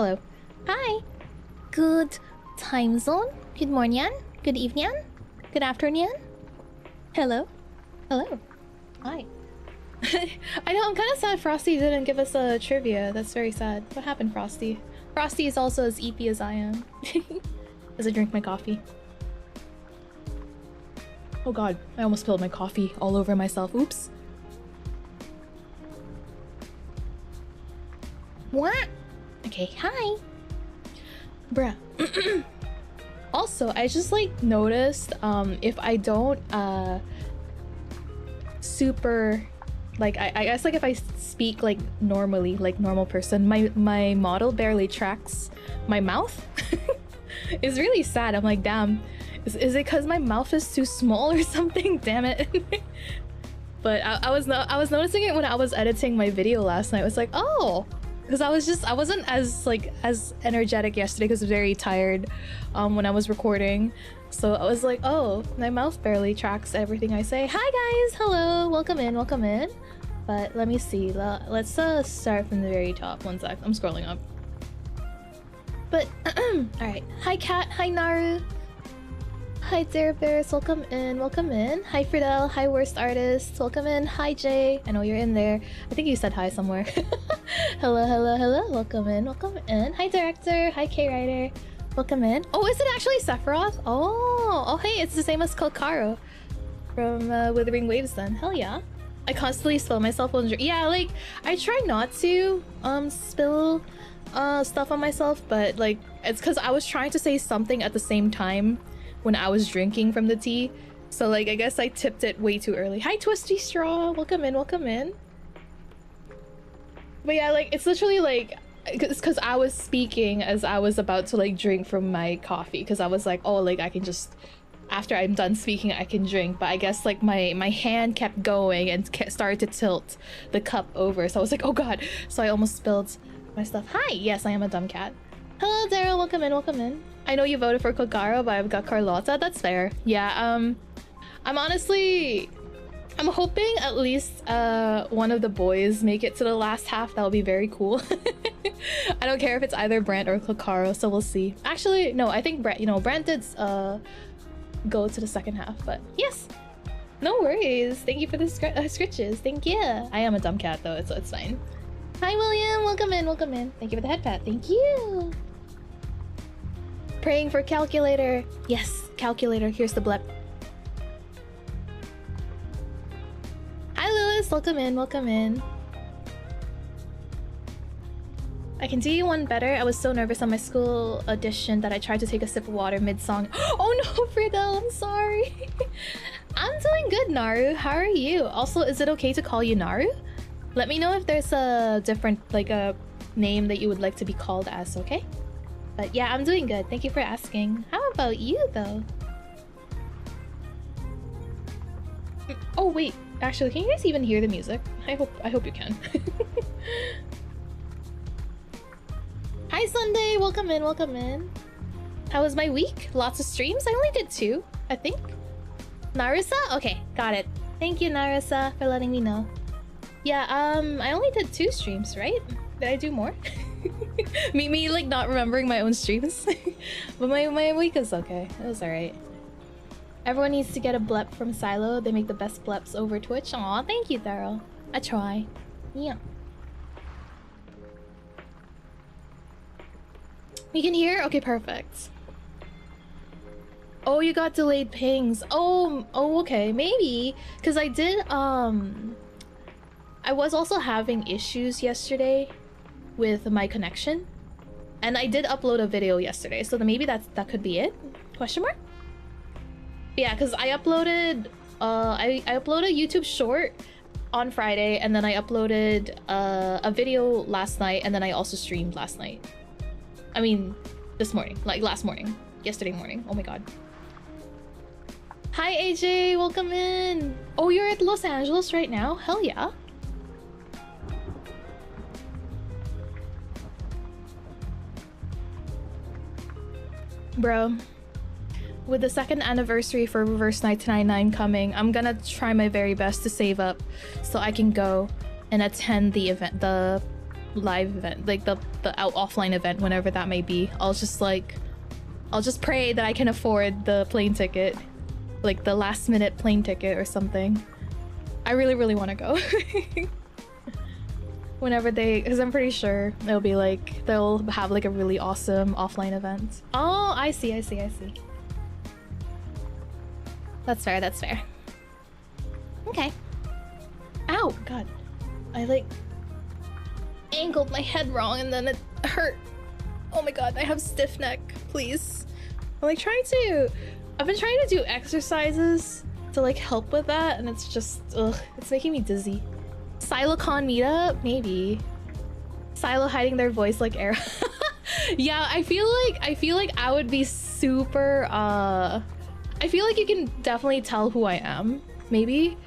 Hello. Hi. Good time zone. Good morning. Good evening. Good afternoon. Hello. Hello. Hi. I know, I'm kind of sad Frosty didn't give us a trivia. That's very sad. What happened, Frosty? Frosty is also as EP as I am. As I drink my coffee. Oh god, I almost spilled my coffee all over myself. Oops. What? Okay, hi. Bruh. Also, I just like noticed if I don't super like I guess like if I speak like normally, like normal person, my model barely tracks my mouth. It's really sad. I'm like, damn, is it because my mouth is too small or something? Damn it. But I was noticing it when I was editing my video last night. I was like, oh, because I wasn't as energetic yesterday because I was very tired when I was recording. So I was like, oh, my mouth barely tracks everything I say. Hi guys, hello, welcome in, welcome in. But let me see, let's start from the very top. One sec, I'm scrolling up. But alright, hi Kat, hi Naru. Hi Dare Bears, welcome in, welcome in. Hi Fidel, hi Worst Artist, welcome in. Hi Jay, I know you're in there. I think you said hi somewhere. Hello, hello, hello, welcome in, welcome in. Hi Director, hi K-Rider, welcome in. Oh, is it actually Sephiroth? Oh, hey, it's the same as Kokaro from Withering Waves then. Hell yeah. I constantly spill myself on yeah, like, I try not to spill stuff on myself, but like, it's because I was trying to say something at the same time when I was drinking from the tea. So like, I guess I tipped it way too early. Hi Twisty Straw, welcome in, welcome in. But yeah, like, it's literally like, it's because I was speaking as I was about to like drink from my coffee, because I was like, oh, like I can just, after I'm done speaking I can drink. But I guess like my hand kept going and started to tilt the cup over, so I was like, oh god, so I almost spilled my stuff. Hi, yes, I am a dumb cat. Hello Daryl, welcome in, welcome in. I know you voted for Kokaro, but I've got Carlotta. That's fair. Yeah, I'm hoping at least one of the boys make it to the last half. That would be very cool. I don't care if it's either Brent or Kokaro, so we'll see. Actually, no, I think Brent, you know, Brent did go to the second half, but yes. No worries. Thank you for the scritches. Thank you. I am a dumb cat though, so it's fine. Hi William, welcome in, welcome in. Thank you for the head pat. Thank you. Praying for calculator. Yes, calculator. Here's the blep. Hi Lewis, welcome in, welcome in. I can do you one better. I was so nervous on my school audition that I tried to take a sip of water mid-song. Oh no, Friedel, I'm sorry. I'm doing good, Naru. How are you? Also, is it okay to call you Naru? Let me know if there's a different, like a name that you would like to be called as, okay? But yeah, I'm doing good. Thank you for asking. How about you, though? Oh wait, actually, can you guys even hear the music? I hope you can. Hi Sunday, welcome in, welcome in. How was my week? Lots of streams? I only did 2, I think. Narissa? Okay, got it. Thank you, Narissa, for letting me know. Yeah, I only did 2 streams, right? Did I do more? me like not remembering my own streams. But my week is okay. It was alright. Everyone needs to get a blep from Silo. They make the best bleps over Twitch. Aw, thank you, Daryl. I try. Yeah. You can hear? Okay, perfect. Oh, you got delayed pings. Oh, okay, maybe. Because I did, I was also having issues yesterday with my connection. And I did upload a video yesterday, so then maybe that could be it? Question mark? Yeah, because I uploaded, I uploaded a YouTube short on Friday, and then I uploaded a video last night, and then I also streamed last night. I mean, this morning, like last morning, yesterday morning. Oh my god. Hi AJ, welcome in. Oh, you're at Los Angeles right now? Hell yeah. Bro, with the 2nd anniversary for Reverse 1999 coming, I'm gonna try my very best to save up so I can go and attend the event, the live event, like the offline event, whenever that may be. I'll just pray that I can afford the plane ticket, like the last minute plane ticket or something. I really want to go. Whenever because I'm pretty sure it'll be like, they'll have like a really awesome offline event. Oh, I see. That's fair, that's fair. Okay. Ow, God. I like angled my head wrong and then it hurt. Oh my God, I have stiff neck, please. I'm like I've been trying to do exercises to like help with that, and it's just, ugh, it's making me dizzy. Silocon meetup? Maybe. Silo hiding their voice like Era. Yeah, I feel like I would be super, I feel like you can definitely tell who I am, maybe.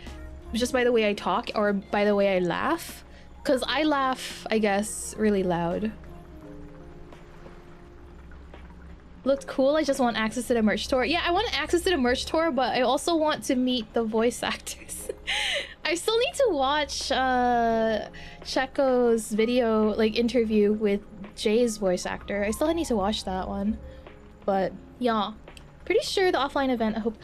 Just by the way I talk or by the way I laugh. Because I laugh, I guess, really loud. Looked cool, I just want access to the merch tour. Yeah, I want access to the merch tour, but I also want to meet the voice actors. I still need to watch Checo's video, like, interview with Jay's voice actor. I still need to watch that one. But, yeah. Pretty sure the offline event, I hope...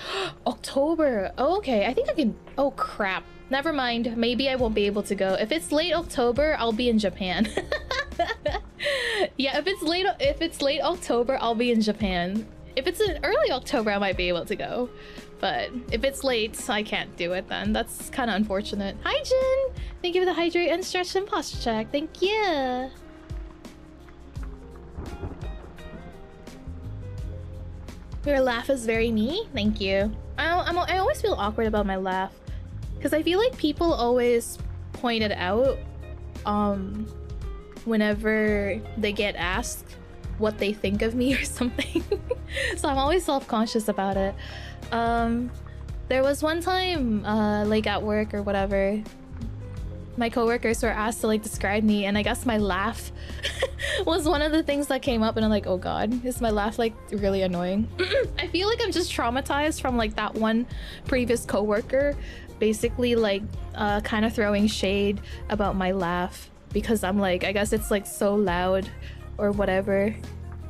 October! Oh, okay, I think I can... Oh, crap. Never mind. Maybe I won't be able to go. If it's late October, I'll be in Japan. Yeah, if it's late October, I'll be in Japan. If it's in early October, I might be able to go. But if it's late, I can't do it then. That's kind of unfortunate. Hi, Jin! Thank you for the hydrate and stretch and posture check. Thank you! Your laugh is very me. Thank you. I always feel awkward about my laugh. Because I feel like people always point it out whenever they get asked what they think of me or something. So I'm always self-conscious about it. There was one time, like at work or whatever, my coworkers were asked to like describe me, and I guess my laugh was one of the things that came up, and I'm like, oh god, is my laugh like really annoying? I feel like I'm just traumatized from like that one previous coworker basically like kind of throwing shade about my laugh, because I'm like, I guess it's like so loud or whatever,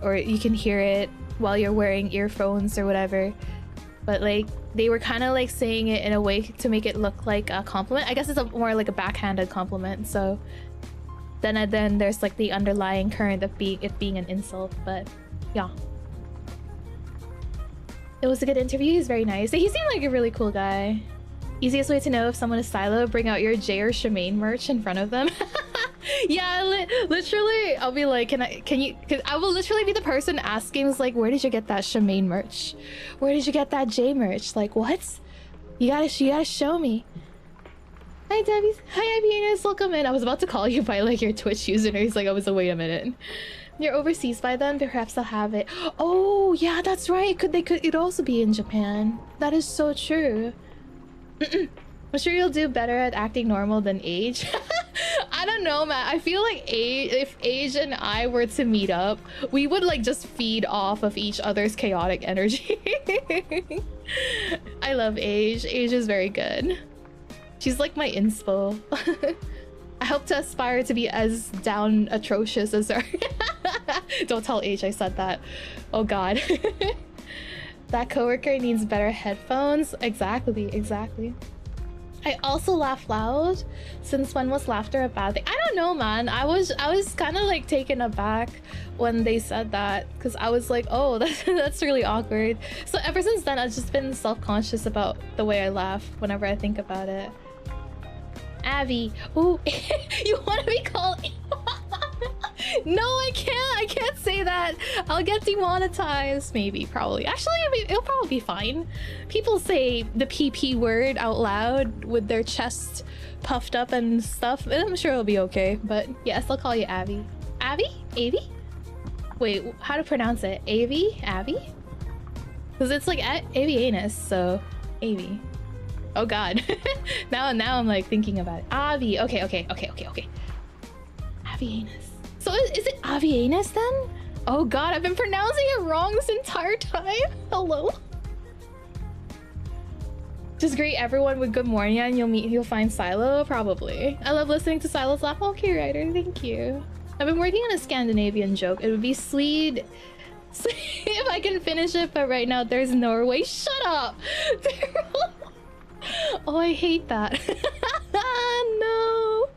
or you can hear it while you're wearing earphones or whatever. But like they were kind of like saying it in a way to make it look like a compliment. I guess it's more like a backhanded compliment. So then there's like the underlying current of it being an insult. But yeah, it was a good interview. He's very nice. He seemed like a really cool guy. Easiest way to know if someone is Silo: bring out your Jay or Shemaine merch in front of them. Yeah, literally, I'll be like, cause I will literally be the person asking, like, where did you get that Shemaine merch? Where did you get that Jay merch? Like, what? You gotta show me. Hi, Debbie. Hi, Venus. Welcome in. I was about to call you by like your Twitch username. He's like, I was like, wait a minute. You're overseas by then. Perhaps they'll have it. Oh, yeah, that's right. It'd also be in Japan. That is so true. I'm sure you'll do better at acting normal than Age. I don't know, man. I feel like if Age and I were to meet up, we would like just feed off of each other's chaotic energy. I love Age. Age is very good. She's like my inspo. I hope to aspire to be as down atrocious as her. Don't tell Age I said that. Oh god. That coworker needs better headphones. Exactly. I also laugh loud. Since when was laughter a bad thing? I don't know, man. I was kind of like taken aback when they said that, because I was like, oh, that's really awkward. So ever since then, I've just been self-conscious about the way I laugh whenever I think about it. Abby. Ooh, you want to be called? No, I can't say that. I'll get demonetized. Maybe, probably. Actually, I mean, it'll probably be fine. People say the PP word out loud with their chest puffed up and stuff, and I'm sure it'll be okay. But yes, I'll call you Abby. Abby? Avi? Wait, how to pronounce it? Avi? Abby? Because it's like Avianus, so Avi. Oh god. now I'm like thinking about it. Avi. Okay. Avianus. So is it Avianus then? Oh god, I've been pronouncing it wrong this entire time. Hello? Just greet everyone with good morning and you'll find Silo, probably. I love listening to Silo's laugh. Okay, writer, thank you. I've been working on a Scandinavian joke. It would be Swede if I can finish it, but right now there's Norway. Shut up! Oh, I hate that. No.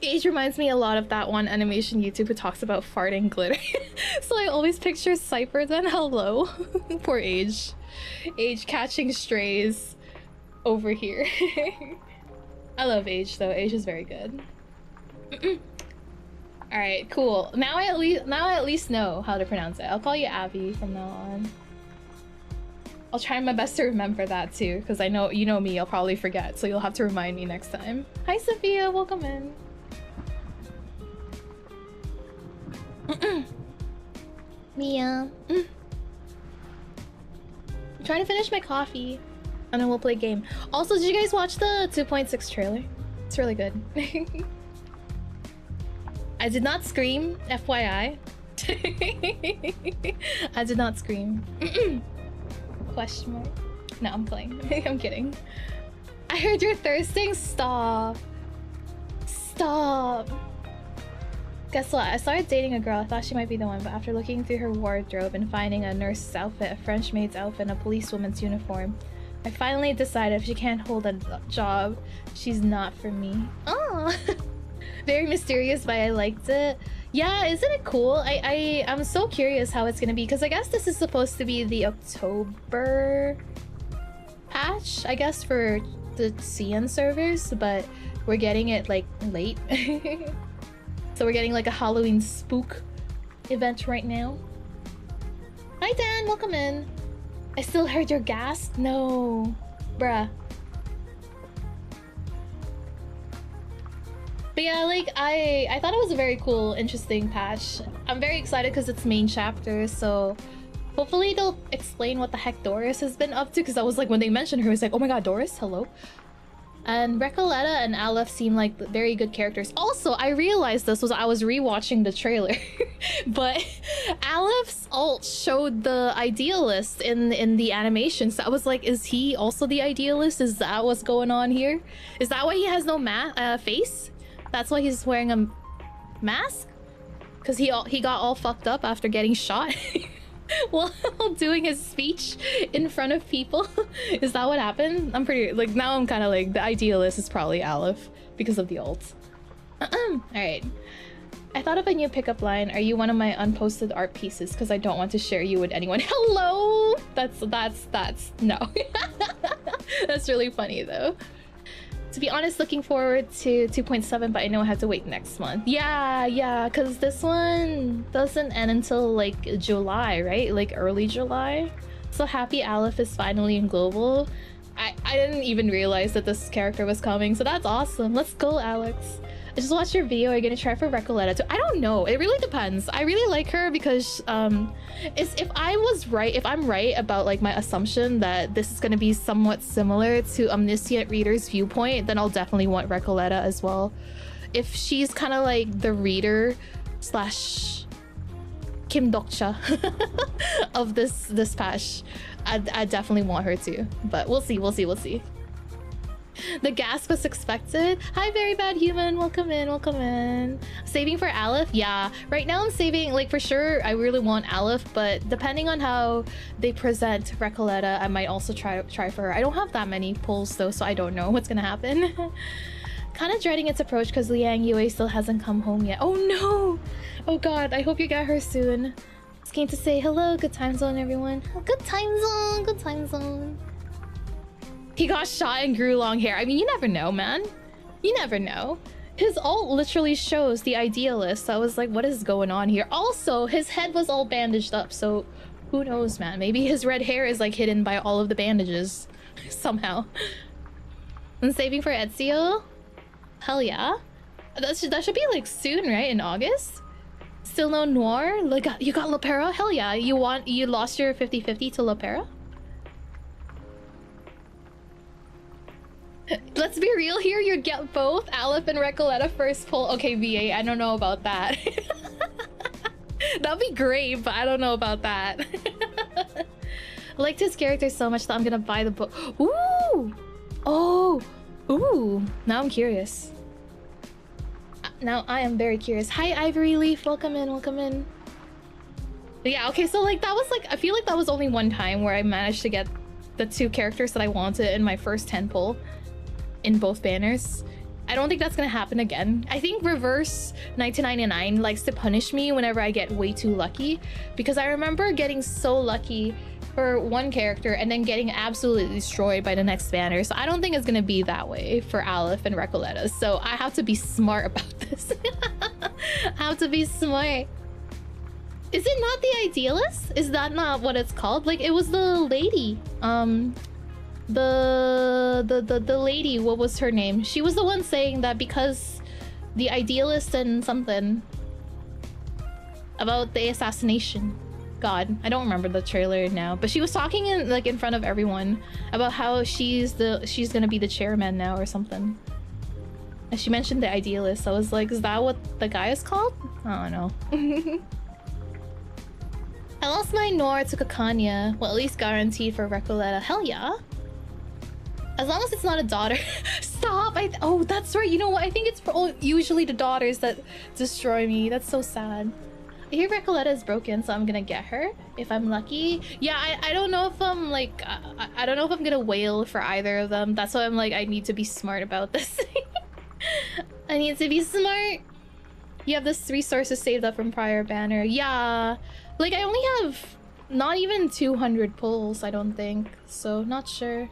Age reminds me a lot of that one animation YouTube who talks about farting glitter. So I always picture Cypher then hello. Poor Age. Age catching strays over here. I love Age though. Age is very good. All right, cool. Now I at least know how to pronounce it. I'll call you Abby from now on. I'll try my best to remember that too, because I know you know me. I'll probably forget, so you'll have to remind me next time. Hi, Sophia. Welcome in. Mia. I'm trying to finish my coffee, and then we'll play a game. Also, did you guys watch the 2.6 trailer? It's really good. I did not scream, FYI. I did not scream. Question mark? No, I'm playing. I'm kidding. I heard you're thirsting. Stop. Stop. Guess what? I started dating a girl. I thought she might be the one, but after looking through her wardrobe and finding a nurse's outfit, a French maid's outfit, and a policewoman's uniform, I finally decided if she can't hold a job, she's not for me. Oh. Very mysterious, but I liked it. Yeah, isn't it cool? I'm so curious how it's gonna be, because I guess this is supposed to be the October patch, I guess, for the CN servers, but we're getting it like late. So we're getting like a Halloween spook event right now. Hi Dan, welcome in. I still heard your gasp? No. Bruh. But yeah, like, I thought it was a very cool, interesting patch. I'm very excited because it's main chapter, so hopefully they'll explain what the heck Doris has been up to, because I was like, when they mentioned her, I was like, oh my god, Doris, hello? And Recoletta and Aleph seem like very good characters. Also, I realized this was I was rewatching the trailer, but Aleph's ult showed the idealist in the animation. So I was like, is he also the idealist? Is that what's going on here? Is that why he has no face? That's why he's wearing a mask? Because he got all fucked up after getting shot while doing his speech in front of people. Is that what happened? I'm pretty like now I'm kind of like the idealist is probably Aleph because of the ult. All right. I thought of a new pickup line. Are you one of my unposted art pieces? Because I don't want to share you with anyone. Hello. That's no. That's really funny though. To be honest, looking forward to 2.7, but I know I have to wait next month. Yeah, because this one doesn't end until like July, right? Like early July. So happy Aleph is finally in global. I didn't even realize that this character was coming, so that's awesome. Let's go, Alex. I just watched your video. Are you gonna try for Recoletta too? I don't know. It really depends. I really like her because if I'm right about like my assumption that this is gonna be somewhat similar to Omniscient Reader's viewpoint, then I'll definitely want Recoletta as well. If she's kind of like the reader slash Kim Dokcha of this patch, I definitely want her too. But we'll see. The gasp was expected. Hi, very bad human. Welcome in. Saving for Aleph? Yeah. Right now I'm saving, like, for sure, I really want Aleph, but depending on how they present Recoletta, I might also try for her. I don't have that many pulls, though, so I don't know what's gonna happen. Kind of dreading its approach because Liang Yue still hasn't come home yet. Oh, no! Oh, God. I hope you get her soon. Just came to say hello. Good time zone, everyone. Good time zone. He got shot and grew long hair. I mean, you never know, man. You never know. His ult literally shows the idealist. So I was like, what is going on here? Also, his head was all bandaged up. So who knows, man? Maybe his red hair is like hidden by all of the bandages somehow. And saving for Ezio? Hell yeah. That should be like soon, right? In August? Still no Noir? Like, you got Lopera? Hell yeah. You lost your 50-50 to Lopera? Let's be real here, you'd get both Aleph and Recoletta first pull. Okay, VA, I don't know about that. That'd be great, but I don't know about that. liked his character so much that I'm gonna buy the book. Ooh! Oh! Ooh! Now I'm curious. Now I am very curious. Hi, Ivory Leaf. Welcome in, welcome in. But yeah, okay, so like that was like, I feel like that was only one time where I managed to get the 2 characters that I wanted in my first 10 pull in both banners. I don't think that's gonna happen again. I think Reverse 1999 likes to punish me whenever I get way too lucky, because I remember getting so lucky for one character and then getting absolutely destroyed by the next banner. So I don't think it's gonna be that way for Aleph and Recoleta. So I have to be smart about this. I have to be smart. Is it not the Idealist? Is that not what it's called? Like, it was the lady. The lady, what was her name? She was the one saying that because the Idealist and something about the assassination. God, I don't remember the trailer now, but she was talking in front of everyone about how she's gonna be the chairman now or something. And she mentioned the Idealist. I was like, is that what the guy is called? I don't know. I lost my Nora to Kakanya. Well, at least guaranteed for Recoleta. Hell yeah. As long as it's not a daughter. Stop! Oh, that's right. You know what? I think it's usually the daughters that destroy me. That's so sad. I hear Recoleta is broken, so I'm gonna get her if I'm lucky. Yeah, I don't know if I'm like... I don't know if I'm gonna wail for either of them. That's why I'm like, I need to be smart about this. I need to be smart. You have this 3 sources saved up from prior banner. Yeah. Like, I only have not even 200 pulls, I don't think. So, not sure.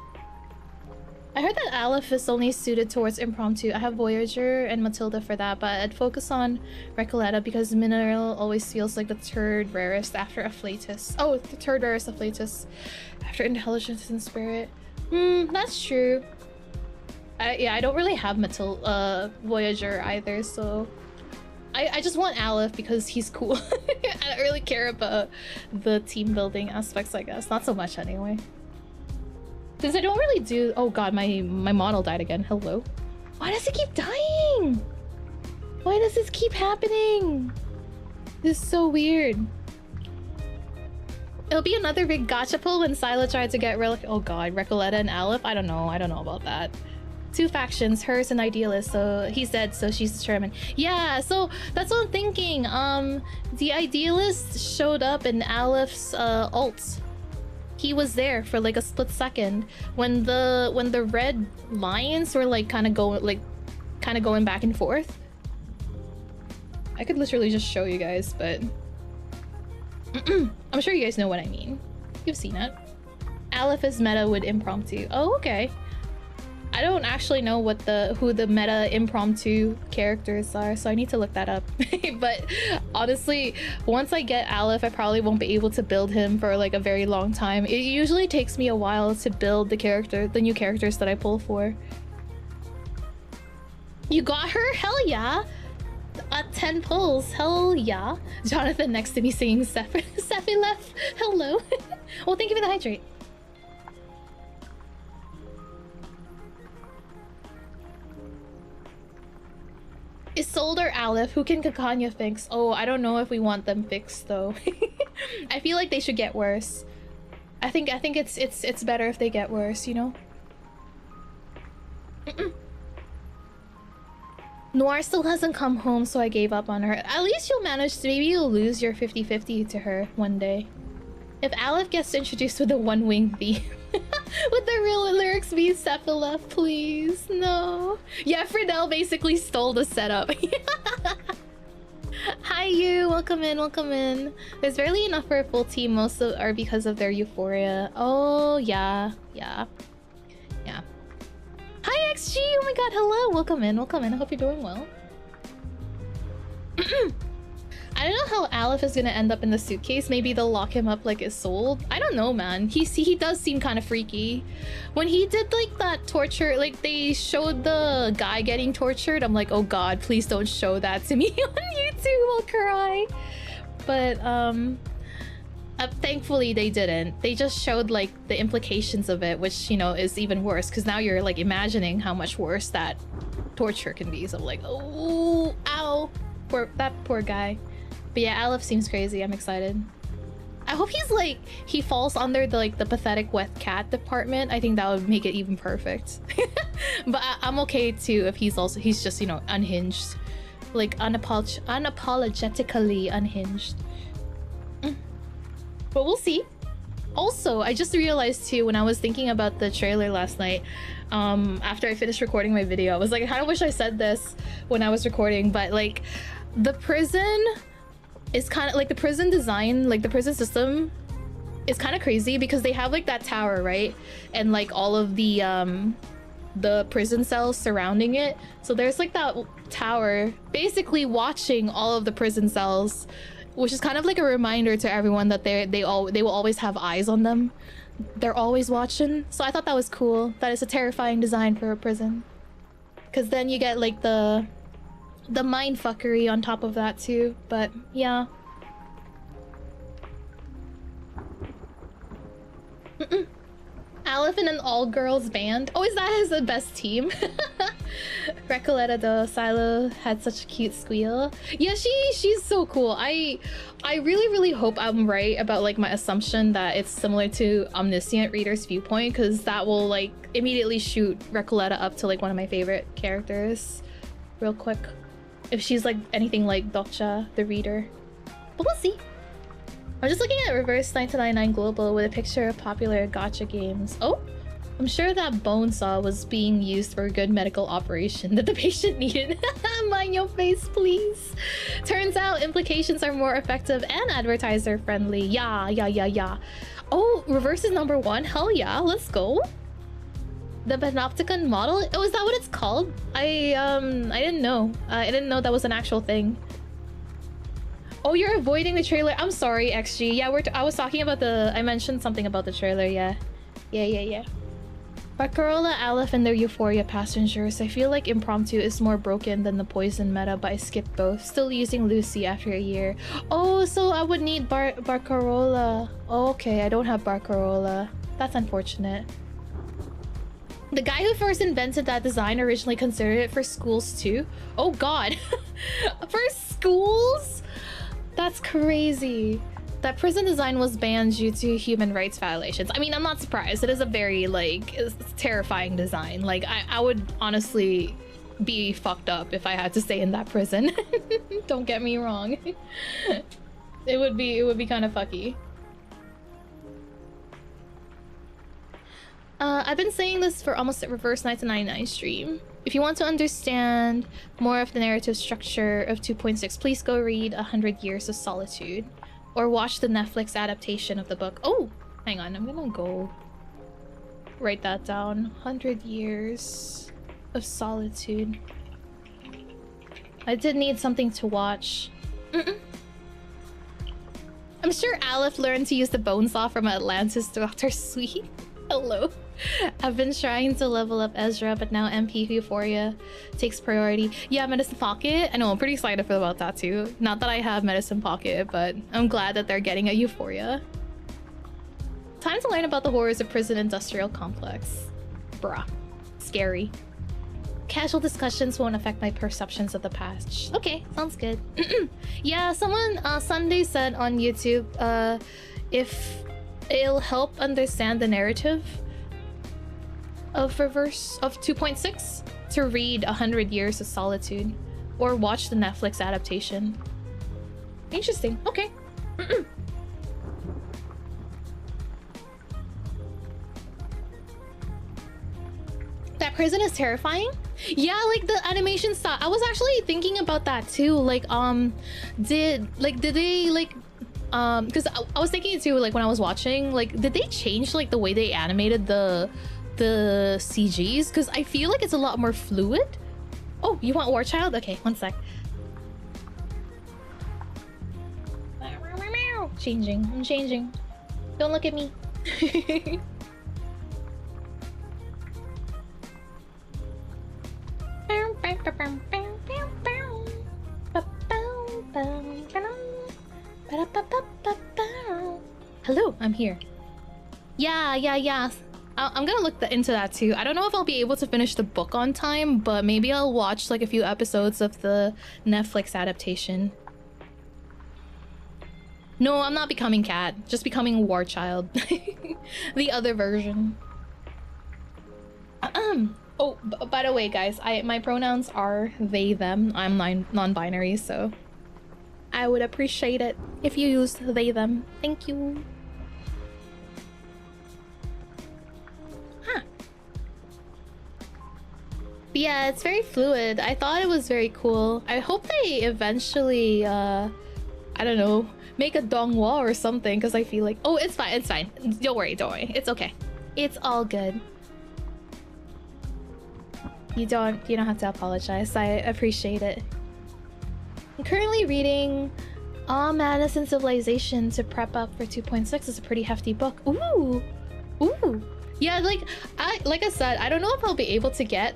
I heard that Aleph is only suited towards impromptu. I have Voyager and Matilda for that, but I'd focus on Recoleta because Mineral always feels like the 3rd rarest after Afflatus. Oh, the 3rd rarest Afflatus after Intelligence and Spirit. That's true. Yeah, I don't really have Voyager either, so... I just want Aleph because he's cool. I don't really care about the team building aspects, I guess. Not so much anyway. Since I don't really do... Oh god, my model died again. Hello? Why does it keep dying? Why does this keep happening? This is so weird. It'll be another big gacha pull when Silo tried to get oh god, Recoleta and Aleph? I don't know about that. 2 factions, hers and Idealist, so he's dead, so she's determined. Yeah, so that's what I'm thinking. The Idealist showed up in Aleph's ult. He was there for like a split second when the red lions were like kind of going back and forth. I could literally just show you guys, but I'm sure you guys know what I mean. You've seen it. Aleph is meta with impromptu. Oh, okay. I don't actually know who the meta impromptu characters are, so I need to look that up. But honestly, once I get Aleph, I probably won't be able to build him for like a very long time. It usually takes me a while to build the new characters that I pull for. You got her? Hell yeah! At 10 pulls, hell yeah! Jonathan next to me singing Sephi left. Hello. Well, thank you for the hydrate. Isolde or Aleph? Who can Kakanya fix? Oh, I don't know if we want them fixed though. I feel like they should get worse. I think it's better if they get worse, you know? Noir still hasn't come home, so I gave up on her. At least you'll manage to, maybe you'll lose your 50-50 to her one day. If Aleph gets introduced with a one-wing theme. Would the real lyrics be Cephalef, please? No. Yeah, Fridel basically stole the setup. Hi, you. Welcome in, welcome in. There's barely enough for a full team. Most are because of their euphoria. Oh, yeah. Yeah. Yeah. Hi, XG. Oh my god, hello. Welcome in, welcome in. I hope you're doing well. I don't know how Aleph is gonna end up in the suitcase. Maybe they'll lock him up like Isolde. I don't know, man. He does seem kind of freaky. When he did like that torture, like they showed the guy getting tortured, I'm like, oh god, please don't show that to me on YouTube. I'll cry. But thankfully they didn't. They just showed like the implications of it, which, you know, is even worse because now you're like imagining how much worse that torture can be. So I'm like, oh, ow, that poor guy. But yeah, Aleph seems crazy. I'm excited. I hope he's like, he falls under the like the pathetic wet cat department. I think that would make it even perfect. But I'm okay too if he's just, you know, unhinged, like unapologetically unhinged. But we'll see. Also, I just realized too when I was thinking about the trailer last night, after I finished recording my video, I was like, I kind of wish I said this when I was recording, but like the prison is kind of like the prison design, like the prison system is kind of crazy because they have like that tower, right? And like all of the prison cells surrounding it. So there's like that tower basically watching all of the prison cells, which is kind of like a reminder to everyone that they will always have eyes on them. They're always watching. So I thought that was cool. That is a terrifying design for a prison. Because then you get like the mind fuckery on top of that too. But yeah. Aleph in an all-girls band. Oh, is that his best team? Recoleta do Silo had such a cute squeal. Yeah, she's so cool. I really hope I'm right about like my assumption that it's similar to Omniscient Reader's Viewpoint, because that will like immediately shoot Recoleta up to like one of my favorite characters real quick. If she's like anything like Dokcha, the reader. But we'll see. I'm just looking at Reverse 1999 Global with a picture of popular gacha games. Oh, I'm sure that bone saw was being used for a good medical operation that the patient needed. Mind your face, please. Turns out implications are more effective and advertiser friendly. Yeah. Oh, Reverse is #1. Hell yeah, let's go. The Panopticon model? Oh, is that what it's called? I didn't know. I didn't know that was an actual thing. Oh, you're avoiding the trailer. I'm sorry, XG. Yeah, I was talking about I mentioned something about the trailer, yeah. Yeah. Barcarola, Aleph, and their Euphoria passengers. I feel like Impromptu is more broken than the Poison meta, but I skipped both. Still using Lucy after a year. Oh, so I would need Barcarola. Oh, okay, I don't have Barcarola. That's unfortunate. The guy who first invented that design originally considered it for schools too. Oh god. For schools? That's crazy. That prison design was banned due to human rights violations. I mean, I'm not surprised. It is a very, like, terrifying design. Like, I would honestly be fucked up if I had to stay in that prison. Don't get me wrong. It would be kind of fucky. I've been saying this for almost a Reverse 1999 stream. If you want to understand more of the narrative structure of 2.6, please go read 100 Years of Solitude or watch the Netflix adaptation of the book. Oh, hang on, I'm gonna go write that down. 100 Years of Solitude. I did need something to watch. I'm sure Aleph learned to use the bone saw from Atlantis Dr. Sweet. Hello. I've been trying to level up Ezra, but now MP Euphoria takes priority. Yeah, Medicine Pocket. I know, I'm pretty excited about that too. Not that I have Medicine Pocket, but I'm glad that they're getting a Euphoria. Time to learn about the horrors of prison industrial complex. Bruh. Scary. Casual discussions won't affect my perceptions of the past. Okay, sounds good. Yeah, someone Sunday said on YouTube, if it'll help understand the narrative of Reverse of 2.6 to read 100 Years of Solitude or watch the Netflix adaptation. Interesting. Okay. That prison is terrifying. Yeah, like the animation style. I was actually thinking about that too. Like, did they like because I was thinking too, like when I was watching, like did they change like the way they animated the CGs? Because I feel like it's a lot more fluid. Oh, you want War Child? Okay, one sec. I'm changing. Don't look at me. Hello, I'm here. Yeah. I'm gonna look into that too. I don't know if I'll be able to finish the book on time, but maybe I'll watch like a few episodes of the Netflix adaptation. No, I'm not becoming cat. Just becoming war child. The other version. Oh, by the way, guys, my pronouns are they, them. I'm non-binary, so I would appreciate it if you use they, them. Thank you. Huh. But yeah, it's very fluid. I thought it was very cool. I hope they eventually, I don't know, make a donghua or something, because I feel like... Oh, it's fine, it's fine. Don't worry, don't worry. It's okay. It's all good. You don't have to apologize. I appreciate it. I'm currently reading Madness and Civilization to prep up for 2.6. It's a pretty hefty book. Ooh! Ooh! Yeah, like I said, I don't know if I'll be able to get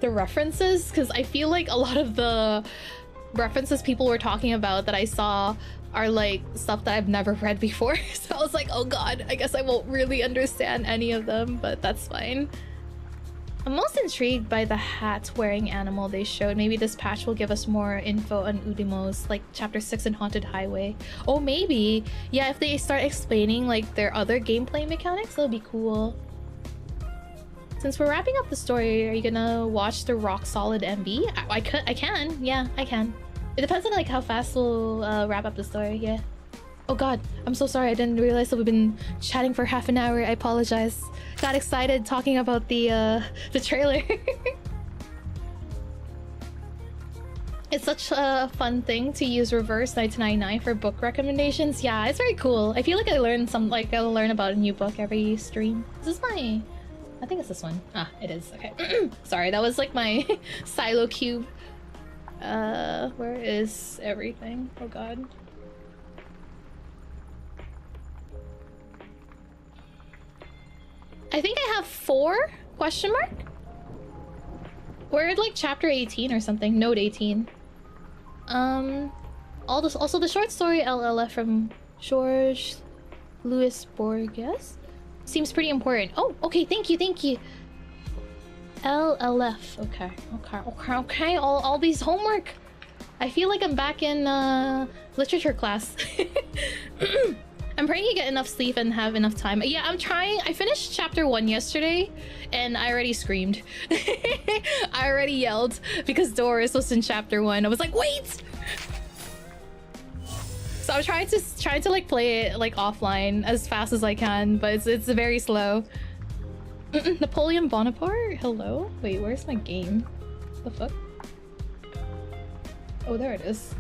the references, because I feel like a lot of the references people were talking about that I saw are like stuff that I've never read before. So I was like, oh god, I guess I won't really understand any of them, but that's fine. I'm most intrigued by the hat-wearing animal they showed. Maybe this patch will give us more info on Udimos, like Chapter 6 and Haunted Highway. Oh, maybe! Yeah, if they start explaining like their other gameplay mechanics, that'll be cool. Since we're wrapping up the story, are you gonna watch the Rock Solid MV? I can. Yeah, I can. It depends on like how fast we'll wrap up the story, yeah. Oh god, I'm so sorry. I didn't realize that we've been chatting for half an hour. I apologize. Got excited talking about the trailer. It's such a fun thing to use reverse 1999 for book recommendations. Yeah, it's very cool. I feel like I learn I'll learn about a new book every stream. Is this my... I think it's this one. Ah, it is. Okay. Sorry, that was like my silo cube. Where is everything? Oh god. I think I have 4 question mark? We're at like chapter 18 or something, note 18. Also the short story LLF from George Louis Borges seems pretty important. Oh, okay, thank you. LLF, okay. All these homework. I feel like I'm back in literature class. I'm praying you get enough sleep and have enough time. Yeah, I'm trying. I finished chapter 1 yesterday and I already screamed. I already yelled because Doris was in chapter 1. I was like, wait! So I'm trying to like play it like offline as fast as I can, but it's very slow. Napoleon Bonaparte? Hello? Wait, where's my game? The fuck? Oh, there it is.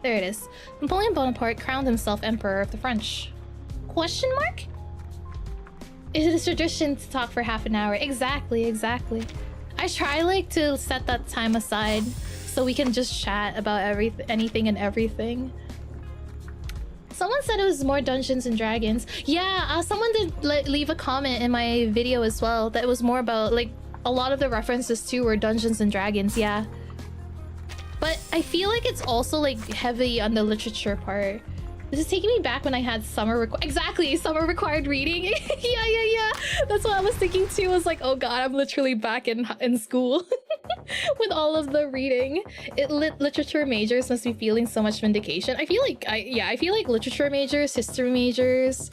There it is. Napoleon Bonaparte crowned himself Emperor of the French. Question mark? It is a tradition to talk for half an hour. Exactly. I try like to set that time aside so we can just chat about anything and everything. Someone said it was more Dungeons and Dragons. Yeah, someone did leave a comment in my video as well that it was more about like a lot of the references too were Dungeons and Dragons, yeah. But I feel like it's also like heavy on the literature part. This is taking me back when I had summer required reading. Yeah. That's what I was thinking too. I was like, oh god, I'm literally back in school with all of the reading. Literature majors must be feeling so much vindication. I feel like literature majors, history majors,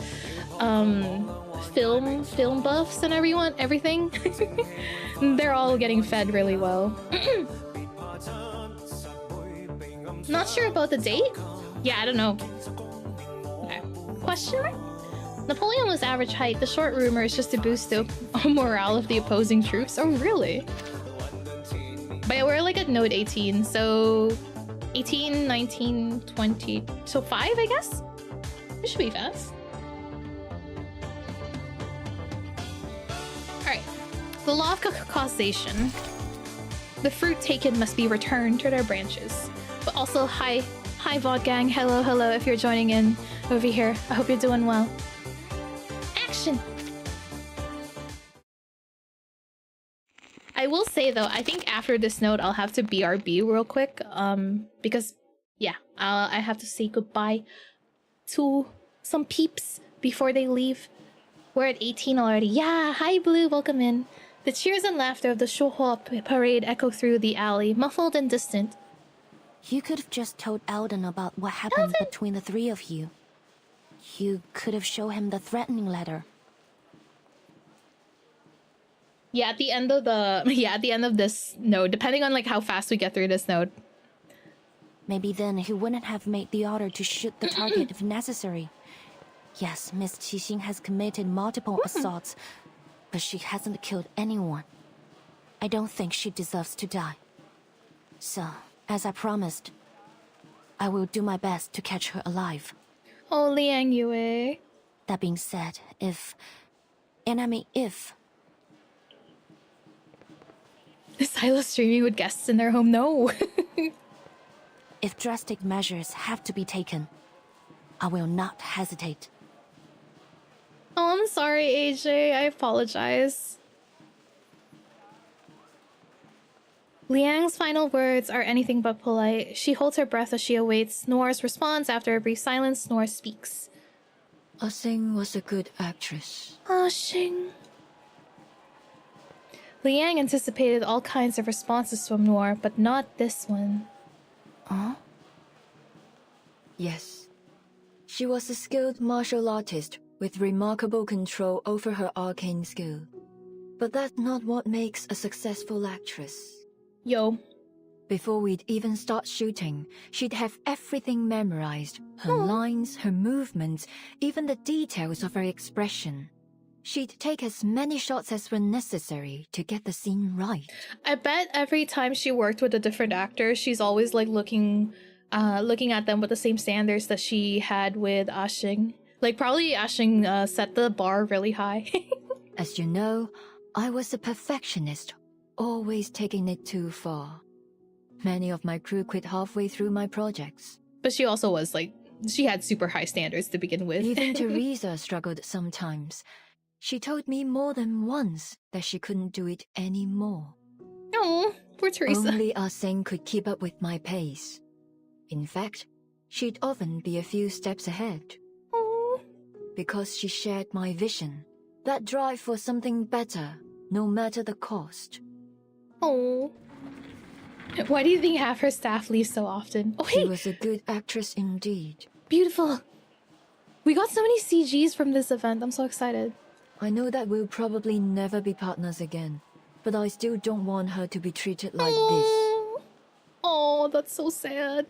film buffs and everything. They're all getting fed really well. Not sure about the date? Yeah, I don't know. Okay. Question mark? Napoleon was average height. The short rumor is just to boost the morale of the opposing troops. Oh, really? But we're like at node 18, so 18, 19, 20, so 5, I guess? It should be fast. Alright. The law of causation. The fruit taken must be returned to their branches. But also, hi VOD gang, hello if you're joining in over here. I hope you're doing well. Action! I will say though, I think after this note I'll have to BRB real quick, because yeah, I have to say goodbye to some peeps before they leave. We're at 18 already. Yeah, hi Blue, welcome in. The cheers and laughter of the Shohua parade echo through the alley, muffled and distant. You could have just told Eldon about what happened between the three of you. You could have shown him the threatening letter. Yeah, at the end of this node, depending on like how fast we get through this node. Maybe then he wouldn't have made the order to shoot the target if necessary. Yes, Miss Qixing has committed multiple assaults, but she hasn't killed anyone. I don't think she deserves to die. So, as I promised, I will do my best to catch her alive. Oh, Liang Yue. That being said, if... Is Silo streaming with guests in their home? No. If drastic measures have to be taken, I will not hesitate. Oh, I'm sorry, AJ. I apologize. Liang's final words are anything but polite. She holds her breath as she awaits Nora's response. After a brief silence, Nora speaks. Ah-Sing was a good actress. Ah-Sing. Liang anticipated all kinds of responses from Nora, but not this one. Huh? Yes. She was a skilled martial artist with remarkable control over her arcane skill. But that's not what makes a successful actress. Yo. Before we'd even start shooting, she'd have everything memorized. Her lines, her movements, even the details of her expression. She'd take as many shots as were necessary to get the scene right. I bet every time she worked with a different actor, she's always like looking at them with the same standards that she had with Ah-Sing. Like probably Ah-Sing set the bar really high. As you know, I was a perfectionist, always taking it too far. Many of my crew quit halfway through my projects. But she also was like, she had super high standards to begin with. Even Teresa struggled sometimes. She told me more than once that she couldn't do it anymore. Oh, poor Teresa. Only Ah-Sing could keep up with my pace. In fact, she'd often be a few steps ahead. Oh. Because she shared my vision. That drive for something better, no matter the cost. Oh. Why do you think half her staff leaves so often? Oh, hey! She was a good actress indeed. Beautiful. We got so many CGs from this event. I'm so excited. I know that we'll probably never be partners again, but I still don't want her to be treated like this. Oh, that's so sad.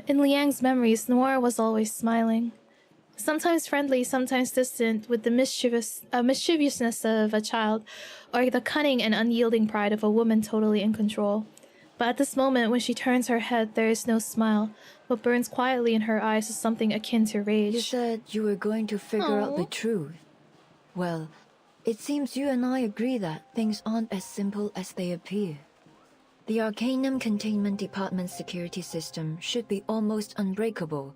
In Liang's memories, Nora was always smiling. Sometimes friendly, sometimes distant, with the mischievousness of a child, or the cunning and unyielding pride of a woman totally in control. But at this moment, when she turns her head, there is no smile. What burns quietly in her eyes is something akin to rage. You said you were going to figure out the truth. Well, it seems you and I agree that things aren't as simple as they appear. The Arcanum Containment Department's security system should be almost unbreakable.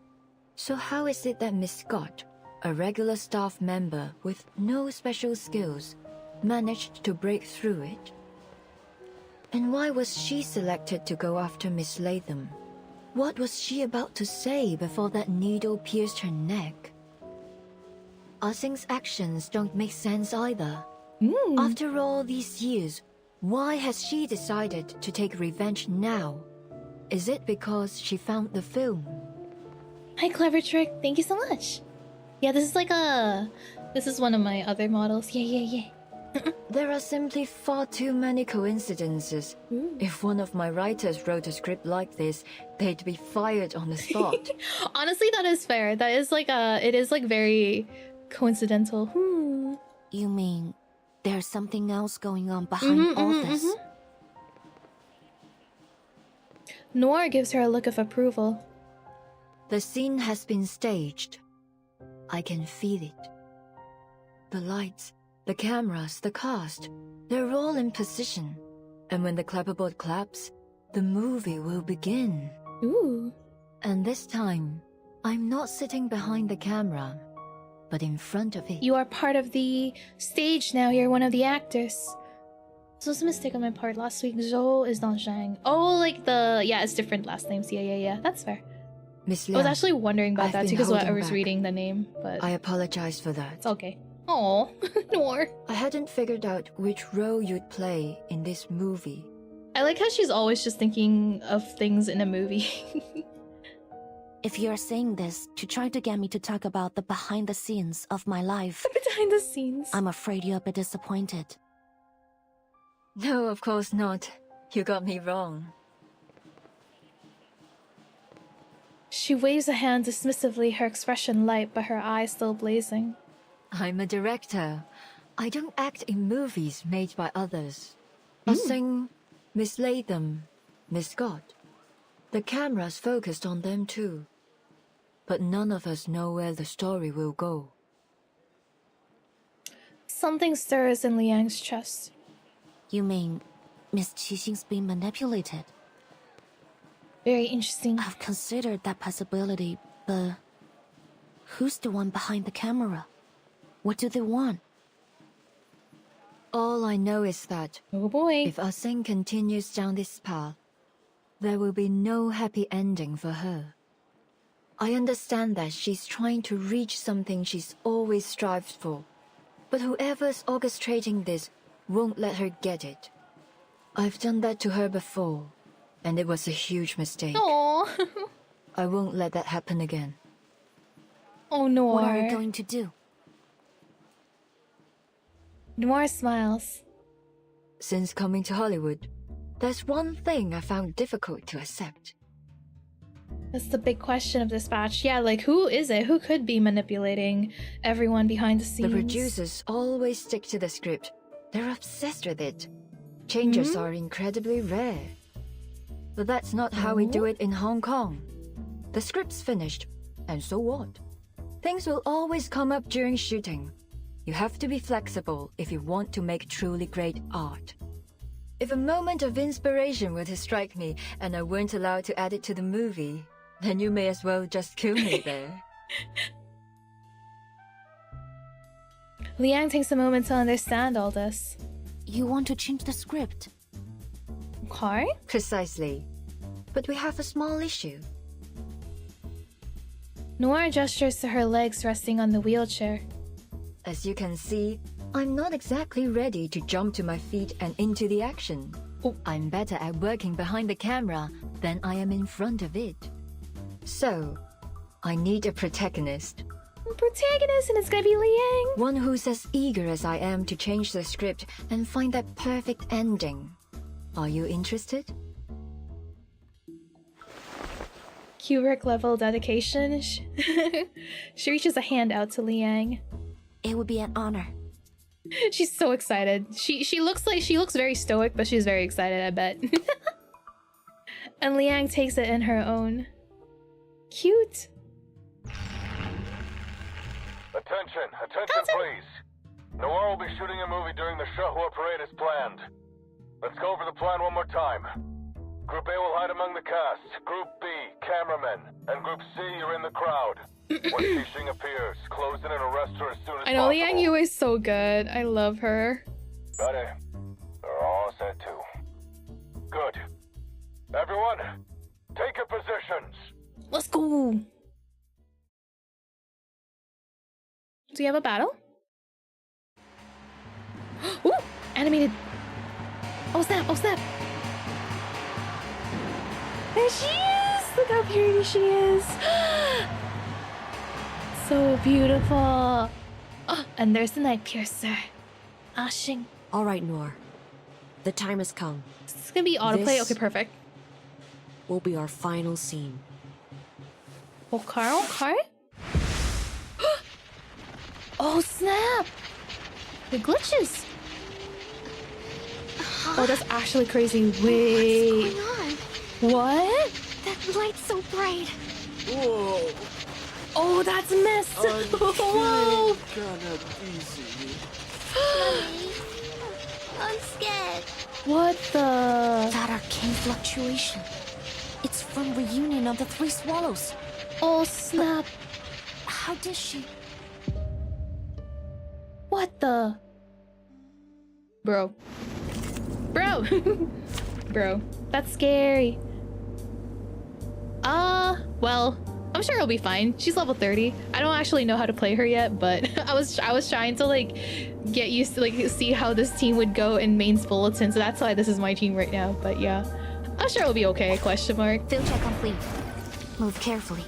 So how is it that Miss Scott, a regular staff member with no special skills, managed to break through it? And why was she selected to go after Miss Latham? What was she about to say before that needle pierced her neck? Ah-Sing's actions don't make sense either. After all these years, why has she decided to take revenge now? Is it because she found the film? Hi, Clever Trick. Thank you so much. Yeah, this is one of my other models. Yeah. There are simply far too many coincidences. If one of my writers wrote a script like this, they'd be fired on the spot. Honestly, that is fair. That is like it is like very coincidental. You mean there's something else going on behind all this? Nora gives her a look of approval. The scene has been staged. I can feel it. The lights, the cameras, the cast, they're all in position. And when the clapperboard claps, the movie will begin. Ooh. And this time, I'm not sitting behind the camera, but in front of it. You are part of the stage now. You're one of the actors. This was a mistake on my part. Last week, Zhou is not Zhang. Oh, like it's different last names. Yeah. That's fair. Miss I was Liang, actually wondering about that too, because I was reading the name, but I apologize for that. it's okay. Oh, Nor. I hadn't figured out which role you'd play in this movie. I like how she's always just thinking of things in a movie. If you're saying this to try to get me to talk about the behind the scenes of my life, Behind the scenes. I'm afraid you're a bit disappointed. No, of course not. You got me wrong. She waves a hand dismissively, her expression light but her eyes still blazing. I'm a director. I don't act in movies made by others. I sing, mislay them, misguide. The camera's focused on them too. But none of us know where the story will go. Something stirs in Liang's chest. You mean Miss Qixing's being manipulated? Very interesting. I've considered that possibility, but who's the one behind the camera? What do they want? All I know is that Oh boy. if Ah Sing continues down this path, there will be no happy ending for her. I understand that she's trying to reach something she's always strived for, but whoever's orchestrating this won't let her get it. I've done that to her before, and it was a huge mistake. Aww. I won't let that happen again. Oh, Noir. What are you going to do? Noir smiles. Since coming to Hollywood, there's one thing I found difficult to accept. That's the big question of this batch. Yeah, like, who is it? Who could be manipulating everyone behind the scenes? The producers always stick to the script. They're obsessed with it. Changes are incredibly rare. But that's not how we do it in Hong Kong. The script's finished, and so what? Things will always come up during shooting. You have to be flexible if you want to make truly great art. If a moment of inspiration were to strike me and I weren't allowed to add it to the movie, then you may as well just kill me there. Liang takes a moment to understand all this. You want to change the script? Okay. Precisely. But we have a small issue. Noir gestures to her legs resting on the wheelchair. As you can see, I'm not exactly ready to jump to my feet and into the action. Oh. I'm better at working behind the camera than I am in front of it. So, I need a protagonist. Protagonist, and it's gonna be Liang. One who's as eager as I am to change the script and find that perfect ending. Are you interested? Kubrick level dedication. She reaches a hand out to Liang. It would be an honor. She's so excited. She looks very stoic, but she's very excited, I bet. And Liang takes it in her own. Cute. Attention, please. Noir will be shooting a movie during the Showdown parade as planned. Let's go over the plan one more time. Group A will hide among the cast. Group B, cameramen. And Group C, you're in the crowd. When Xixing appears, close in and arrest her as soon as I know possible. Liang Yu is so good. I love her. Got it. They're all set too. Good. Everyone, take your positions. Let's go. Do you have a battle? Ooh! Animated. Oh snap! Oh snap! There she is! Look how pretty she is! So beautiful! Oh, and there's the Night Piercer. Ashing. All right, Noir. The time has come. It's gonna be autoplay. This- Okay, perfect. Will be our final scene. Okay, okay. Oh snap! The glitches! Oh, that's actually crazy. Wait. What's going on? What? That light's so bright. Whoa! Oh, that's missed! Whoa! Kinda easy. I'm scared. What the? That arcane fluctuation. It's from Reunion of the Three Swallows. Oh snap! How did she? What the? Bro. Bro! Bro. That's scary. Well, I'm sure it'll be fine. She's level 30. I don't actually know how to play her yet, but I was trying to like get used to like see how this team would go in mains bulletin. So that's why this is my team right now. But yeah, I'm sure it'll be okay. Question mark. Field check complete. Move carefully.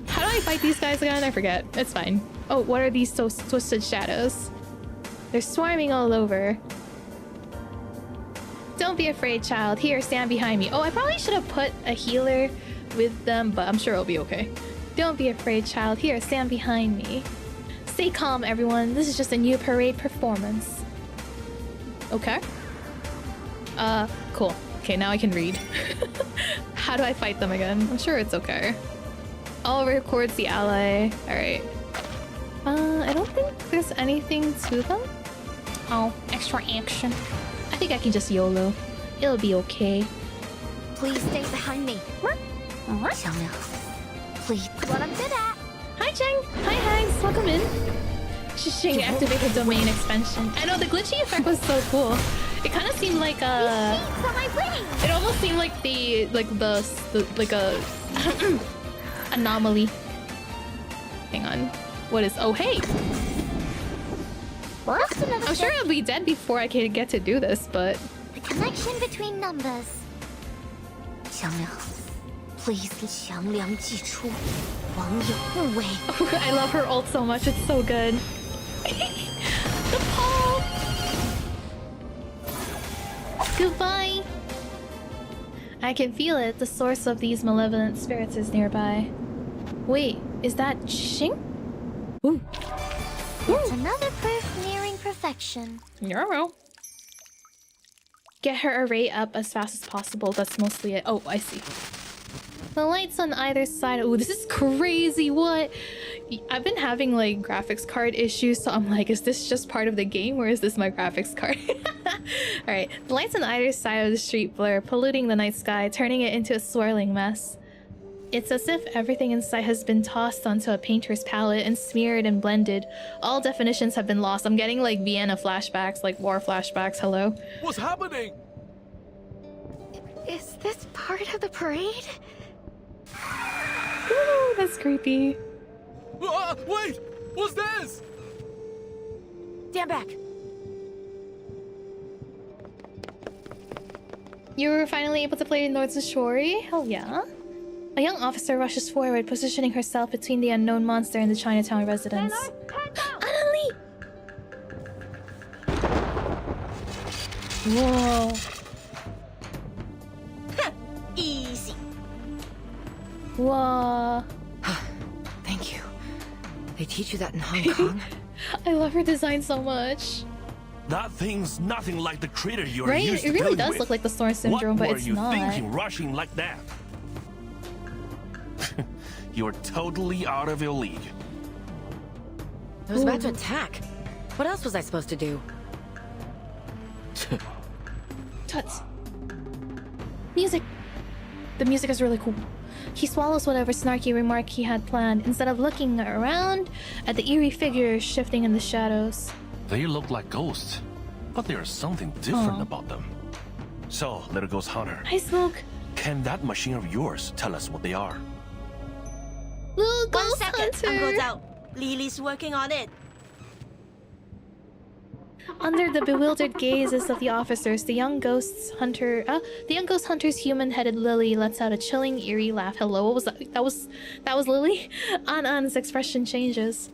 How do I fight these guys again? I forget. It's fine. Oh, what are these so twisted shadows? They're swarming all over. Don't be afraid, child. Here, stand behind me. Oh, I probably should have put a healer with them, but I'm sure it'll be okay. Don't be afraid, child. Here, stand behind me. Stay calm, everyone. This is just a new parade performance. Okay. Cool. Okay, now I can read. How do I fight them again? I'm sure it's okay. Oh, records the ally. Alright. I don't think there's anything to them. Oh, extra action. I think I can just YOLO. It'll be okay. Please stay behind me. Xiangliang, please. What I'm good at. Hi, Cheng. Hi, Hags. Welcome in. Shishing, activate her domain expansion. I know the glitchy effect was so cool. It kind of seemed like it almost seemed like the anomaly. Hang on. What is? Oh, hey. I'm sure I'll be dead before I can get to do this, but the connection between numbers. Xiangliang, please, Xiangliang 记出网友误会. I love her ult so much. It's so good. The paw. Goodbye. I can feel it. The source of these malevolent spirits is nearby. Wait, is that Xing? Ooh. It's another proof nearing perfection. Yarrow. Get her array up as fast as possible. That's mostly it. Oh, I see. The lights on either side. Oh, this is crazy. What? I've been having like graphics card issues, so I'm like, is this just part of the game or is this my graphics card? Alright. The lights on either side of the street blur, polluting the night sky, turning it into a swirling mess. It's as if everything in sight has been tossed onto a painter's palette and smeared and blended. All definitions have been lost. I'm getting like Vienna flashbacks, like war flashbacks. Hello? What's happening? Is this part of the parade? Ooh, that's creepy. Wait! What's this? Stand back. You were finally able to play Northern Shori? Hell yeah. A young officer rushes forward, positioning herself between the unknown monster and the Chinatown residents. Annalie! Whoa. Easy. Whoa. Thank you. They teach you that in Hong Kong? I love her design so much. That thing's nothing like the critter you're Right? used to It really dealing does with. look like the Storm Syndrome, but it's not. What were you thinking rushing like that? You're totally out of your league. I was about to attack. What else was I supposed to do? Tuts. Music. The music is really cool. He swallows whatever snarky remark he had planned, instead of looking around at the eerie figures shifting in the shadows. They look like ghosts, but there's something different about them. So, little ghost hunter, Hi, Smoke. can that machine of yours tell us what they are? Little One ghost second, hunter. Uncle Zhao. Lily's working on it. Under the bewildered gazes of the officers, the young ghost hunter's human-headed Lily lets out a chilling, eerie laugh. Hello, what was that? That was Lily? An's expression changes.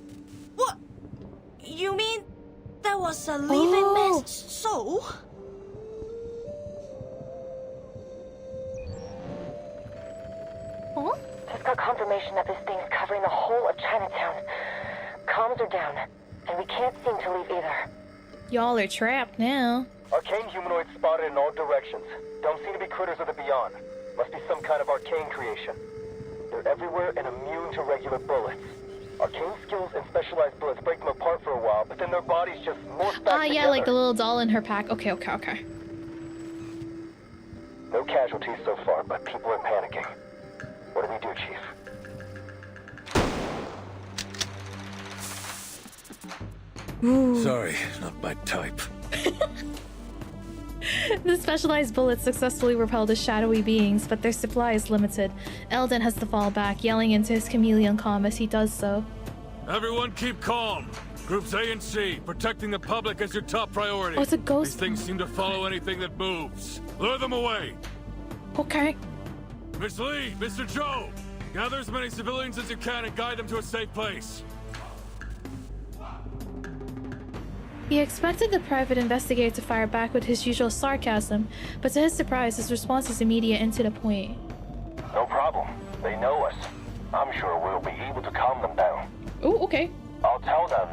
What? You mean there was a living man's soul? Huh? Just got confirmation that this thing's covering the whole of Chinatown. Comms are down, and we can't seem to leave either. Y'all are trapped now. Arcane humanoids spotted in all directions. Don't seem to be critters of the beyond. Must be some kind of arcane creation. They're everywhere and immune to regular bullets. Arcane skills and specialized bullets break them apart for a while, but then their bodies just morph back Yeah, together. like the little doll in her pack. Okay. No casualties so far, but people are panicking. What do we do, Chief? Sorry, not my type. The specialized bullets successfully repel the shadowy beings, but their supply is limited. Eldon has to fall back, yelling into his chameleon comm as he does so. Everyone keep calm. Groups A and C, protecting the public is your top priority. Oh, it's a ghost. These things seem to follow anything that moves. Lure them away. Okay. Miss Lee, Mr. Joe, gather as many civilians as you can and guide them to a safe place. He expected the private investigator to fire back with his usual sarcasm, but to his surprise, his response is immediate and to the point. No problem. They know us. I'm sure we'll be able to calm them down. Oh, okay. I'll tell them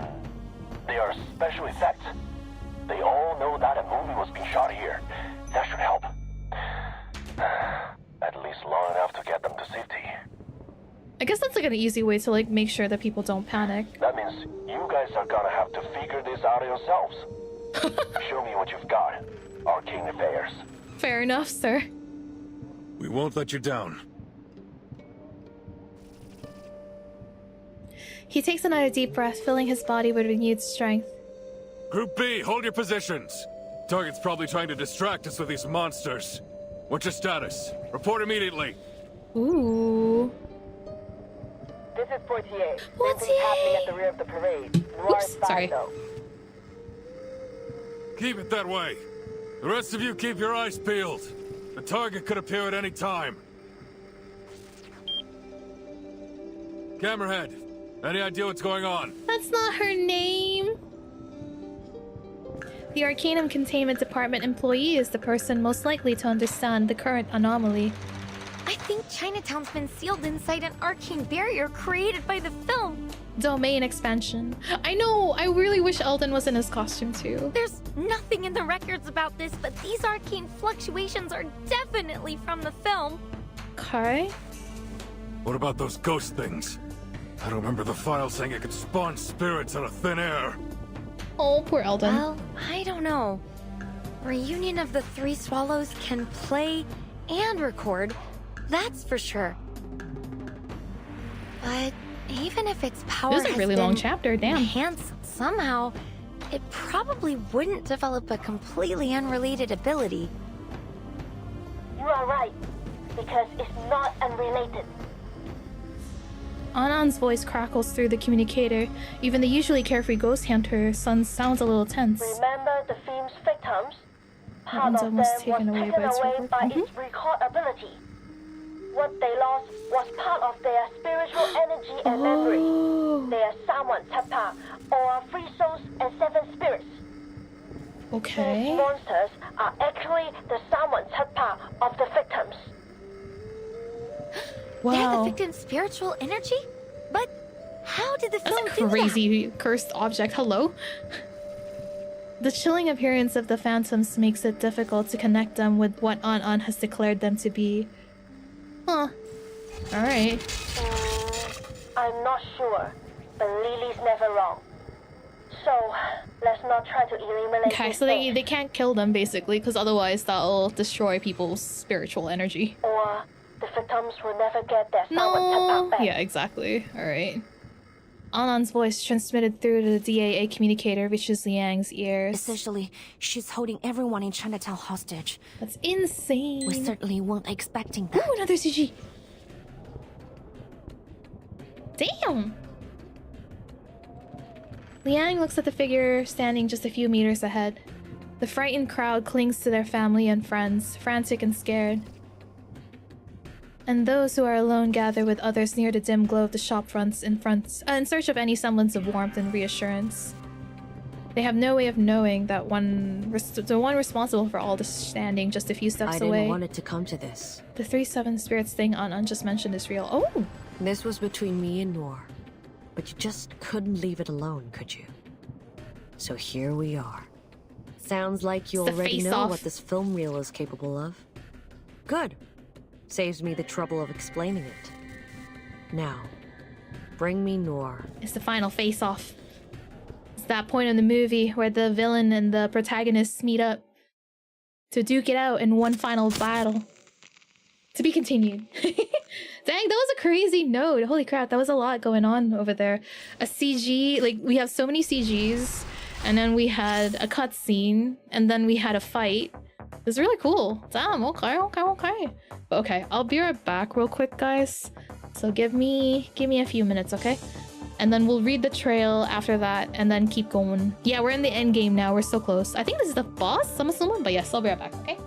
they are special effects. They all know that a movie was being shot here. That should help. At least long enough to get them to safety. I guess that's like an easy way to like make sure that people don't panic. That means you guys are gonna have to figure this out yourselves. Show me what you've got. Arcane affairs. Fair enough, sir. We won't let you down. He takes another deep breath, filling his body with renewed strength. Group B, hold your positions. Target's probably trying to distract us with these monsters. What's your status? Report immediately. Ooh. This is 48. What's Same thing happening at the rear of the parade. Noir Oops, side, sorry. though. Keep it that way. The rest of you keep your eyes peeled. The target could appear at any time. Camerahead, any idea what's going on? That's not her name. The Arcanum Containment Department employee is the person most likely to understand the current anomaly. I think Chinatown's been sealed inside an arcane barrier created by the film. Domain expansion. I know, I really wish Eldon was in his costume too. There's nothing in the records about this, but these arcane fluctuations are definitely from the film. Okay. What about those ghost things? I don't remember the file saying it could spawn spirits out of thin air. Oh, poor Eldon. Well, I don't know. Reunion of the Three Swallows can play and record, that's for sure. But even if its power This is a really long chapter, damn. enhanced somehow, it probably wouldn't develop a completely unrelated ability. You are right, because it's not unrelated. Anan's voice crackles through the communicator. Even the usually carefree ghost hunter sounds a little tense. Remember the film's victims? Part one's of them almost was taken away by its record. by its record ability. What they lost was part of their spiritual energy and memory. They are Sawan Tapa, or Free Souls and Seven Spirits. Okay. These monsters are actually the Sawan Tapa of the victims. They're Wow. the victim's spiritual energy? But how did the That's film a do that? crazy cursed object. Hello? The chilling appearance of the phantoms makes it difficult to connect them with what An has declared them to be. Huh. Alright. I'm not sure, but Lily's never wrong. So, let's not try to eliminate Okay, these so things. they can't kill them basically, because otherwise that'll destroy people's spiritual energy. Or the victims will never get their No. Sawan back. Yeah, exactly. Alright. Anan's voice transmitted through the DAA communicator reaches Liang's ears. Essentially, she's holding everyone in Chinatown hostage. That's insane. We certainly weren't expecting that. Ooh, another CG. Damn. Liang looks at the figure standing just a few meters ahead. The frightened crowd clings to their family and friends, frantic and scared. And those who are alone gather with others near the dim glow of the shop fronts in search of any semblance of warmth and reassurance. They have no way of knowing that the one responsible for all this standing just a few steps I away. didn't want it to come to this. The 3-7 spirits thing An just mentioned is real. Oh! This was between me and Noor. But you just couldn't leave it alone, could you? So here we are. Sounds like you It's the already know face-off. what this film reel is capable of. Good. Saves me the trouble of explaining it. Now, bring me Noor. It's the final face-off. It's that point in the movie where the villain and the protagonists meet up to duke it out in one final battle. To be continued. Dang, that was a crazy note. Holy crap, that was a lot going on over there. A CG, like, we have so many CGs, and then we had a cutscene, and then we had a fight. It's really cool. Damn, okay. But okay, I'll be right back real quick, guys. So give me a few minutes, okay? And then we'll read the trail after that, and then keep going. Yeah, we're in the end game now. We're so close. I think this is the boss, I'm assuming, but yes, I'll be right back, okay?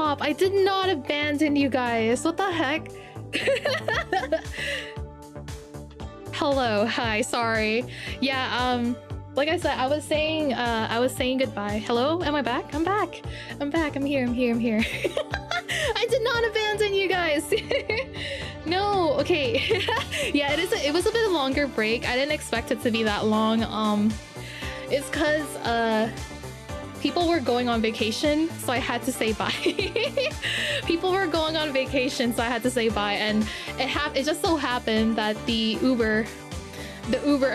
stop. I did not abandon you guys. What the heck? Hello, hi, sorry. Yeah, like I said, I was saying goodbye. Hello, am I back? I'm back. I'm here. I did not abandon you guys. No, okay. Yeah, it was a bit longer break. I didn't expect it to be that long. It's because people were going on vacation, so I had to say bye. People were going on vacation, so I had to say bye, and it just so happened that the Uber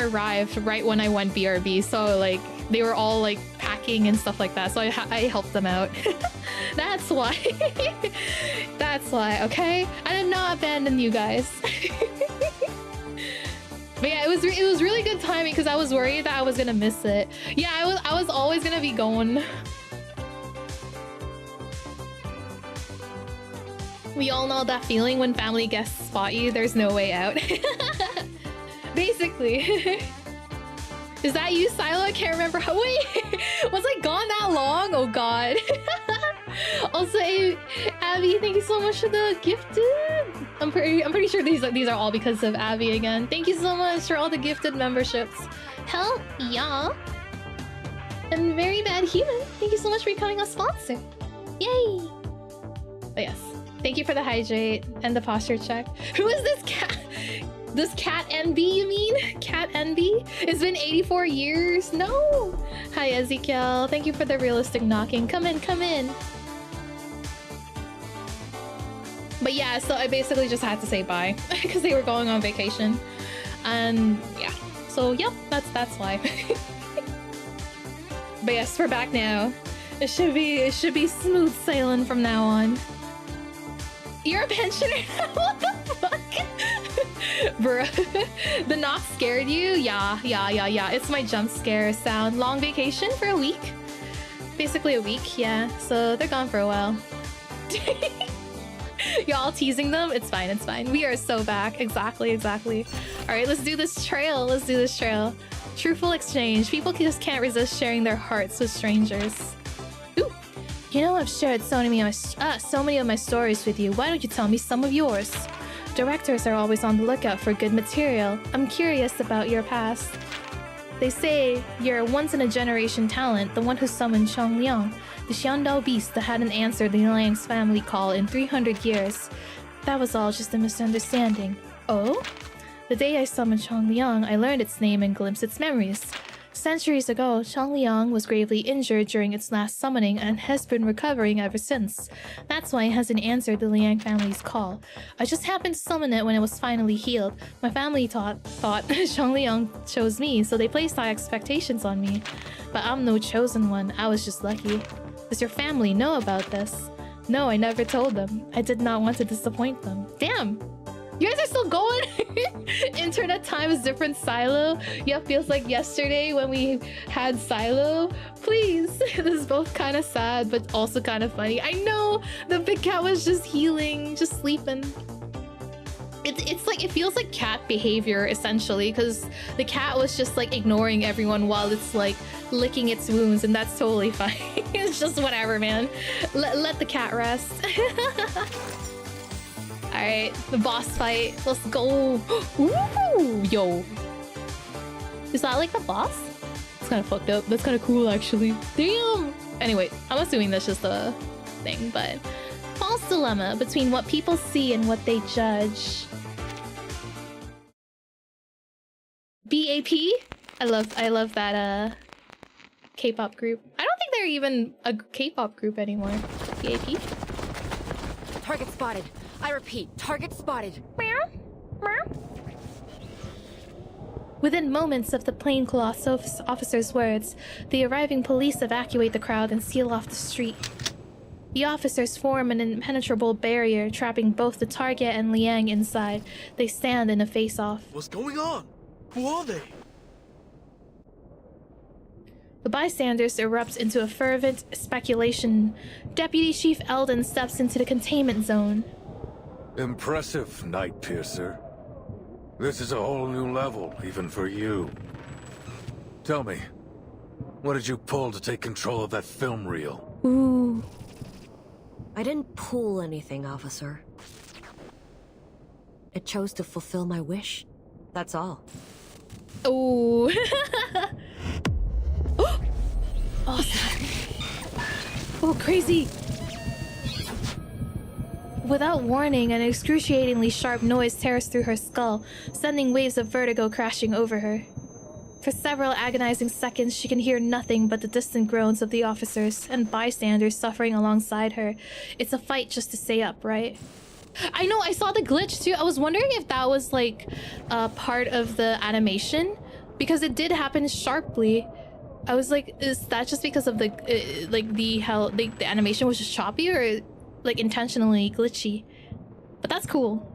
arrived right when I went BRB, so like they were all like packing and stuff like that, so I helped them out. That's why. That's why, okay? I did not abandon you guys. But yeah, it was really good timing because I was worried that I was gonna miss it. Yeah, I was always gonna be going. We all know that feeling when family guests spot you. There's no way out. Basically. Is that you, Silo? I can't remember how. Wait, was I gone that long? Oh god. Also, Abby, thank you so much for the gifted. I'm pretty sure these are all because of Abby again. Thank you so much for all the gifted memberships. Hell yeah. And Very Bad Human, thank you so much for becoming a sponsor. Yay. But yes, thank you for the hydrate and the posture check. Who is this cat? This Cat NB, you mean? Cat NB? It's been 84 years? No! Hi, Ezekiel. Thank you for the realistic knocking. Come in, come in. But yeah, so I basically just had to say bye because they were going on vacation. And yeah, so yep, that's why. But yes, we're back now. It should be smooth sailing from now on. You're a pensioner? What the fuck? Bruh. The knock scared you? Yeah. It's my jump scare sound. Long vacation for a week. Basically a week, yeah. So they're gone for a while. Y'all teasing them? It's fine. We are so back. Exactly. Alright, let's do this trail. Truthful exchange. People just can't resist sharing their hearts with strangers. Ooh. You know, I've shared so many of my stories with you. Why don't you tell me some of yours? Directors are always on the lookout for good material. I'm curious about your past. They say you're a once-in-a-generation talent, the one who summoned Chongliang, the Xiandao beast that hadn't answered the Liang's family call in 300 years. That was all just a misunderstanding. Oh? The day I summoned Chongliang, I learned its name and glimpsed its memories. Centuries ago, Chongliang was gravely injured during its last summoning and has been recovering ever since. That's why it hasn't answered the Liang family's call. I just happened to summon it when it was finally healed. My family thought Chongliang chose me, so they placed high expectations on me. But I'm no chosen one, I was just lucky. Does your family know about this? No, I never told them. I did not want to disappoint them. Damn! You guys are still going? Internet time is different, Silo. Yeah, feels like yesterday when we had Silo. Please. This is both kind of sad, but also kind of funny. I know the big cat was just healing, just sleeping. It's like, it feels like cat behavior, essentially, because the cat was just like ignoring everyone while it's like licking its wounds, and that's totally fine. It's just whatever, man. Let the cat rest. Alright, the boss fight. Let's go. Ooh, yo. Is that like the boss? It's kind of fucked up. That's kind of cool, actually. Damn. Anyway, I'm assuming that's just a thing, but... False dilemma between what people see and what they judge. BAP? I love that, K-pop group. I don't think they're even a K-pop group anymore. BAP? Target spotted. I repeat, target spotted. Within moments of the plainclothes officer's words, the arriving police evacuate the crowd and seal off the street. The officers form an impenetrable barrier, trapping both the target and Liang inside. They stand in a face-off. What's going on? Who are they? The bystanders erupt into a fervent speculation. Deputy Chief Eldon steps into the containment zone. Impressive, Night Piercer. This is a whole new level, even for you. Tell me, what did you pull to take control of that film reel? Ooh. I didn't pull anything, officer. It chose to fulfill my wish. That's all. Oh. Oh, oh, crazy. Without warning, an excruciatingly sharp noise tears through her skull, sending waves of vertigo crashing over her. For several agonizing seconds, she can hear nothing but the distant groans of the officers and bystanders suffering alongside her. It's a fight just to stay up, right? I know, I saw the glitch too. I was wondering if that was like part of the animation, because it did happen sharply. I was like, is that just because of the the animation was just choppy, or like intentionally glitchy? But that's cool.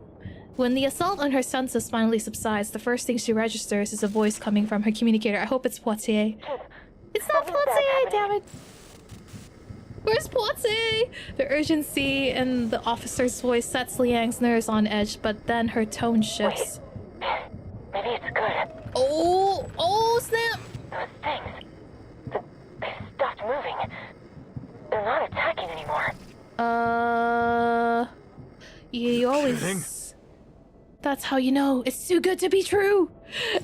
When the assault on her senses finally subsides, the first thing she registers is a voice coming from her communicator. I hope it's Poitier. It's not Poitier, damn it! Where's Poitier? The urgency in the officer's voice sets Liang's nerves on edge, but then her tone shifts. Wait. Maybe it's good. Oh, snap! Those things. They stopped moving. They're not attacking anymore. You always... That's how you know it's too good to be true.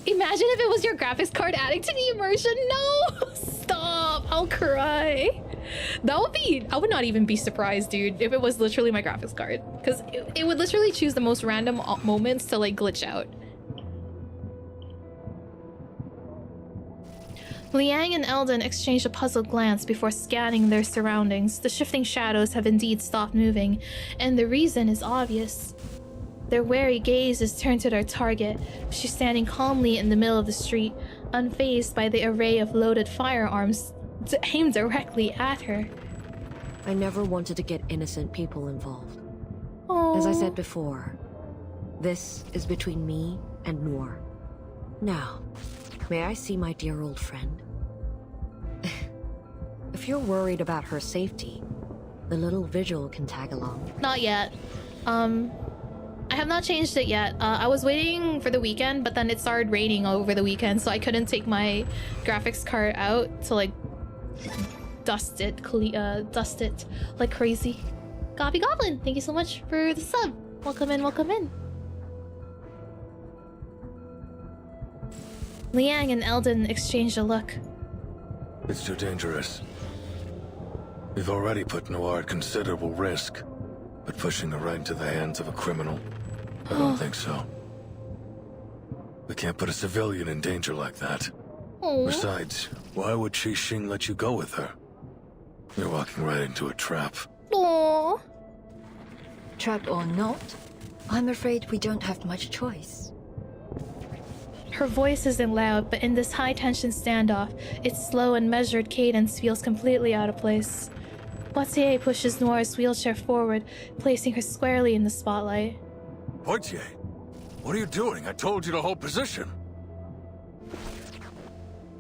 Imagine if it was your graphics card adding to the immersion. No! Stop! I'll cry. That would be... I would not even be surprised, dude, if it was literally my graphics card. Because it would literally choose the most random moments to, like, glitch out. Liang and Eldon exchange a puzzled glance before scanning their surroundings. The shifting shadows have indeed stopped moving, and the reason is obvious. Their wary gaze is turned to their target. She's standing calmly in the middle of the street, unfazed by the array of loaded firearms aimed directly at her. I never wanted to get innocent people involved. Aww. As I said before, this is between me and Noor. Now, may I see my dear old friend? If you're worried about her safety, the little vigil can tag along. Not yet. I have not changed it yet. I was waiting for the weekend, but then it started raining over the weekend, so I couldn't take my graphics card out to, like, dust it like crazy. Gobby Goblin, thank you so much for the sub. Welcome in, welcome in. Liang and Eldon exchanged a look. It's too dangerous. We've already put Noir at considerable risk, but pushing her right into the hands of a criminal, I don't think so. We can't put a civilian in danger like that. Aww. Besides, why would Xing let you go with her? You're walking right into a trap. Aww. Trapped or not, I'm afraid we don't have much choice. Her voice isn't loud, but in this high-tension standoff, its slow and measured cadence feels completely out of place. Poitier pushes Noir's wheelchair forward, placing her squarely in the spotlight. Poitier, what are you doing? I told you to hold position.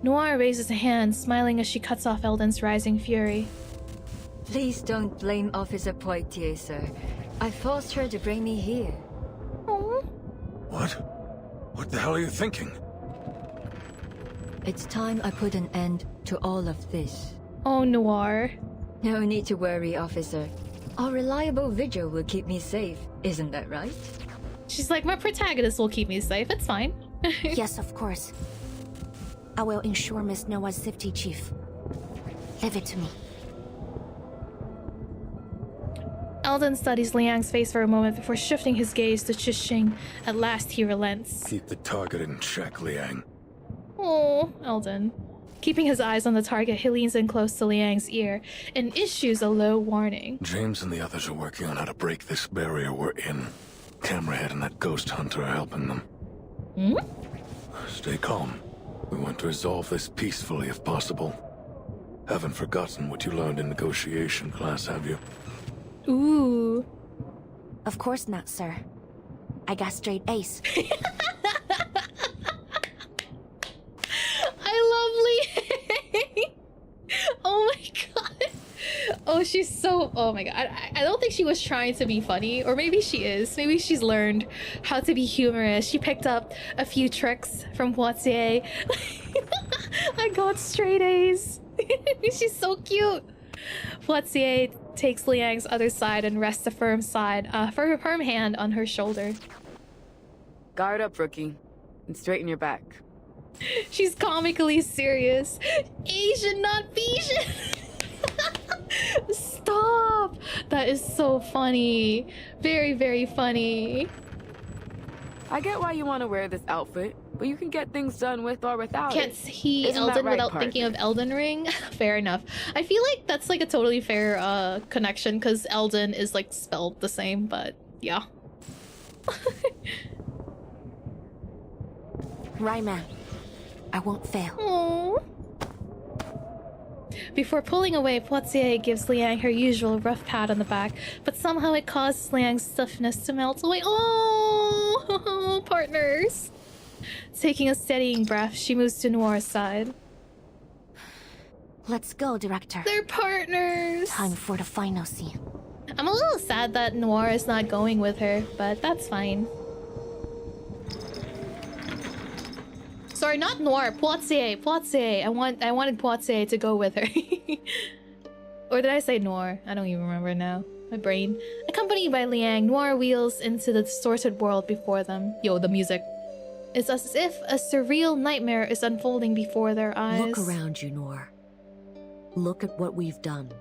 Noir raises a hand, smiling as she cuts off Eldon's rising fury. Please don't blame Officer Poitier, sir. I forced her to bring me here. Aww. What? What the hell are you thinking? It's time I put an end to all of this. Oh, Noir. No need to worry, officer. Our reliable vigil will keep me safe, isn't that right? She's like, my protagonist will keep me safe, it's fine. Yes, of course. I will ensure Miss Noah's safety, Chief. Leave it to me. Eldon studies Liang's face for a moment before shifting his gaze to Xing. At last, he relents. Keep the target in check, Liang. Oh, Eldon. Keeping his eyes on the target, he leans in close to Liang's ear and issues a low warning. James and the others are working on how to break this barrier we're in. Camerahead and that ghost hunter are helping them. Hmm? Stay calm. We want to resolve this peacefully if possible. Haven't forgotten what you learned in negotiation class, have you? Ooh. Of course not, sir. I got straight A's. I love Liang. Oh my god. Oh, she's so... Oh my god. I don't think she was trying to be funny. Or maybe she is. Maybe she's learned how to be humorous. She picked up a few tricks from Poitier. I got straight A's. She's so cute. Fletzier takes Liang's other side and rests a firm hand on her shoulder. Guard up, rookie, and straighten your back. She's comically serious. Asian, not Asian. Stop! That is so funny. Very, very funny. I get why you want to wear this outfit, but you can get things done with or without Can't it. see Isn't Elden that right, without partner? thinking of Elden Ring. Fair enough. I feel like that's like a totally fair connection because Elden is like spelled the same, but yeah. Right, man. I won't fail. Aww. Before pulling away, Poitier gives Liang her usual rough pat on the back, but somehow it causes Liang's stiffness to melt away. Oh, partners. Taking a steadying breath, she moves to Noir's side. Let's go, Director. They're partners. Time for the final scene. I'm a little sad that Noir is not going with her, but that's fine. Sorry, not Noir. Poitier. Poitier. I wanted Poitier to go with her. Or did I say Noir? I don't even remember now. My brain. Accompanied by Liang, Noir wheels into the distorted world before them. Yo, the music. It's as if a surreal nightmare is unfolding before their eyes. Look around you, Noir. Look at what we've done.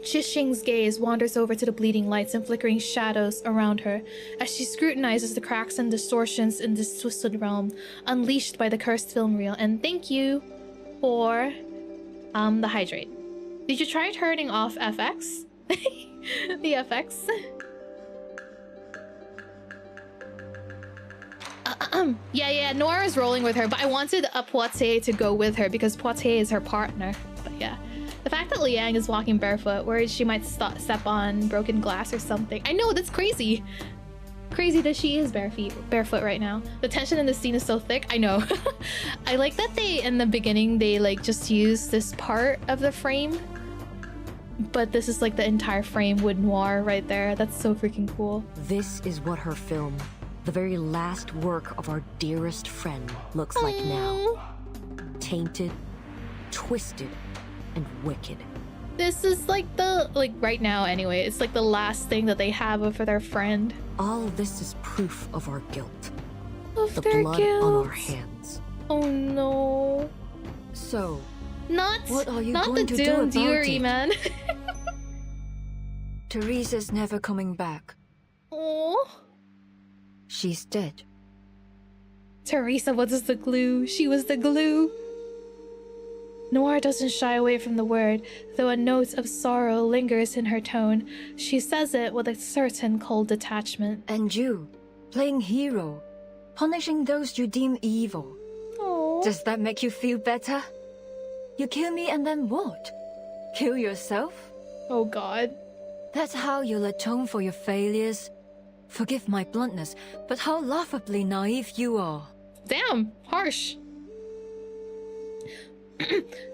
Chixing's gaze wanders over to the bleeding lights and flickering shadows around her as she scrutinizes the cracks and distortions in this twisted realm unleashed by the cursed film reel. And thank you for the hydrate. Did you try turning off FX? The FX? Yeah, Nora is rolling with her, but I wanted Poitier to go with her because Poitier is her partner. But yeah. The fact that Liang is walking barefoot, worried she might step on broken glass or something. I know, that's crazy. Crazy that she is barefoot right now. The tension in this scene is so thick. I know. I like that they, in the beginning, they like just use this part of the frame. But this is like the entire frame with Noir right there. That's so freaking cool. This is what her film, the very last work of our dearest friend, looks like now. Tainted, twisted, and wicked. This is like right now anyway, it's like the last thing that they have of their friend. All of this is proof of our guilt. Of the their blood guilt. on our hands. Oh no. So, what are you not going the to do Doom about Dury, it? man. Teresa's never coming back. Oh. She's dead. Teresa was the glue. She was the glue. Noir doesn't shy away from the word, though a note of sorrow lingers in her tone. She says it with a certain cold detachment. And you, playing hero, punishing those you deem evil. Aww. Does that make you feel better? You kill me and then what? Kill yourself? Oh god. That's how you'll atone for your failures? Forgive my bluntness, but how laughably naive you are. Damn, harsh.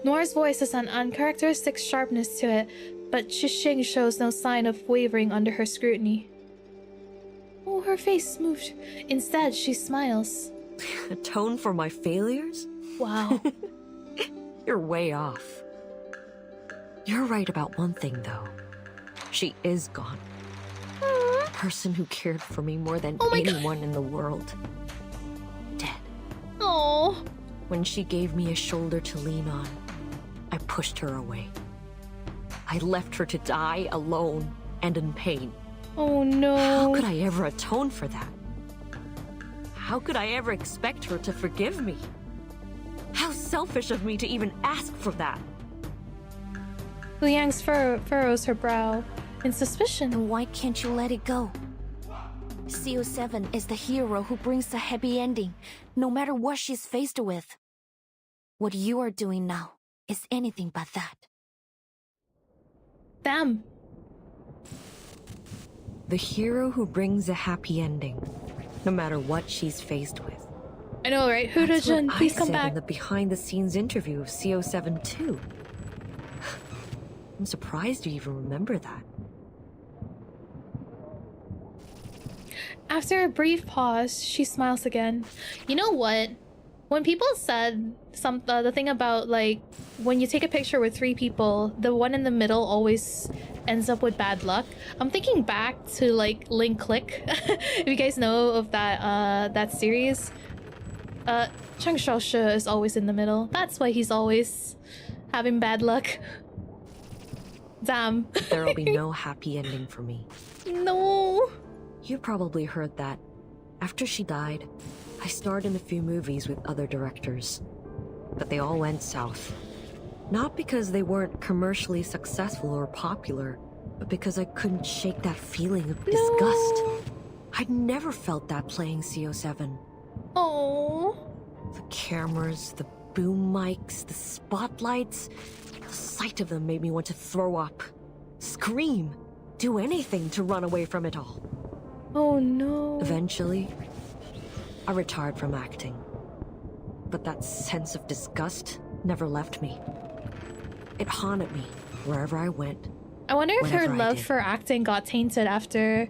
Noir's voice has an uncharacteristic sharpness to it, but Chixing shows no sign of wavering under her scrutiny. Oh, her face moved. Instead, she smiles. Atone for my failures? Wow. You're way off. You're right about one thing, though. She is gone. The person who cared for me more than anyone in the world. Dead. Oh. When she gave me a shoulder to lean on, I pushed her away. I left her to die alone and in pain. Oh no. How could I ever atone for that? How could I ever expect her to forgive me? How selfish of me to even ask for that. Liang's furrows her brow in suspicion. Then why can't you let it go? CO7 is the hero who brings the happy ending, no matter what she's faced with. What you are doing now is anything but that. Damn. The hero who brings a happy ending, no matter what she's faced with. I know, right? Hudajun, please come back. In the behind-the-scenes interview of CO7 too. I'm surprised you even remember that. After a brief pause, she smiles again. You know what? When people said the thing about like when you take a picture with 3 people, the one in the middle always ends up with bad luck. I'm thinking back to like Link Click. If you guys know of that series, Cheng Shaoshi is always in the middle. That's why he's always having bad luck. Damn. There'll be no happy ending for me. No. You probably heard that. After she died, I starred in a few movies with other directors. But they all went south. Not because they weren't commercially successful or popular, but because I couldn't shake that feeling of disgust. I'd never felt that playing CO7. Oh. The cameras, the boom mics, the spotlights, the sight of them made me want to throw up, scream, do anything to run away from it all. Oh no. Eventually, I retired from acting. But that sense of disgust never left me. It haunted me wherever I went. I wonder if her love for acting got tainted after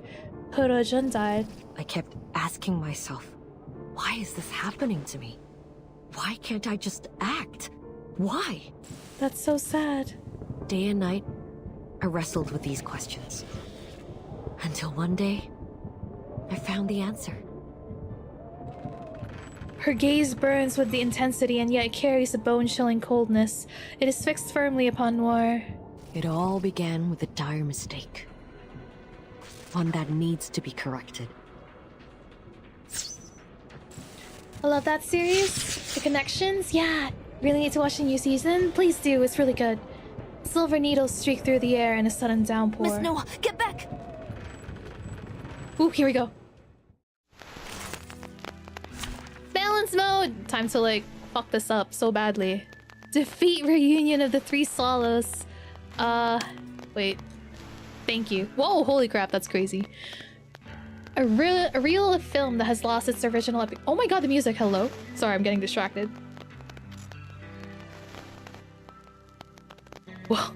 Horojun died. I kept asking myself, why is this happening to me? Why can't I just act? Why? That's so sad. Day and night, I wrestled with these questions. Until one day, I found the answer. Her gaze burns with the intensity and yet carries a bone-chilling coldness. It is fixed firmly upon Noir. It all began with a dire mistake. One that needs to be corrected. I love that series. The connections, yeah. Really need to watch the new season? Please do, it's really good. Silver needles streak through the air in a sudden downpour. Miss Noah, get back! Ooh, here we go. Balance mode! Time to like fuck this up so badly. Defeat reunion of the 3 solos. Wait. Thank you. Whoa, holy crap, that's crazy. A real film that has lost its original epic. Oh my god, the music, hello. Sorry, I'm getting distracted. Whoa.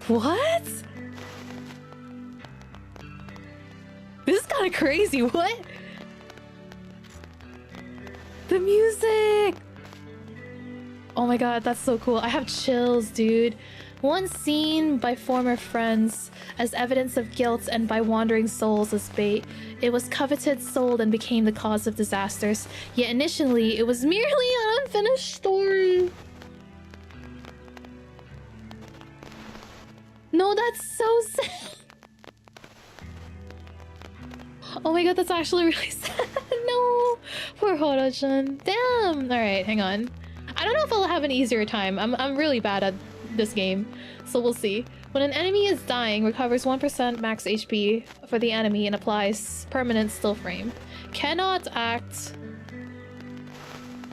What? This is kind of crazy, what? The music! Oh my god, that's so cool. I have chills, dude. Once seen by former friends as evidence of guilt and by wandering souls as bait, it was coveted, sold, and became the cause of disasters. Yet initially, it was merely an unfinished story. No, that's so sad. Oh my god, that's actually really sad. No, poor Horojun. Damn. All right, hang on. I don't know if I'll have an easier time. I'm really bad at this game, so we'll see. When an enemy is dying, recovers 1% max HP for the enemy and applies permanent still frame. Cannot act.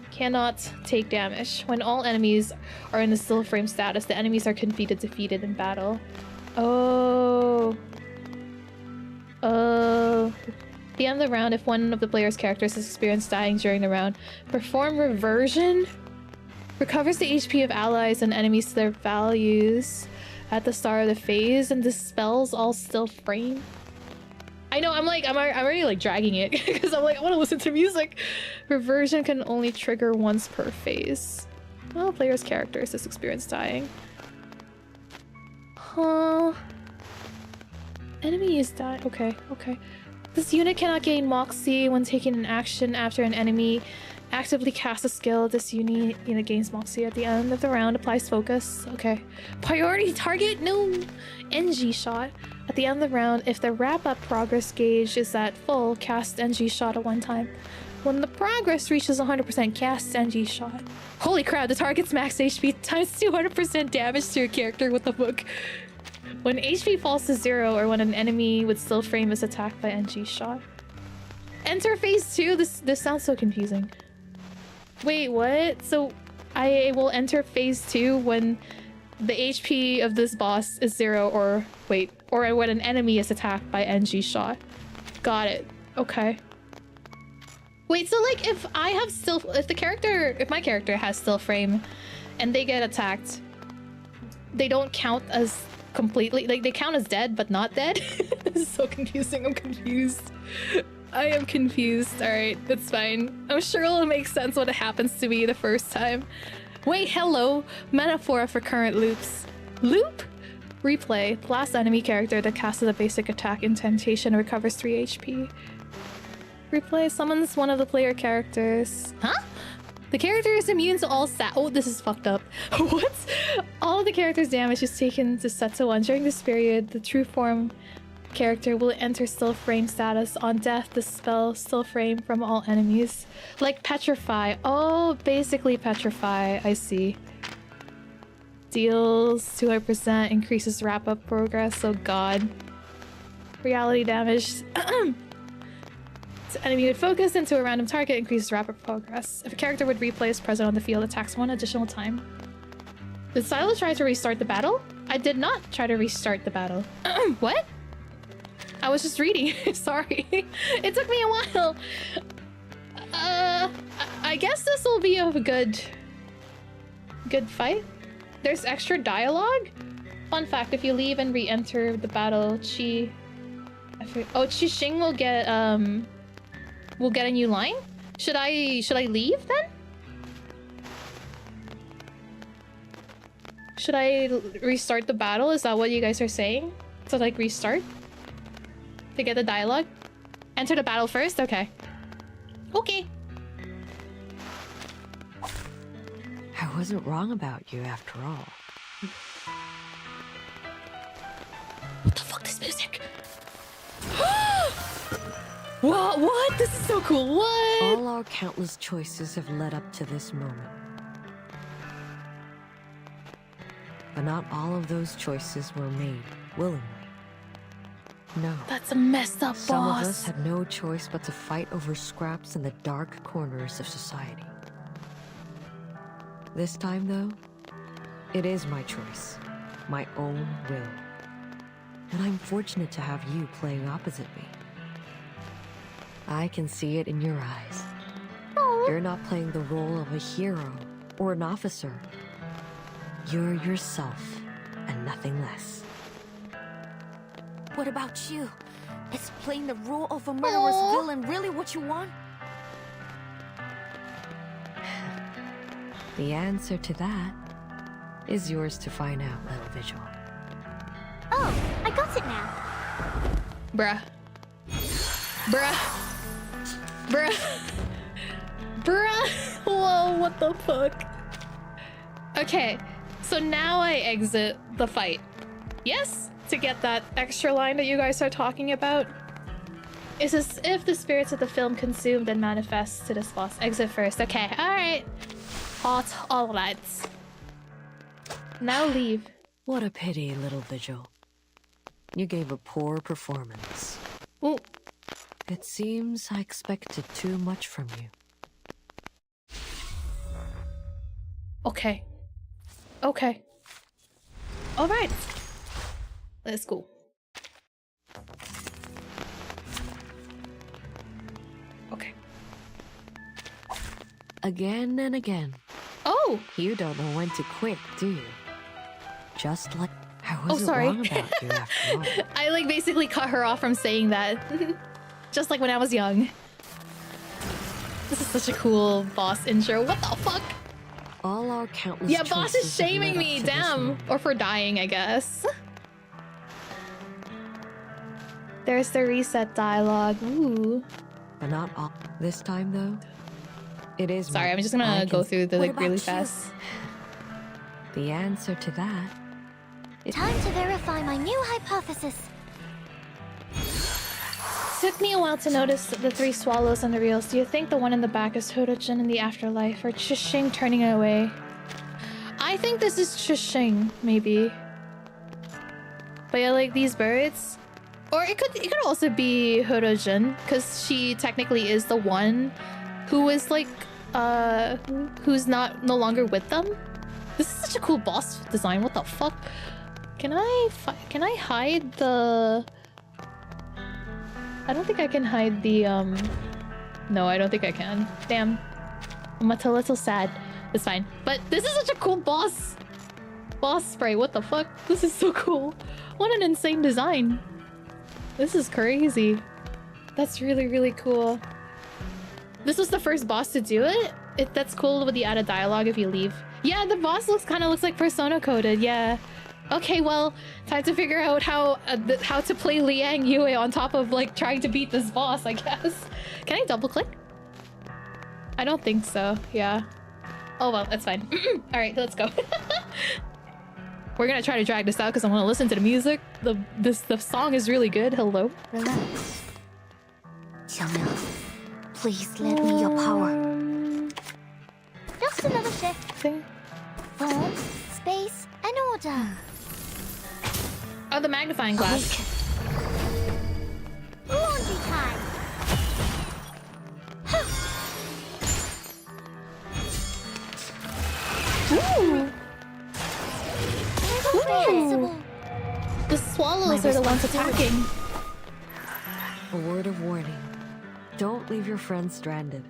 Cannot take damage. When all enemies are in the still frame status, the enemies are defeated in battle. Oh. Oh. At the end of the round, if one of the player's characters has experienced dying during the round, perform reversion. Recovers the HP of allies and enemies to their values at the start of the phase and dispels all still frame. I know, I'm already like dragging it because I'm like, I want to listen to music. Reversion can only trigger once per phase. Well, player's characters has experienced dying. Huh. Enemy is dying. Okay, okay. This unit cannot gain Moxie when taking an action after an enemy actively casts a skill. This unit gains Moxie at the end of the round. Applies focus. Okay. Priority target? No. NG shot. At the end of the round, if the wrap-up progress gauge is at full, cast NG shot at one time. When the progress reaches 100%, cast NG shot. Holy crap, the target's max HP times 200% damage to your character. What the fuck? When HP falls to 0 or when an enemy with still frame is attacked by NG shot. Enter phase 2? This sounds so confusing. Wait, what? So I will enter phase 2 when the HP of this boss is 0 or wait, or when an enemy is attacked by NG shot. Got it. Okay. Wait, so like if my character has still frame and they get attacked, they don't count as completely, like they count as dead but not dead? This is so confusing. I'm confused. I am confused. Alright, it's fine. I'm sure it'll make sense when it happens to me the first time. Wait, hello! Metaphor for current loops. Loop? Replay. The last enemy character that casts a basic attack incantation recovers 3 HP. Replay summons one of the player characters. Huh? The character is immune to all oh, this is fucked up. What? All of the character's damage is taken to set to 1. During this period, the true form character will enter still frame status. On death, the spell still frame from all enemies. Like petrify. Oh, basically petrify. I see. Deals 200%, increases wrap-up progress. Oh god. Reality damage. Enemy would focus into a random target, increases rapid progress. If a character would replay is present on the field, attacks 1 additional time. Did Silo try to restart the battle? I did not try to restart the battle. What? I was just reading. Sorry. It took me a while. I guess this will be a good fight. There's extra dialogue. Fun fact, if you leave and re-enter the battle, Qixing will get a new line? Should I leave then? Should I restart the battle? Is that what you guys are saying? To like restart? To get the dialogue? Enter the battle first? Okay. Okay. I wasn't wrong about you after all. What the fuck, this music? What? This is so cool. What? All our countless choices have led up to this moment. But not all of those choices were made willingly. No. That's a messed up boss. Some of us had no choice but to fight over scraps in the dark corners of society. This time, though, it is my choice, my own will. And I'm fortunate to have you playing opposite me. I can see it in your eyes. Aww. You're not playing the role of a hero or an officer. You're yourself, and nothing less. What about you? Is playing the role of a murderous villain really what you want? The answer to that is yours to find out, little Vigil. Oh, I got it now. Bruh. Whoa, what the fuck? Okay, so now I exit the fight. Yes? To get that extra line that you guys are talking about. It's as if the spirits of the film consumed and manifest to this boss. Exit first. Okay, alright. Alright. Now leave. What a pity, little Vigil. You gave a poor performance. Ooh. It seems I expected too much from you. Okay. Okay. Alright. Let's go. Okay. Again and again. Oh! You don't know when to quit, do you? Just like I wasn't sorry. wrong about you after all. I like basically cut her off from saying that. Just like when I was young. This is such a cool boss intro. What the fuck? All our countless Yeah, boss is shaming me, to damn. Or for dying, I guess. There's the reset dialogue. Ooh. But not all. This time, though, it is. Sorry, I'm just gonna go through the like really fast. The answer to that. Time to verify my new hypothesis. Took me a while to notice the 3 swallows on the reels. Do you think the one in the back is Hodojin in the afterlife, or Qixing turning it away? I think this is Qixing, maybe. But yeah, like these birds. Or it could also be Hodojin, because she technically is the one who is like who's no longer with them. This is such a cool boss design. What the fuck? Can I hide the? I don't think I can hide the No, I don't think I can. Damn. I'm a little sad. It's fine. But this is such a cool boss spray. What the fuck? This is so cool. What an insane design. This is crazy. That's really, really cool. This was the first boss to do it? That's cool with the added dialogue if you leave. Yeah, the boss kind of looks like Persona coded, yeah. Okay, well, time to figure out how to play Liang Yue on top of like trying to beat this boss, I guess. Can I double click? I don't think so, yeah. Oh well, that's fine. Alright, let's go. We're gonna try to drag this out because I want to listen to the music. The song is really good. Hello. Relax. Xiaoming, please lend me your power. Just another shift. Form, space, and order. Oh, the magnifying glass. Laundry time. Ooh. Incomprehensible. The swallows are the ones attacking. A word of warning. Don't leave your friends stranded.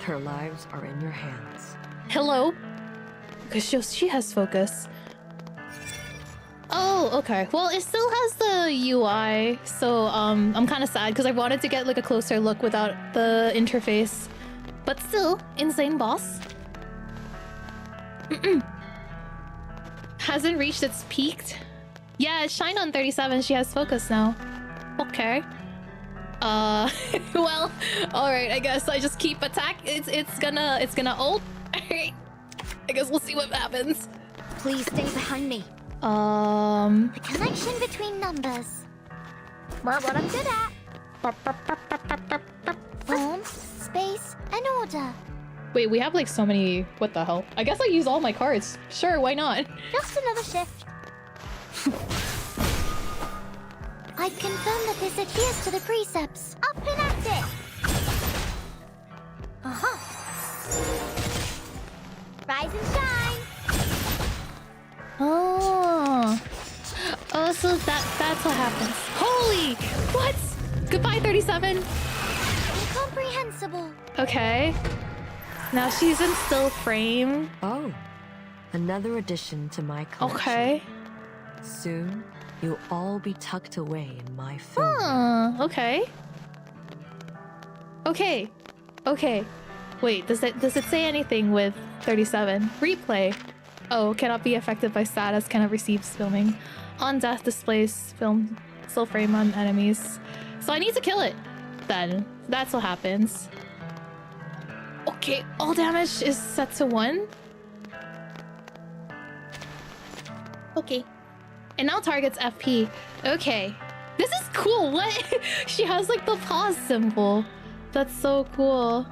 Their lives are in your hands. Hello? Because she has focus. Oh, okay. Well, it still has the UI, so I'm kind of sad because I wanted to get like a closer look without the interface. But still, insane boss. Hasn't reached its peak. Yeah, Shine on 37. She has focus now. Okay. Well, all right. I guess I just keep attack. It's gonna ult. Alright. I guess we'll see what happens. Please stay behind me. The connection between numbers. What I'm good at. Form, space, and order. Wait, we have like so many. What the hell? I guess I use all my cards. Sure, why not? Just another shift. I confirm that this adheres to the precepts. Up and at it. Rise and shine. Oh, so that's what happens. Holy, what? Goodbye, 37. Incomprehensible. Okay. Now she's in still frame. Oh, another addition to my collection. Okay. Soon, you'll all be tucked away in my film. Okay. Okay. Okay. Wait, does it say anything with 37? Replay. Oh, cannot be affected by status, cannot receive filming. On death displays film still frame on enemies. So I need to kill it then. That's what happens. Okay, all damage is set to 1. Okay. And now targets FP. Okay. This is cool. What? She has like the pause symbol. That's so cool.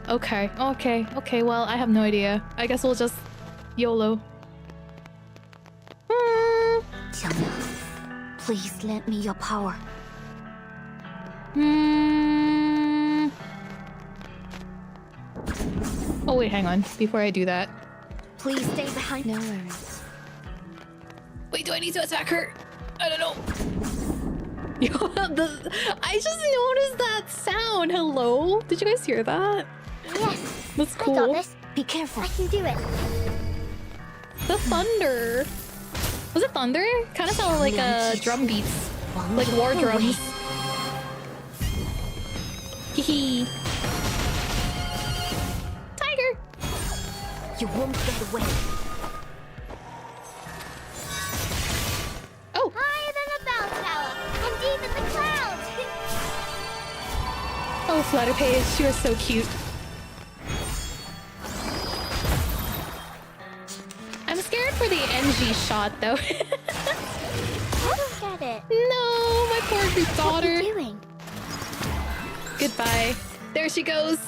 Okay. Okay, well, I have no idea. I guess we'll just YOLO. Xiaoming, please lend me your power. Oh wait, hang on. Before I do that. Please stay behind. No worries. Wait, do I need to attack her? I don't know. I just noticed that sound. Hello? Did you guys hear that? Yes. That's cool. I got this. Be careful. I can do it. The thunder. Was it thunder? Kind of sounded like drum beats. Like war drums. Hehe. Tiger! You won't get away. Oh! Higher than a bell tower, and deep in the clouds. Oh, Flutterpage, she was so cute. I'm scared for the NG shot, though. I don't get it. No, my poor Greek daughter. What are you doing? Goodbye. There she goes.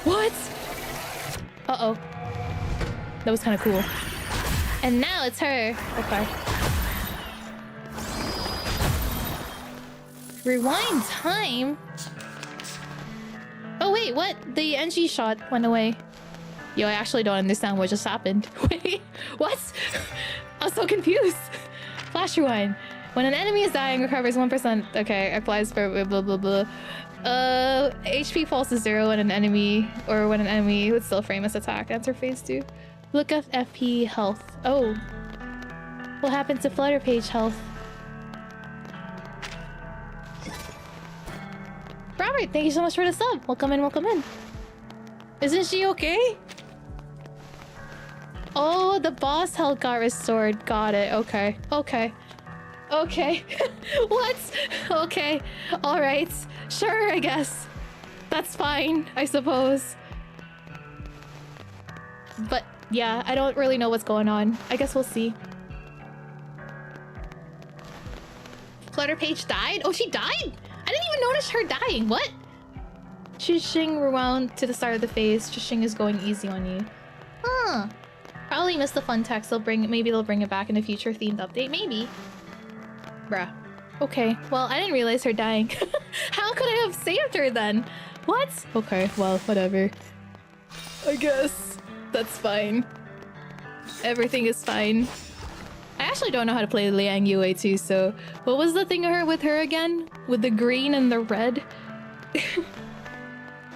What? Uh-oh. That was kind of cool. And now it's her. Okay. Rewind time? Oh wait, what? The NG shot went away. Yo, I actually don't understand what just happened. Wait, what? I'm so confused. Flash rewind. When an enemy is dying, recovers 1%. Okay, applies for blah blah blah. HP falls to 0 when an enemy would still frame its attack. Enter phase 2. Look up FP health. Oh. What happened to Flutterpage health? Alright, thank you so much for the sub. Welcome in, welcome in. Isn't she okay? Oh, the boss health got restored. Got it. Okay. Okay. Okay. What? Okay. Alright. Sure, I guess. That's fine, I suppose. But yeah, I don't really know what's going on. I guess we'll see. Flutter Page died? Oh, she died? I didn't even notice her dying. What? Chushing rewound to the start of the phase. Chushing is going easy on you. Huh. Probably missed the fun text. Maybe they'll bring it back in a future themed update. Maybe. Bruh. Okay. Well, I didn't realize her dying. How could I have saved her then? What? Okay. Well, whatever. I guess. That's fine. Everything is fine. I actually don't know how to play Liang Yue too, so... What was the thing with her again? With the green and the red?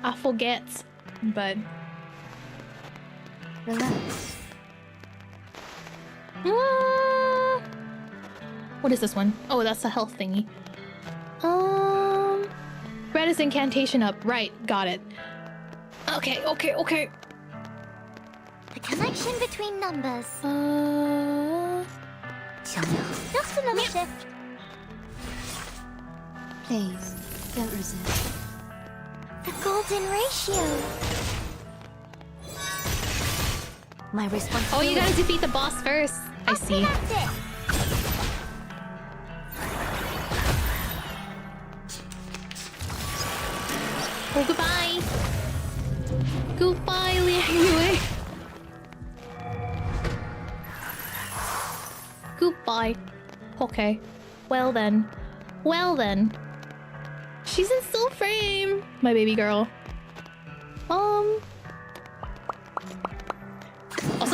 I forget. But... Relax. What is this one? Oh, that's a health thingy. Red is incantation up. Right, got it. Okay, okay, okay. The connection between numbers. Just a little shift. Please, don't resist. The golden ratio. My responsibility. Oh, you gotta defeat the boss first. I see. Oh, goodbye. Goodbye, Liang Yue. Goodbye. Okay. Well then. Well then. She's in still frame, my baby girl. Also,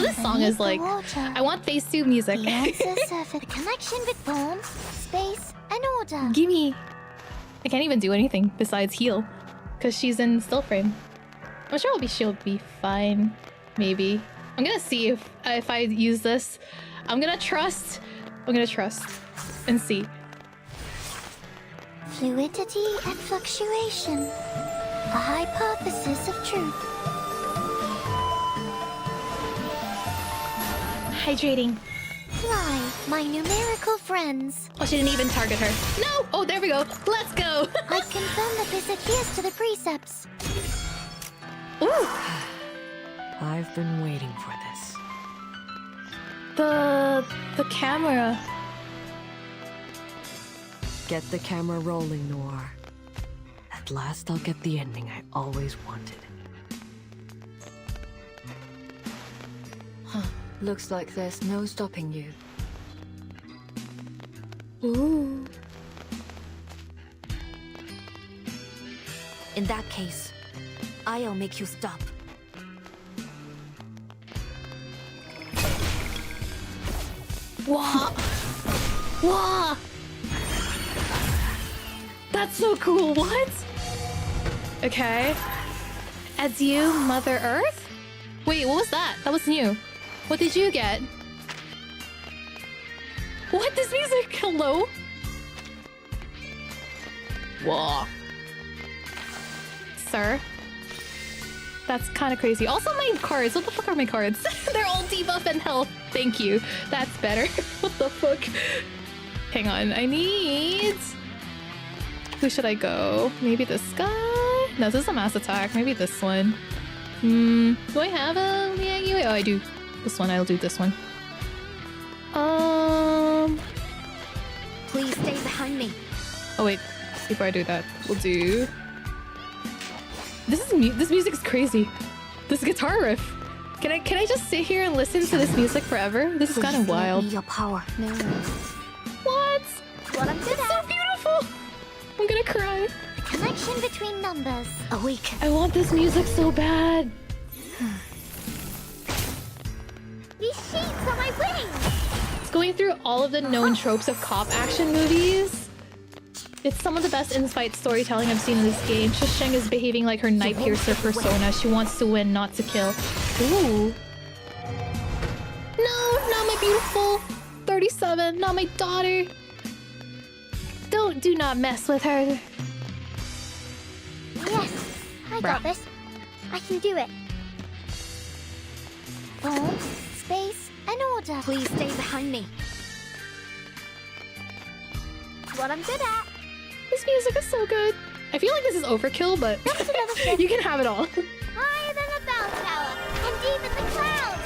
this song is like... I want phase 2 music. The answers are for the connection with form, space, and order. Gimme. I can't even do anything besides heal. Because she's in still frame. I'm sure she'll be fine. Maybe. I'm gonna see if I use this. I'm gonna trust and see. Fluidity and fluctuation. A hypothesis of truth. Hydrating. Fly, my numerical friends. Oh, she didn't even target her. No! Oh, there we go. Let's go. I've confirmed that this adheres to the precepts. Ooh. I've been waiting for this. The camera. Get the camera rolling, Noir. At last I'll get the ending I always wanted. Huh. Looks like there's no stopping you. Ooh. In that case, I'll make you stop. Wah! Wah! That's so cool, what? Okay. As you, Mother Earth? Wait, what was that? That was new. What did you get? What? This music? Hello? Whoa. Sir? That's kind of crazy. Also, my cards. What the fuck are my cards? They're all debuff and health. Thank you. That's better. What the fuck? Hang on. I need... Who should I go? Maybe this guy? No, this is a mass attack. Maybe this one. Do I have a Liang Yue? Oh, I do. This one. I'll do this one. Please stay behind me. Oh wait. Before I do that, we'll do... This music is crazy. This guitar riff. Can I just sit here and listen to this music forever? This is kind of wild. Your power. No. What? What I'm good it's so beautiful. I'm gonna cry. The connection between numbers. A week. I want this music so bad. These sheets are my wings. It's going through all of the known tropes of cop action movies. It's some of the best in-fight storytelling I've seen in this game. Shisheng is behaving like her Night Piercer persona. She wants to win, not to kill. Ooh. No, not my beautiful 37, not my daughter. Do not mess with her. I got this. I can do it. Form, space, and order. Please stay behind me. It's what I'm good at. This music is so good. I feel like this is overkill, but you can have it all. Higher than a bell tower, and even the clouds.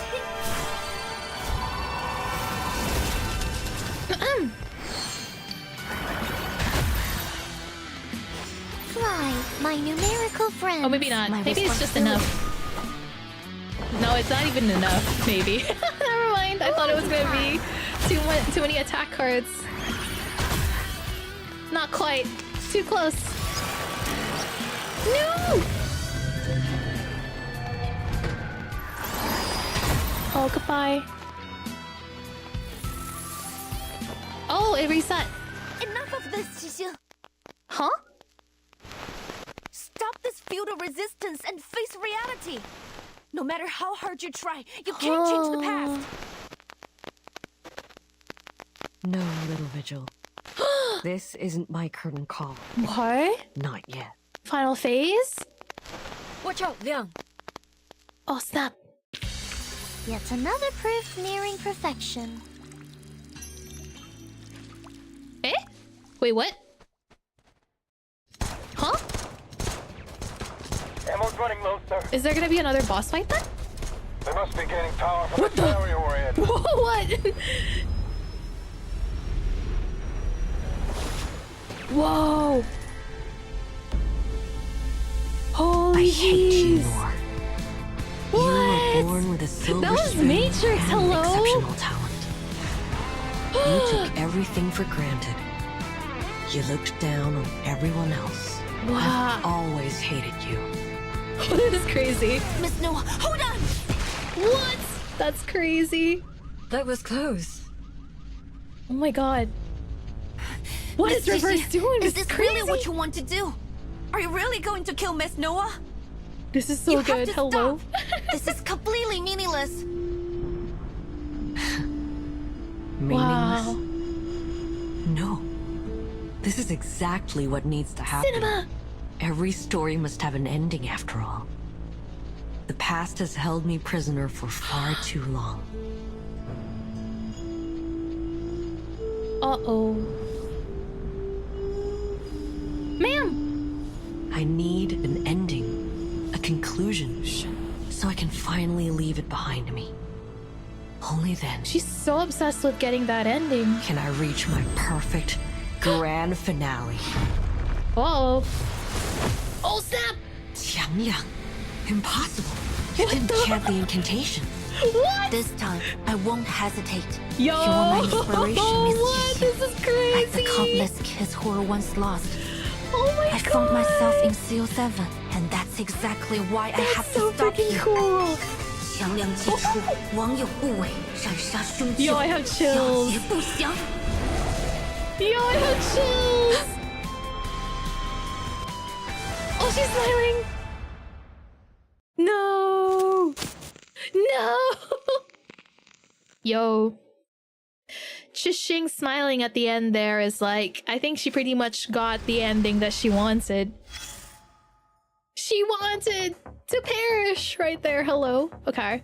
Fly, my numerical friend. Oh, maybe not. Maybe it's just enough. No, it's not even enough. Maybe. Never mind. I thought it was gonna be too many attack cards. Not quite. Too close. No! Oh, goodbye. Oh, it reset. Enough of this, Xixi. Huh? Stop this feudal resistance and face reality. No matter how hard you try, you can't change the past. No, little Vigil. This isn't my curtain call. What? Not yet. Final phase? Watch out, Liang. Oh, snap. Yet another proof nearing perfection. Eh? Wait, what? Huh? Ammo's running low, sir. Is there gonna be another boss fight then? They must be gaining power from the area we're in. What? Whoa! Holy I hate you jeez. more. What? You were born with a silver That was spoon Matrix, and hello? exceptional talent. You took everything for granted. You looked down on everyone else. Wow. I've always hated you. That is crazy. Miss Noah, hold on! What? That's crazy. That was close. Oh my god. What is Miss Reverse Xixi, doing? Is This this is really crazy. what you want to do? Are you really going to kill Miss Noah? This is so You good. have to Hello. stop. This is completely meaningless. Meaningless? Wow. No. This is exactly what needs to happen. Cinema. Every story must have an ending after all. The past has held me prisoner for far too long. Uh-oh. Ma'am! I need an ending, a conclusion, so I can finally leave it behind me. Only then She's so obsessed with getting that ending. can I reach my perfect grand finale. Uh-oh. Oh, snap! Qiangliang, impossible. You didn't chant the incantation. What? This time, I won't hesitate. Yo! You are my inspiration, Miss What? Xixi. This is crazy! Like the countless kids who were once lost. Oh my I god! found myself in CO7, and that's exactly why I have so to stop freaking here. cool! 降亮之初，网友不伟，斩杀凶 Yo, 旧， I have chills. 小节不详。 Yo, I have chills! Oh, she's smiling! No! No! Yo. Chishing smiling at the end there is like, I think she pretty much got the ending that she wanted. She wanted to perish right there. Hello. Okay.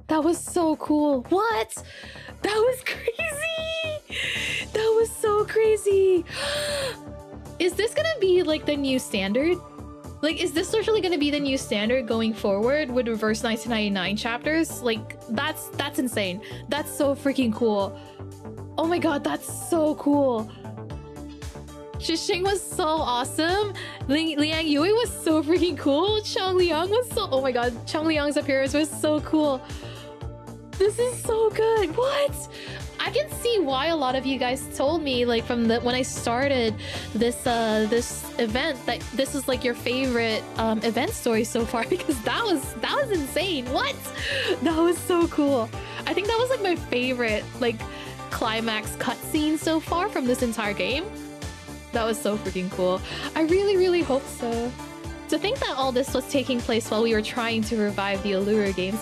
That was so cool. What? That was crazy. That was so crazy. Is this gonna be like the new standard? Like, is this literally gonna be the new standard going forward with reverse 1999 chapters? Like, that's insane. That's so freaking cool. Oh my god, that's so cool. Shishing was so awesome. Liang Yui was so freaking cool. Chang Liang was so... Oh my god, Chang Liang's appearance was so cool. This is so good. What? I can see why a lot of you guys told me, like, from the when I started this this event, that this is like your favorite event story so far, because that was insane. What? That was so cool. I think that was like my favorite like climax cutscene so far from this entire game. That was so freaking cool. I really hope so. To think that all this was taking place while we were trying to revive the Allura games.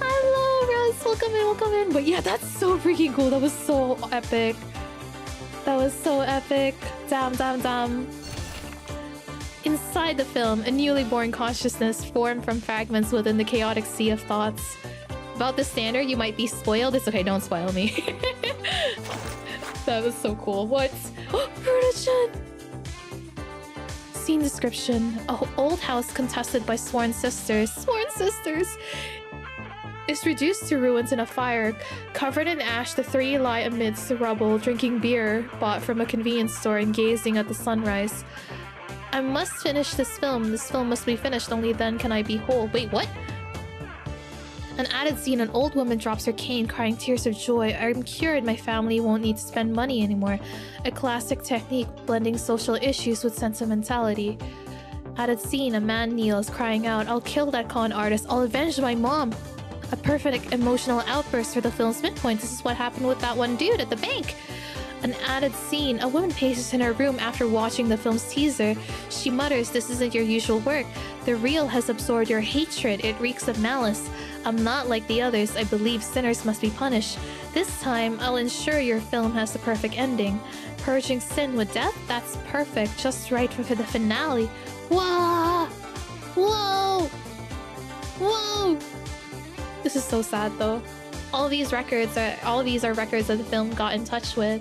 Hello, Russ. Welcome in. But yeah, that's so freaking cool. That was so epic. That was so epic. Damn. Inside the film, a newly born consciousness formed from fragments within the chaotic sea of thoughts. About the standard, you might be spoiled. It's okay, don't spoil me. That was so cool. What? Production! Scene description. An old house contested by sworn sisters. Sworn sisters! Is reduced to ruins in a fire. Covered in ash, the three lie amidst the rubble, drinking beer bought from a convenience store and gazing at the sunrise. I must finish this film. This film must be finished. Only then can I be whole. Wait, what? An added scene, an old woman drops her cane, crying tears of joy. I'm cured. My family won't need to spend money anymore. A classic technique, blending social issues with sentimentality. Added scene, a man kneels, crying out, I'll kill that con artist. I'll avenge my mom. A perfect emotional outburst for the film's midpoint. This is what happened with that one dude at the bank. An added scene, a woman paces in her room after watching the film's teaser. She mutters, this isn't your usual work. The real has absorbed your hatred. It reeks of malice. I'm not like the others. I believe sinners must be punished. This time, I'll ensure your film has the perfect ending. Purging sin with death? That's perfect. Just right for the finale. Whoa! Whoa! Whoa! This is so sad though. All of these are records that the film got in touch with.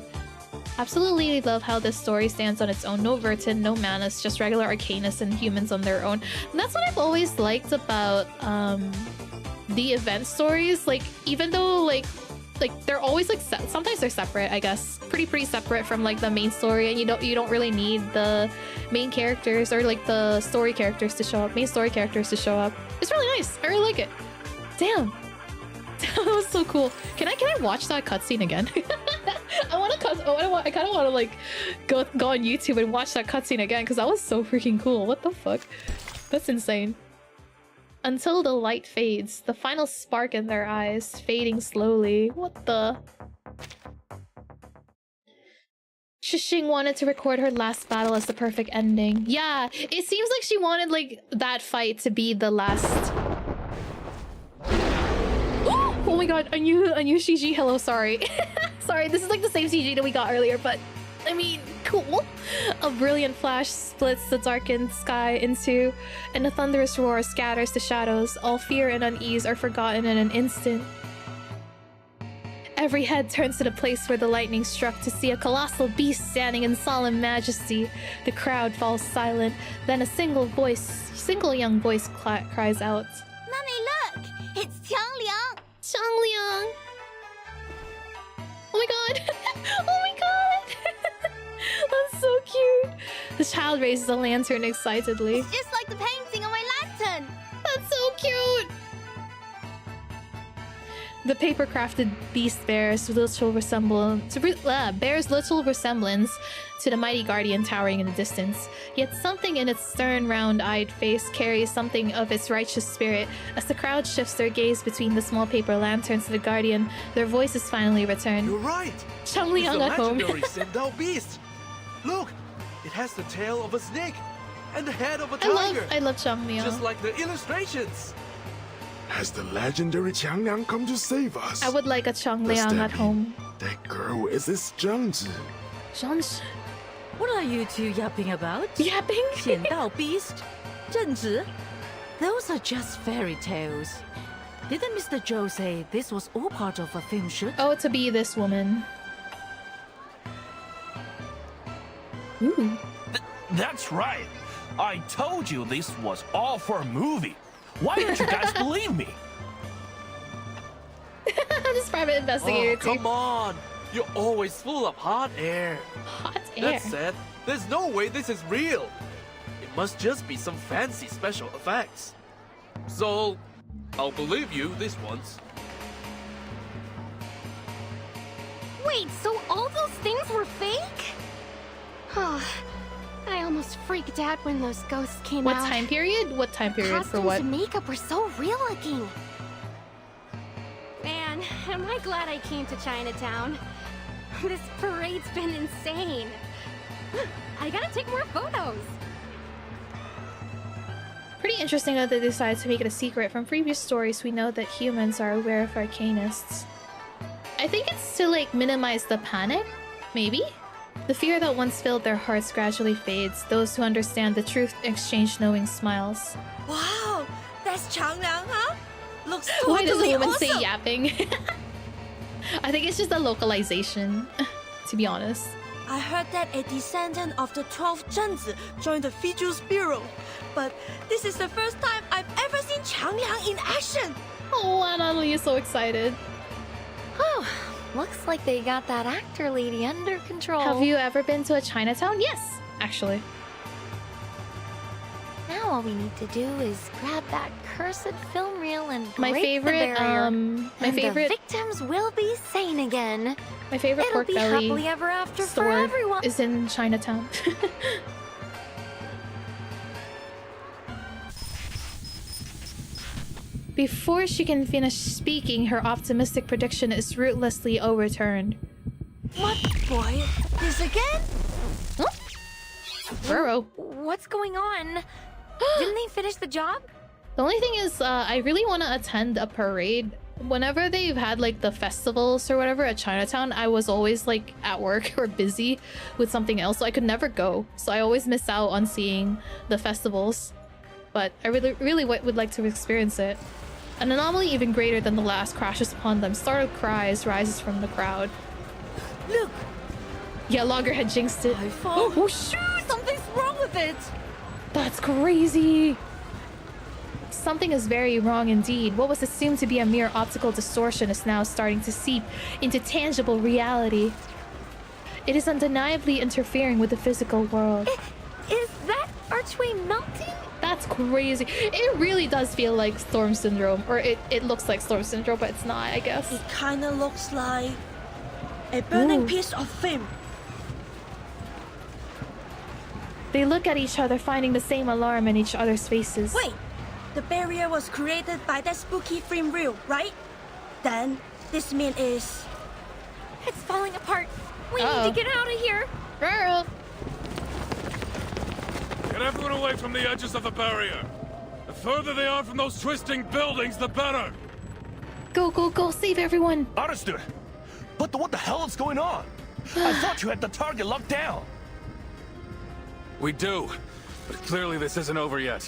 Absolutely love how this story stands on its own. No Vertin, no Manus, just regular Arcanus and humans on their own. And that's what I've always liked about the event stories. Like, even though like they're always like sometimes they're separate, I guess. Pretty separate from like the main story, and you don't really need the main characters or like the story characters to show up. Main story characters to show up. It's really nice. I really like it. Damn. That was so cool. Can I watch that cutscene again? I kind of want to like go on YouTube and watch that cutscene again because that was so freaking cool. What the fuck? That's insane. Until the light fades, the final spark in their eyes fading slowly. What the? Shishing wanted to record her last battle as the perfect ending. Yeah, it seems like she wanted like that fight to be the last. Oh my god, a new CG. Hello, sorry. Sorry, this is like the same CG that we got earlier, but I mean, cool. A brilliant flash splits the darkened sky in two, and a thunderous roar scatters the shadows. All fear and unease are forgotten in an instant. Every head turns to the place where the lightning struck to see a colossal beast standing in solemn majesty. The crowd falls silent. Then a single young voice cries out. Mummy, look! It's Changliang! Changliang! Oh my god! Oh my god! That's so cute! The child raises a lantern excitedly. It's just like the painting on my lantern! That's so cute! The paper-crafted beast bears little resemblance to the mighty guardian towering in the distance. Yet something in its stern, round-eyed face carries something of its righteous spirit. As the crowd shifts their gaze between the small paper lanterns to the guardian, their voices finally return. You're right! Changliang at home. It's the legendary sent-out beast! Look! It has the tail of a snake and the head of a tiger! I love Changliang. Just like the illustrations! Has the legendary Changliang come to save us? I would like a Changliang at home. That girl is this Zhangzi. Zhangzi? What are you two yapping about? Yapping? 显道 beast? 正直? Those are just fairy tales. Didn't Mr. Zhou say this was all part of a film shoot? Oh, to be this woman. Ooh. That's right. I told you this was all for a movie. Why don't you guys believe me? This private investigator too. Come on! You're always full of hot air. Hot air? That said, there's no way this is real. It must just be some fancy special effects. So, I'll believe you this once. Wait, so all those things were fake? Oh, I almost freaked out when those ghosts came out. What time period? What time period for what? Costumes and makeup were so real looking. Man, am I glad I came to Chinatown. This parade's been insane. I gotta take more photos. Pretty interesting that they decided to make it a secret. From previous stories, we know that humans are aware of arcanists. I think it's to like minimize the panic, maybe? The fear that once filled their hearts gradually fades. Those who understand the truth exchange knowing smiles. Wow, that's Changliang, huh? Looks Why does totally a woman awesome. say yapping? I think it's just a localization, to be honest. I heard that a descendant of the 12th Zhenzi joined the Vtuber's bureau, but this is the first time I've ever seen Changliang in action. Oh, Anna, you're so excited. Oh, looks like they got that actor lady under control. Have you ever been to a Chinatown? Yes, actually. Now all we need to do is grab that cursed film reel and My break favorite, the barrier. my favorite- The victims will be sane again. My favorite It'll pork be belly happily ever after for store everyone. is in Chinatown. Before she can finish speaking, her optimistic prediction is ruthlessly overturned. What boy? This again? Huh? Burrow. What's going on? Didn't they finish the job? The only thing is, I really want to attend a parade. Whenever they've had like the festivals or whatever at Chinatown, I was always like at work or busy with something else, so I could never go. So I always miss out on seeing the festivals. But I really would like to experience it. An anomaly even greater than the last crashes upon them. Startled cries rises from the crowd. Look! Yeah, Loggerhead jinxed it. Oh shoot! Something's wrong with it! That's crazy! Something is very wrong indeed. What was assumed to be a mere optical distortion is now starting to seep into tangible reality. It is undeniably interfering with the physical world. Is that archway melting? That's crazy. It really does feel like Storm Syndrome. Or it looks like Storm Syndrome, but it's not, I guess. It kinda looks like a burning Ooh. piece of film. They look at each other, finding the same alarm in each other's faces. Wait! The barrier was created by that spooky film reel, right? Then, this means is... It's falling apart. We Uh-oh. need to get out of here. Girl. Get everyone away from the edges of the barrier. The further they are from those twisting buildings, the better. Go, go, go, save everyone. Understood. But what the hell is going on? I thought you had the target locked down. We do, but clearly this isn't over yet.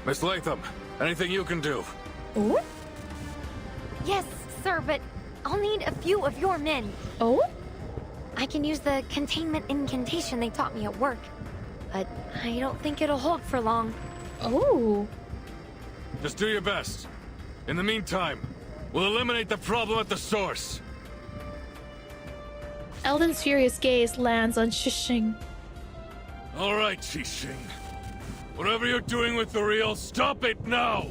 Miss Latham, anything you can do? Oh? Yes, sir, but I'll need a few of your men. Oh? I can use the containment incantation they taught me at work, but I don't think it'll hold for long. Oh. Just do your best. In the meantime, we'll eliminate the problem at the source. Eldon's furious gaze lands on Shishing. All right, Qixing. Whatever you're doing with the reel, stop it now!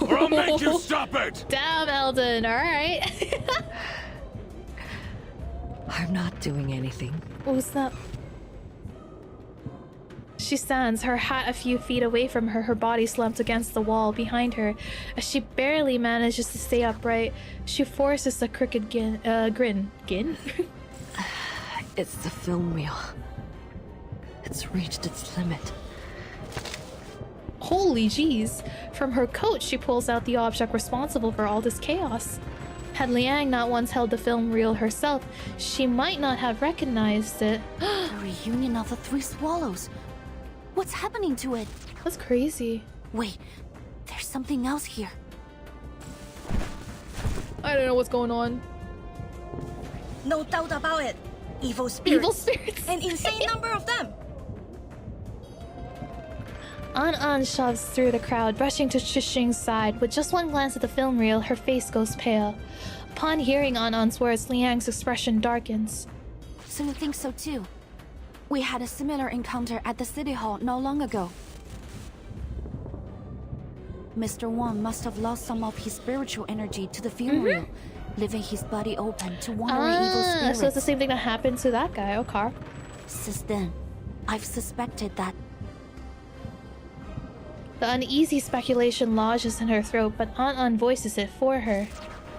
Or I'll make you stop it! Damn, Eldon, alright. I'm not doing anything. What's that? She stands, her hat a few feet away from her, her body slumped against the wall behind her. As she barely manages to stay upright, she forces a crooked grin. Gin? It's the film reel. It's reached its limit. Holy jeez. From her coat, she pulls out the object responsible for all this chaos. Had Liang not once held the film reel herself, she might not have recognized it. The reunion of the three swallows. What's happening to it? That's crazy. Wait, there's something else here. I don't know what's going on. No doubt about it. Evil spirits. Evil spirits. An insane number of them. An shoves through the crowd, rushing to Shishing's side. With just one glance at the film reel, her face goes pale. Upon hearing An's words, Liang's expression darkens. So you think so too? We had a similar encounter at the city hall not long ago. Mr. Wang must have lost some of his spiritual energy to the film reel, leaving his body open to wandering evil spirits. So it's the same thing that happened to that guy, okay. Since then, I've suspected that. The uneasy speculation lodges in her throat, but An voices it for her.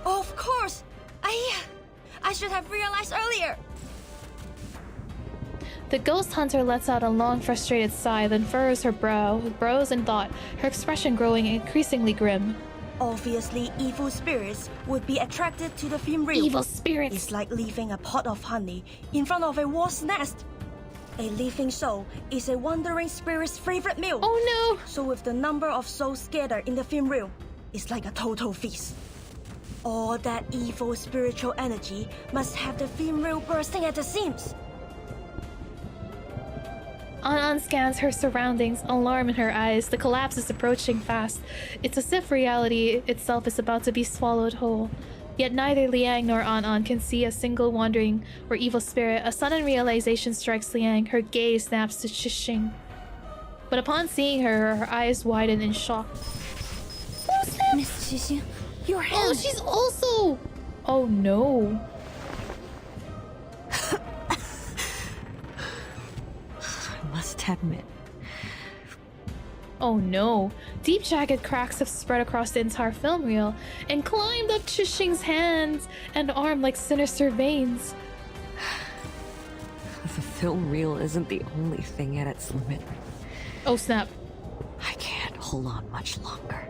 Of course! I should have realized earlier! The ghost hunter lets out a long, frustrated sigh, then furrows her brows in thought, her expression growing increasingly grim. Obviously, evil spirits would be attracted to the film reel. Evil spirits! It's like leaving a pot of honey in front of a wasp nest. A living soul is a wandering spirit's favorite meal. Oh no! So with the number of souls scattered in the film reel, it's like a total feast. All that evil spiritual energy must have the film reel bursting at the seams. An scans her surroundings, alarm in her eyes. The collapse is approaching fast. It's as if reality itself is about to be swallowed whole. Yet neither Liang nor An can see a single wandering or evil spirit. A sudden realization strikes Liang. Her gaze snaps to Chixing. But upon seeing her eyes widen in shock. Oh, snap! Miss Xixing, your hand! Oh, she's also... Oh no. I must admit. Oh no. Deep jagged cracks have spread across the entire film reel and climbed up Chixing's hands and arm like sinister veins. The film reel isn't the only thing at its limit. Oh snap. I can't hold on much longer.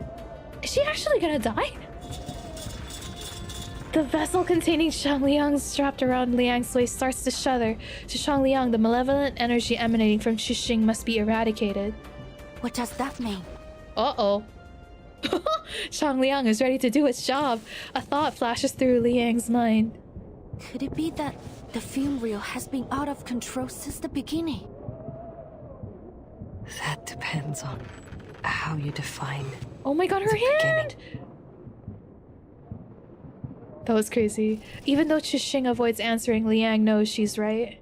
Is she actually gonna die? The vessel containing Shangliang strapped around Liang's waist starts to shudder. To Shangliang, the malevolent energy emanating from Chixing must be eradicated. What does that mean? Uh-oh. Shangliang is ready to do its job. A thought flashes through Liang's mind. Could it be that the film reel has been out of control since the beginning? That depends on how you define. Oh my god, her hand! That was crazy. Even though Chixing avoids answering, Liang knows she's right.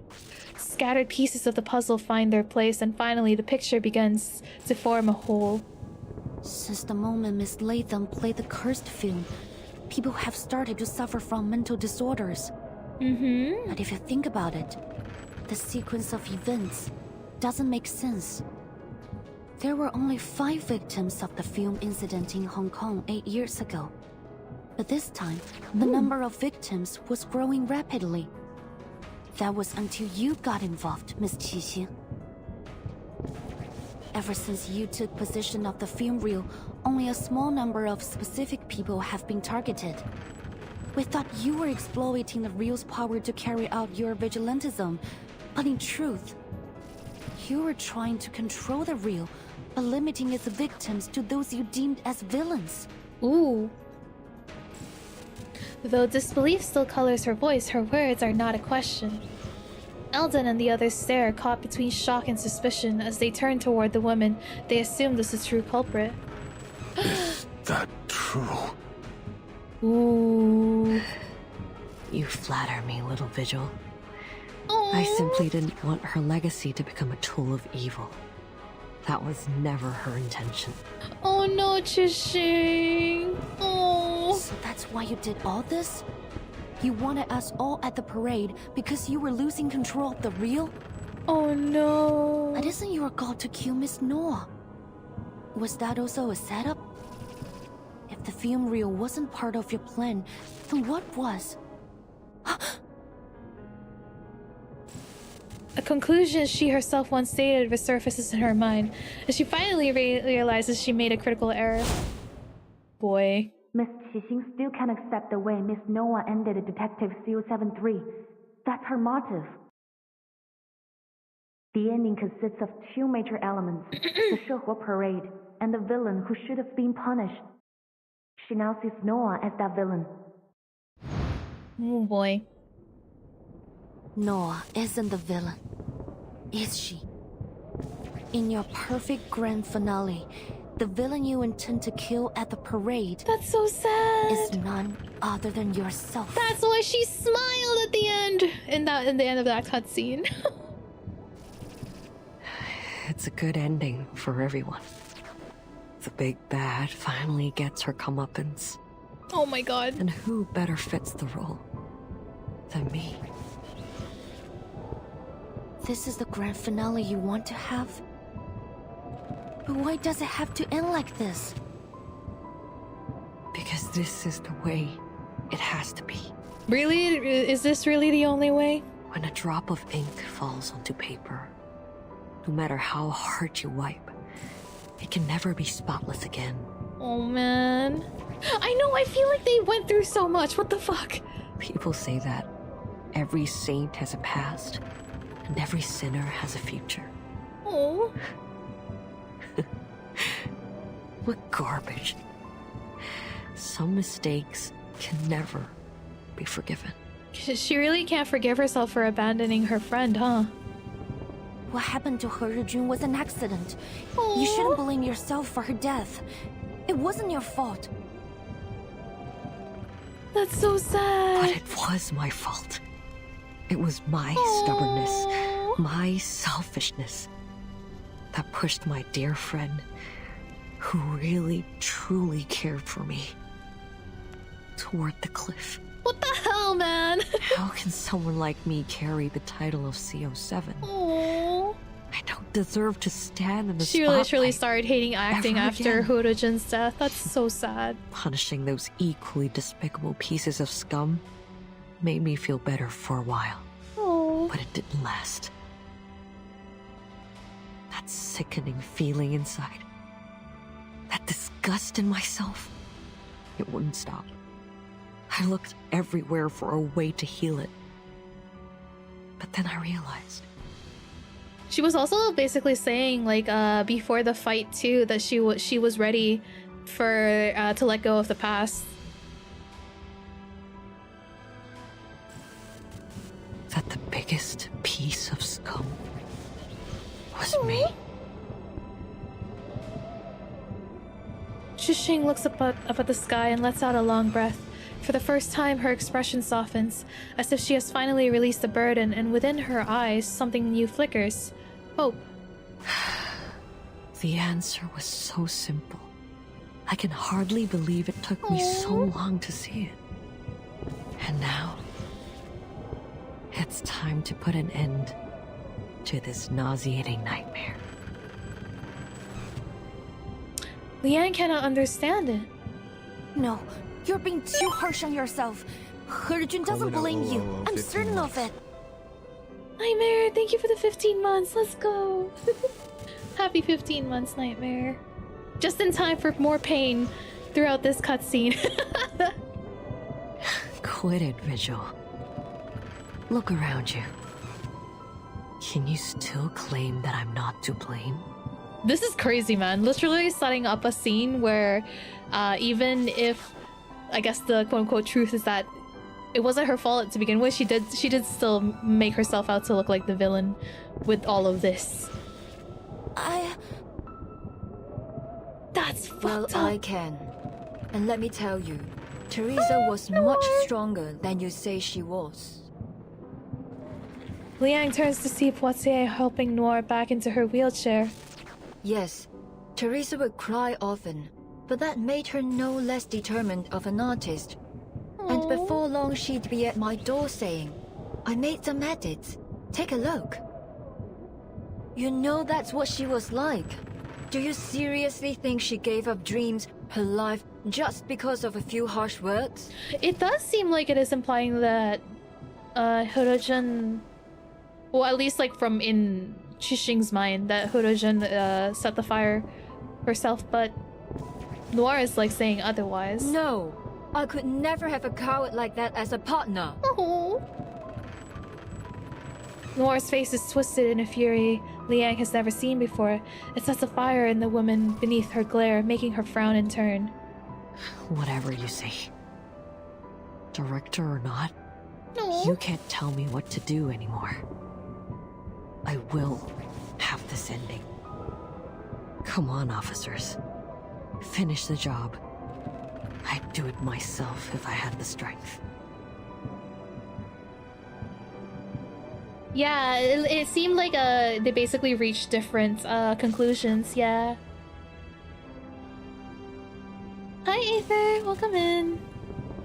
Scattered pieces of the puzzle find their place, and finally the picture begins to form a whole. Since the moment Miss Latham played the cursed film, people have started to suffer from mental disorders. But if you think about it, the sequence of events doesn't make sense. There were only 5 victims of the film incident in Hong Kong 8 years ago. But this time, the number of victims was growing rapidly. That was until you got involved, Miss Qixing. Ever since you took possession of the film reel, only a small number of specific people have been targeted. We thought you were exploiting the reel's power to carry out your vigilantism, but in truth, you were trying to control the reel by limiting its victims to those you deemed as villains. Ooh. Though disbelief still colors her voice, her words are not a question. Eldon and the others stare, caught between shock and suspicion. As they turn toward the woman they assume is the true culprit. Is that true? Ooh. You flatter me, little Vigil. Aww. I simply didn't want her legacy to become a tool of evil. That was never her intention. Oh no, Chixing. Oh. So that's why you did all this? You wanted us all at the parade because you were losing control of the reel? Oh no. But isn't your goal to kill Miss Noah? Was that also a setup? If the film reel wasn't part of your plan, then what was? A conclusion she herself once stated resurfaces in her mind as she finally realizes she made a critical error. Boy. Miss Qixing still can't accept the way Miss Noah ended Detective 073. That's her motive. The ending consists of 2 major elements, the Shehua parade and the villain who should have been punished. She now sees Noah as that villain. Oh boy. Noah isn't the villain, is she? In your perfect grand finale, the villain you intend to kill at the parade... That's so sad. ...is none other than yourself. That's why she smiled at the end, in the end of that cutscene. It's a good ending for everyone. The big bad finally gets her comeuppance. Oh my god. And who better fits the role than me? This is the grand finale you want to have? But why does it have to end like this? Because this is the way it has to be. Really? Is this really the only way? When a drop of ink falls onto paper, no matter how hard you wipe, it can never be spotless again. Oh man. I know, I feel like they went through so much. What the fuck? People say that every saint has a past, And every sinner has a future. Oh. What garbage. Some mistakes can never be forgiven. She really can't forgive herself for abandoning her friend, huh? What happened to her, Jun, was an accident. You shouldn't blame yourself for her death. It wasn't your fault. That's so sad. But it was my fault. It was my stubbornness, my selfishness, that pushed my dear friend, who really, truly cared for me, toward the cliff. What the hell, man? How can someone like me carry the title of CO7? Aww. I don't deserve to stand in the She spotlight literally started hating acting ever after again. Horojin's death. That's so sad. Punishing those equally despicable pieces of scum made me feel better for a while. Oh. But it didn't last. That sickening feeling inside, that disgust in myself, it wouldn't stop. I looked everywhere for a way to heal it. But then I realized. She was also basically saying, like, before the fight too, that she was ready for to let go of the past. That the biggest piece of scum was me. Shishing looks up at the sky and lets out a long breath. For the first time, her expression softens, as if she has finally released the burden, and within her eyes, something new flickers. Hope. The answer was so simple. I can hardly believe it took me so long to see it. And now, it's time to put an end to this nauseating nightmare. Liang cannot understand it. No, you're being too harsh on yourself. Herjun doesn't blame you. I'm certain of it. Nightmare, thank you for the 15 months. Let's go. Happy 15 months, Nightmare. Just in time for more pain throughout this cutscene. Quit it, Vigil. Look around you. Can you still claim that I'm not to blame? This is crazy, man. Literally setting up a scene where even if, I guess the quote-unquote truth is that it wasn't her fault to begin with, she did still make herself out to look like the villain with all of this. That's fucked well, up. I can. And let me tell you, Teresa was much stronger than you say she was. Liang turns to see Poitier helping Noir back into her wheelchair. Yes, Teresa would cry often, but that made her no less determined of an artist. And before long she'd be at my door saying, I made some edits. Take a look. You know that's what she was like. Do you seriously think she gave up dreams, her life, just because of a few harsh words? It does seem like it is implying that Horojin, well, at least like from in Chixing's mind, that Horojin set the fire herself, but Noir is like saying otherwise. No, I could never have a coward like that as a partner. Oh. Noir's face is twisted in a fury Liang has never seen before. It sets a fire in the woman beneath her glare, making her frown in turn. Whatever you say. Director or not, No. you can't tell me what to do anymore. I will have this ending. Come on, officers. Finish the job. I'd do it myself if I had the strength. Yeah, it seemed like they basically reached different conclusions, yeah. Hi Aether, welcome in.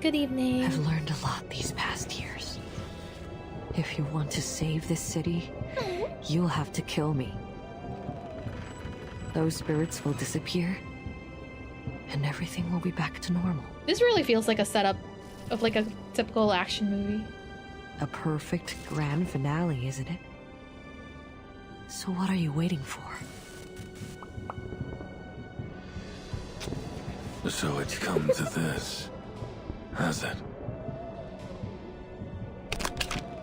Good evening. I've learned a lot these past years. If you want to save this city, you'll have to kill me. Those spirits will disappear, and everything will be back to normal. This really feels like a setup of like a typical action movie. A perfect grand finale, isn't it? So what are you waiting for? So it's come to this, has it?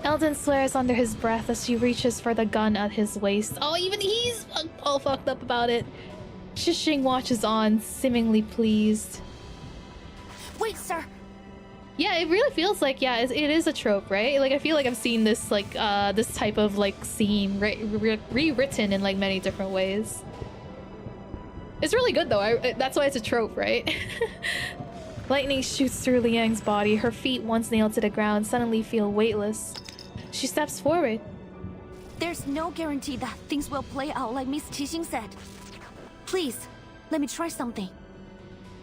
Eldon swears under his breath as she reaches for the gun at his waist. Oh, even he's all fucked up about it. Shishing watches on, seemingly pleased. Wait, sir. Yeah, it really feels like, yeah, it is a trope, right? Like, I feel like I've seen this, like, this type of, like, scene rewritten in, like, many different ways. It's really good, though. That's why it's a trope, right? Lightning shoots through Liang's body. Her feet, once nailed to the ground, suddenly feel weightless. She steps forward. There's no guarantee that things will play out like Miss Qixing said. Please, let me try something.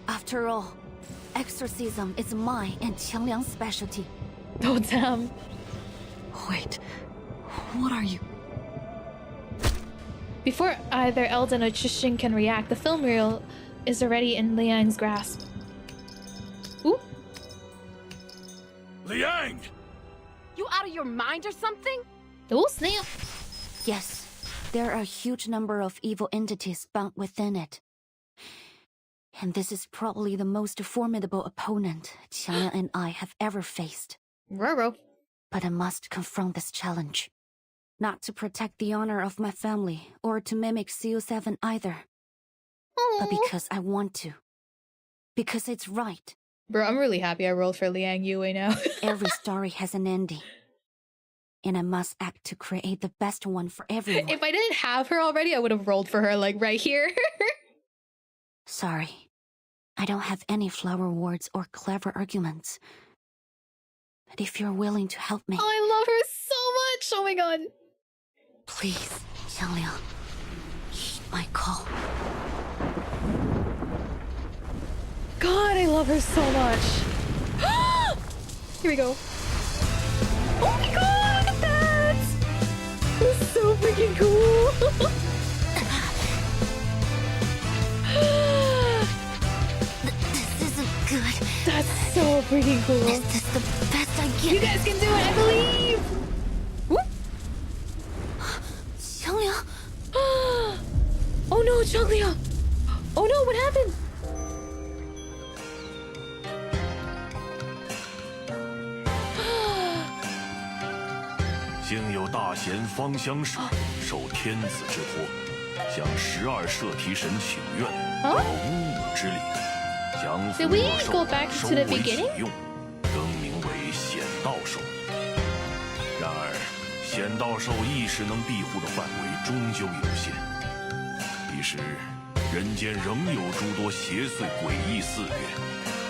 After all, exorcism is my and Qiangliang's specialty. Oh, damn. Wait, what are you? Before either Eldon or Qixing can react, the film reel is already in Liang's grasp. Ooh. Liang! You out of your mind or something? Oh, snap. Yes, there are a huge number of evil entities bound within it. And this is probably the most formidable opponent Qiangliang and I have ever faced. Roro. But I must confront this challenge. Not to protect the honor of my family, or to mimic CO7 either. Aww. But because I want to. Because it's right. Bro, I'm really happy I rolled for Liang Yue now. Every story has an ending. And I must act to create the best one for everyone. If I didn't have her already, I would have rolled for her, like, right here. Sorry. I don't have any flower words or clever arguments. But if you're willing to help me... Oh, I love her so much! Oh my god. Please, Qiangliang. Heed my call. God, I love her so much. Here we go. Oh my god, look at that! That's so freaking cool. This isn't good. That's so freaking cool. This is the best I get. You guys can do it, I believe! Whoop. Qiangliang. Oh no, Qiangliang! Oh no, what happened? 经有大贤方相使，受天子之托，向12摄提神请愿，得巫武之礼，将符落兽收为己用，更名为显道兽。然而，显道兽一时能庇护的范围终究有限，一时人间仍有诸多邪祟诡异肆虐，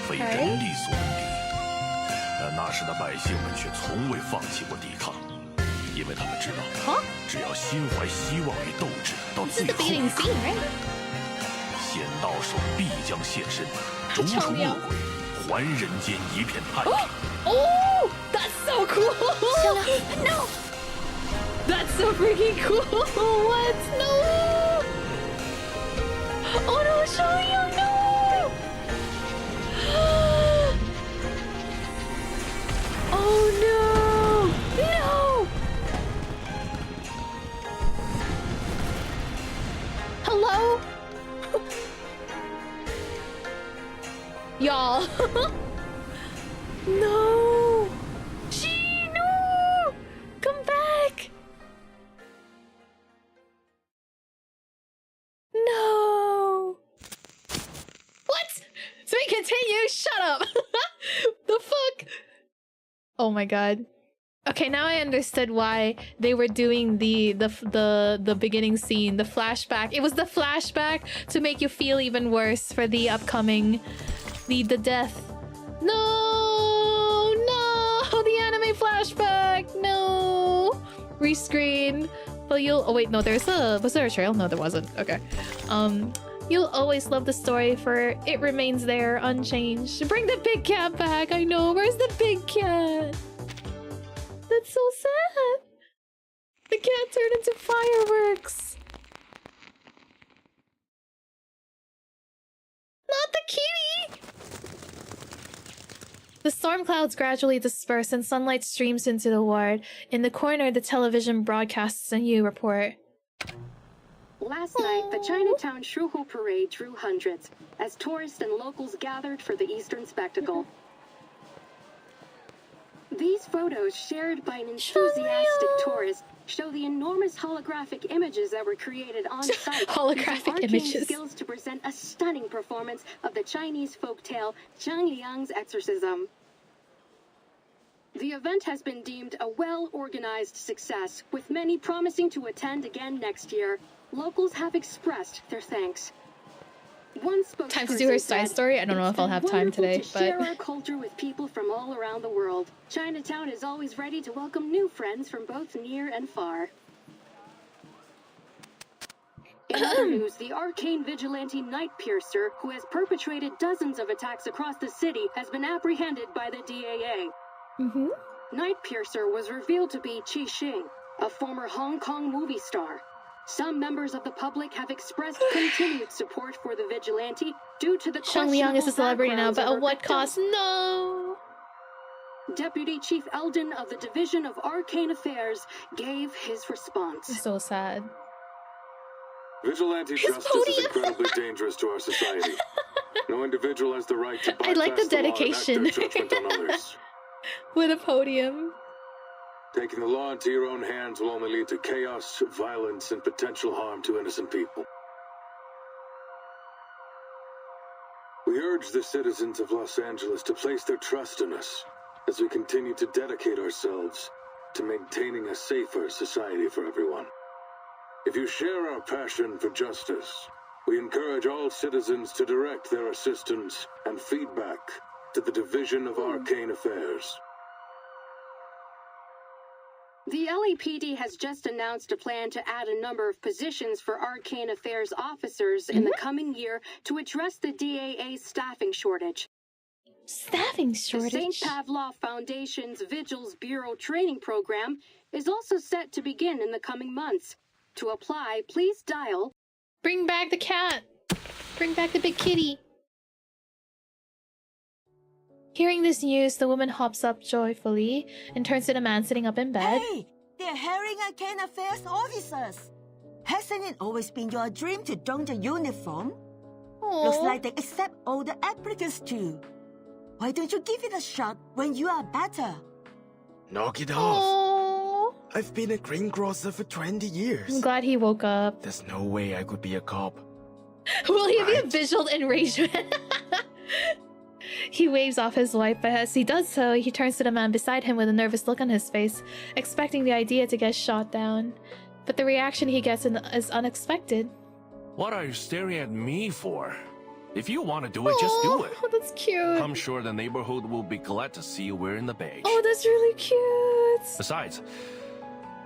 非人力所能敌。但那时的百姓们却从未放弃过抵抗。 因为他们知道，只要心怀希望与斗志，到最后，仙道兽必将现身，逐出恶鬼，还人间一片太平。Oh, that's so cool! No, that's so freaking cool! What? No! Oh no, Qiangliang, no! Oh no! No! Hello? Y'all. No! Gee, no! Come back! No! What? So we continue? Shut up! The fuck? Oh my god. Okay, now I understood why they were doing the beginning scene, the flashback. It was the flashback to make you feel even worse for the upcoming the death. No, the anime flashback. No, rescreen. But you'll was there a trail? No, there wasn't. Okay. You'll always love the story, for it remains there unchanged. Bring the big cat back. I know. Where's the big cat? That's so sad. The cat turned into fireworks. Not the kitty! The storm clouds gradually disperse and sunlight streams into the ward. In the corner, the television broadcasts a new report. Last night, the Chinatown Shuhu Parade drew hundreds, as tourists and locals gathered for the Eastern spectacle. These photos, shared by an enthusiastic tourist, show the enormous holographic images that were created on site. Holographic arcane images. Skills to present a stunning performance of the Chinese folktale Zhang Liang's exorcism. The event has been deemed a well-organized success, with many promising to attend again next year. Locals have expressed their thanks. One spokesperson Time to do her side said, story? I don't know if I'll have time today, to but... share our culture with people from all around the world. Chinatown is always ready to welcome new friends from both near and far. In other news, the arcane vigilante Night Piercer, who has perpetrated dozens of attacks across the city, has been apprehended by the DAA. Night Piercer was revealed to be Qi Xing, a former Hong Kong movie star. Some members of the public have expressed continued support for the vigilante due to the Zhang Liang is a celebrity now, backgrounds but of at her what victims. cost? No! Deputy Chief Eldon of the Division of Arcane Affairs gave his response. It's so sad. Vigilante justice is incredibly dangerous to our society. No individual has the right to bypass I like the law and act dedication. their judgment on others. With a podium. Taking the law into your own hands will only lead to chaos, violence, and potential harm to innocent people. We urge the citizens of Los Angeles to place their trust in us as we continue to dedicate ourselves to maintaining a safer society for everyone. If you share our passion for justice, we encourage all citizens to direct their assistance and feedback to the Division of Arcane Affairs. The LAPD has just announced a plan to add a number of positions for Arcane Affairs officers in the coming year to address the DAA's staffing shortage. Staffing The shortage? St. Pavlov Foundation's Vigils Bureau training program is also set to begin in the coming months. To apply, please dial... Bring back the cat! Bring back the big kitty! Hearing this news, the woman hops up joyfully and turns to the man sitting up in bed. Hey! They're hiring Arcane Affairs officers! Hasn't it always been your dream to don the uniform? Looks like they accept all the applicants too. Why don't you give it a shot when you are better? Knock it off. I've been a greengrocer for 20 years. I'm glad he woke up. There's no way I could be a cop. Will he be a visual enragement? He waves off his wife, but as he does so, he turns to the man beside him with a nervous look on his face, expecting the idea to get shot down. But the reaction he gets is unexpected. What are you staring at me for? If you want to do it, just do it. Oh, that's cute. I'm sure the neighborhood will be glad to see you wearing the badge. Oh, that's really cute. Besides,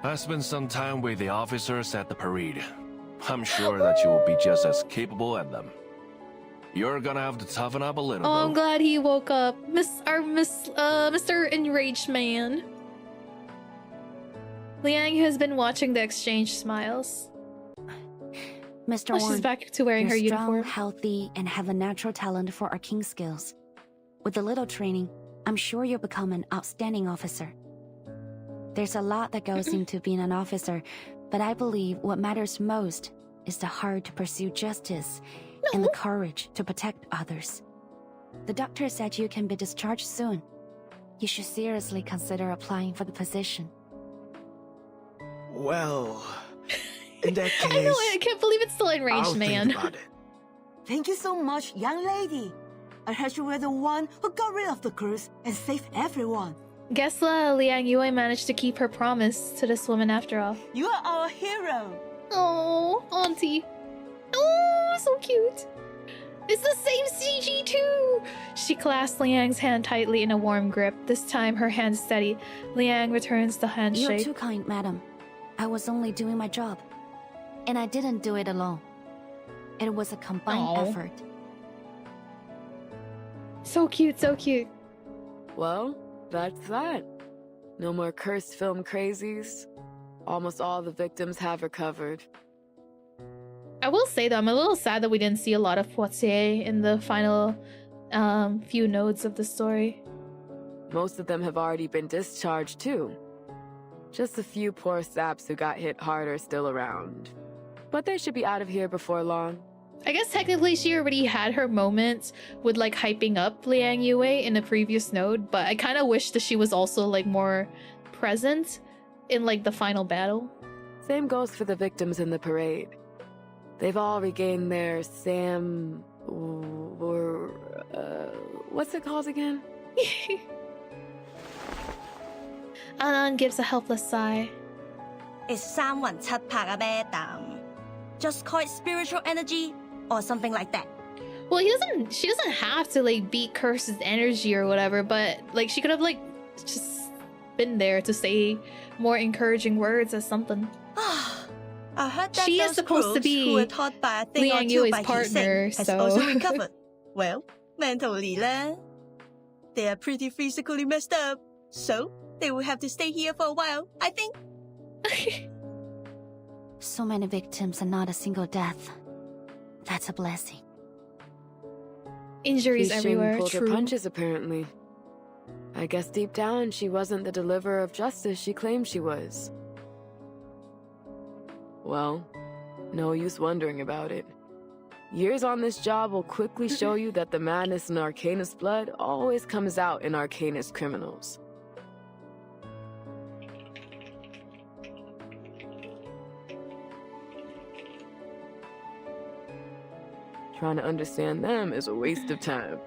I spent some time with the officers at the parade. I'm sure that you will be just as capable as them. You're gonna have to toughen up a little. Oh, I'm glad he woke up. Mr. Enraged Man. Liang, who has been watching the exchange, smiles. Mr. Oh, Warren, she's back to wearing you're her strong, uniform. healthy, and have a natural talent for arcane skills. With a little training, I'm sure you'll become an outstanding officer. There's a lot that goes into being an officer, but I believe what matters most is the heart to pursue justice and the courage to protect others. The doctor said you can be discharged soon. You should seriously consider applying for the position. Well, in that case... I know, I can't believe it's still Enraged I'll Man. think about it. Thank you so much, young lady. I heard you were the one who got rid of the curse and saved everyone. Guess Liang Yue managed to keep her promise to this woman after all. You are our hero. Oh, auntie. Oh, so cute. It's the same CG too. She clasps Liang's hand tightly in a warm grip. This time her hand is steady. Liang returns the handshake. You're too kind, madam. I was only doing my job. And I didn't do it alone. It was a combined effort. So cute, so cute. Well, that's that. No more cursed film crazies. Almost all the victims have recovered. I will say though, I'm a little sad that we didn't see a lot of Poitiers in the final few nodes of the story. Most of them have already been discharged too. Just a few poor saps who got hit harder still around. But they should be out of here before long. I guess technically she already had her moments with like hyping up Liang Yue in a previous node, but I kind of wish that she was also like more present in like the final battle. Same goes for the victims in the parade. They've all regained their what's it called again? Anan gives a helpless sigh. It's 三魂七魄啊 madam. Just call it spiritual energy or something like that. Well, she doesn't have to like beat Curse's energy or whatever, but like she could have like just been there to say more encouraging words or something. I heard that she those is supposed to be who were taught by a thing Liang or two Yue's by partner, Hsing has so also recovered. Well, mentally lah. They are pretty physically messed up, so they will have to stay here for a while, I think. So many victims and not a single death. That's a blessing. Injuries everywhere, pulled true. her punches, apparently. I guess deep down she wasn't the deliverer of justice she claimed she was. Well, no use wondering about it. Years on this job will quickly show you that the madness in Arcanist blood always comes out in Arcanist criminals. Trying to understand them is a waste of time.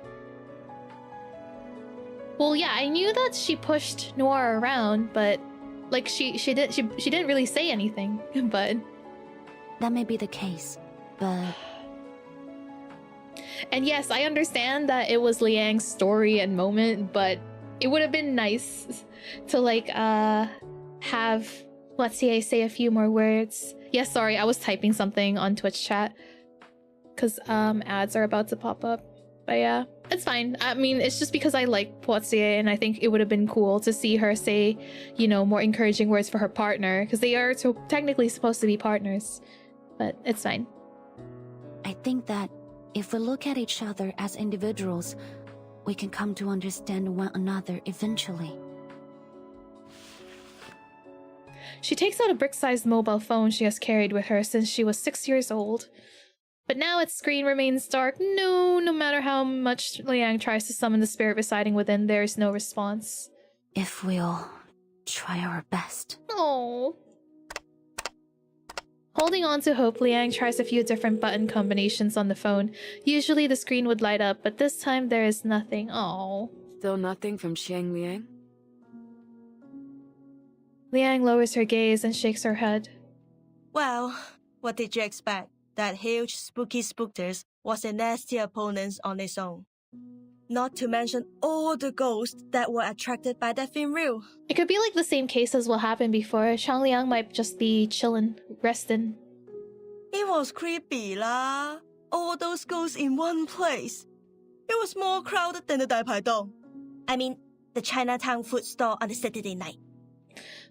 Well, yeah, I knew that she pushed Noir around, but like she didn't really say anything. But that may be the case, but and yes, I understand that it was Liang's story and moment, but it would have been nice to like have Let's say a few more words. Yes, sorry, I was typing something on Twitch chat because ads are about to pop up. But yeah, it's fine. I mean, it's just because I like Poitier, and I think it would have been cool to see her say, you know, more encouraging words for her partner, because they are technically supposed to be partners. But it's fine. I think that if we look at each other as individuals, we can come to understand one another eventually. She takes out a brick-sized mobile phone she has carried with her since she was 6 years old. But now its screen remains dark. No matter how much Liang tries to summon the spirit residing within, there is no response. If we'll try our best. Oh. Holding on to hope, Liang tries a few different button combinations on the phone. Usually the screen would light up, but this time there is nothing. Oh. Still nothing from Xiang Liang? Liang lowers her gaze and shakes her head. Well, what did you expect? That huge spooky spookters was a nasty opponent on its own. Not to mention all the ghosts that were attracted by that film reel. It could be like the same case as what happened before. Shang Liang might just be chillin', resting. It was creepy lah. All those ghosts in one place. It was more crowded than the Dai Pai Dong. I mean, the Chinatown food store on a Saturday night.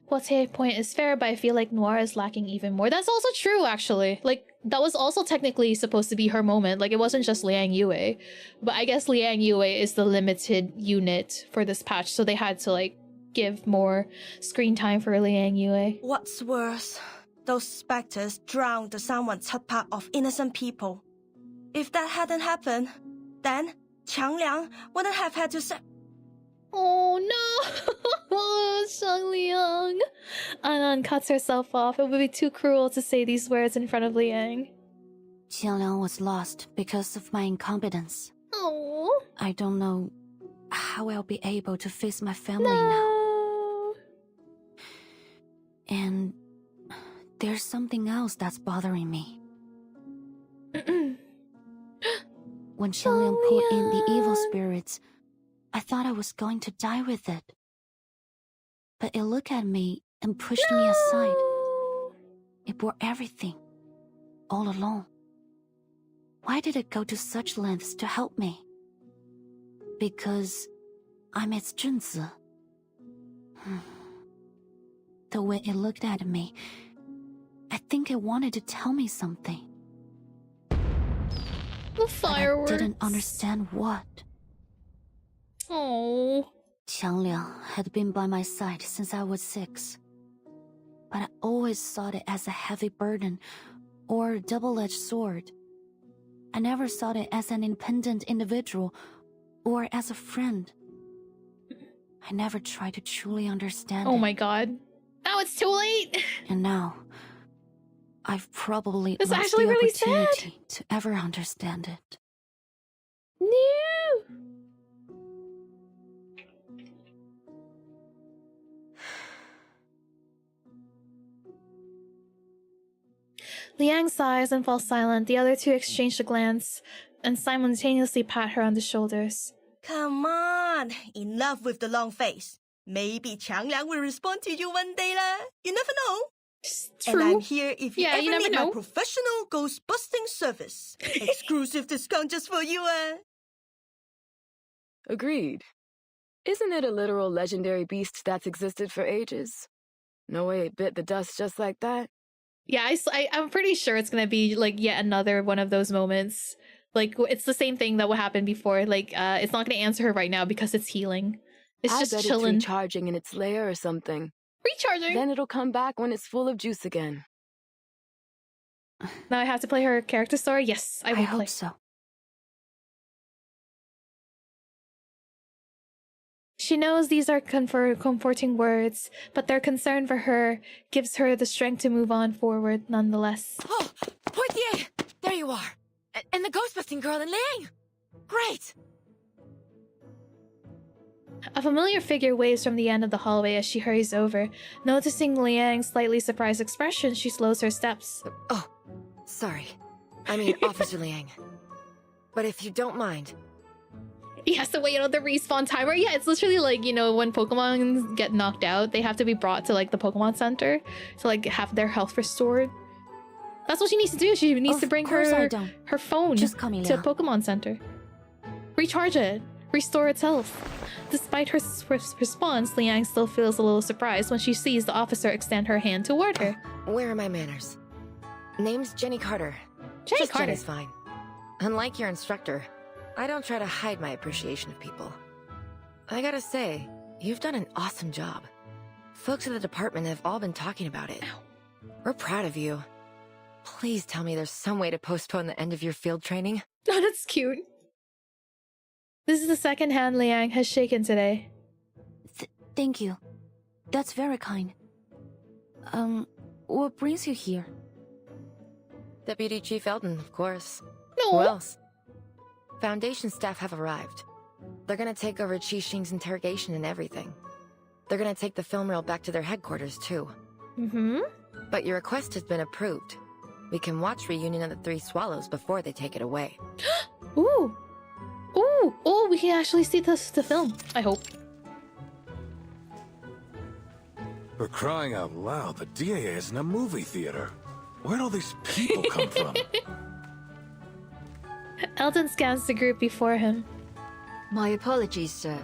Poitier's point is fair, but I feel like Noir is lacking even more. That's also true, actually. Like, that was also technically supposed to be her moment. Like, it wasn't just Liang Yue. But I guess Liang Yue is the limited unit for this patch, so they had to, like, give more screen time for Liang Yue. What's worse, those specters drowned the Sanwan Chatpa of innocent people. If that hadn't happened, then Qiang Liang wouldn't have had to say... Oh no! Shang Liang. Anan cuts herself off. It would be too cruel to say these words in front of Liang. Qiang Liang was lost because of my incompetence. Oh. I don't know how I'll be able to face my family now. And there's something else that's bothering me. When Qiang Liang pulled in the evil spirits, I thought I was going to die with it. But it looked at me and pushed me aside. It bore everything, all alone. Why did it go to such lengths to help me? Because I'm its Junzi. The way it looked at me, I think it wanted to tell me something. The fireworks. But I didn't understand what. Oh. Qiang Liang had been by my side since I was 6. But I always saw it as a heavy burden or a double-edged sword. I never saw it as an independent individual or as a friend. I never tried to truly understand Oh it. my god. Now it's too late! And now, I've probably It's lost actually the really opportunity to ever understand it. No! Liang sighs and falls silent. The other two exchange a glance and simultaneously pat her on the shoulders. Come on, enough with the long face. Maybe Changliang will respond to you one day lah. You never know. True. And I'm here if you Yeah, you ever never need know. my professional ghost busting service. Exclusive discount just for you Agreed. Isn't it a literal legendary beast that's existed for ages? No way it bit the dust just like that. Yeah, I'm pretty sure it's gonna be like yet another one of those moments. Like it's the same thing that would happen before. Like it's not gonna answer her right now because it's healing. It's I just bet chilling. It's recharging in its lair or something. Recharging. Then it'll come back when it's full of juice again. Now I have to play her character story. Yes, I will play. hope so. She knows these are comforting words, but their concern for her gives her the strength to move on forward nonetheless. Oh, Portier! There you are! And the ghostbusting girl in Liang! Great! A familiar figure waves from the end of the hallway as she hurries over. Noticing Liang's slightly surprised expression, she slows her steps. Oh, sorry. I mean, Officer Liang. But if you don't mind... He has to wait on the respawn timer. Yeah, it's literally like, you know, when Pokemon get knocked out, they have to be brought to like the Pokemon Center to like have their health restored. That's what she needs to do. She needs to bring her phone to a Pokemon Center. Recharge it. Restore its health. Despite her swift response, Liang still feels a little surprised when she sees the officer extend her hand toward her. Where are my manners? Name's Jenny Carter. Jenny Carter. Jenny's fine. Unlike your instructor, I don't try to hide my appreciation of people. I gotta say, you've done an awesome job. Folks at the department have all been talking about it. We're proud of you. Please tell me there's some way to postpone the end of your field training. Oh, that's cute. This is the second hand Liang has shaken today. Thank you. That's very kind. What brings you here? Deputy Chief Eldon, of course. No. Who else? Foundation staff have arrived. They're gonna take over Qixing's interrogation and everything. They're gonna take the film reel back to their headquarters, too. Mm-hmm. But your request has been approved. We can watch Reunion of the Three Swallows before they take it away. Ooh. Ooh. Oh, we can actually see the film, I hope. For crying out loud, the DAA is in a movie theater. Where'd all these people come from? Eldon scans the group before him. My apologies, sir.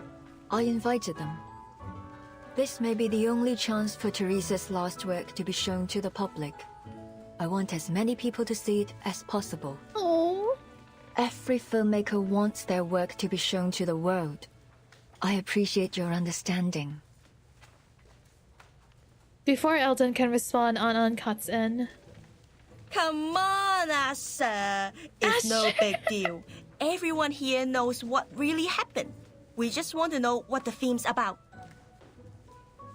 I invited them. This may be the only chance for Teresa's last work to be shown to the public. I want as many people to see it as possible. Oh. Every filmmaker wants their work to be shown to the world. I appreciate your understanding. Before Eldon can respond, An cuts in. Come on, sir. It's no big deal. Everyone here knows what really happened. We just want to know what the film's about.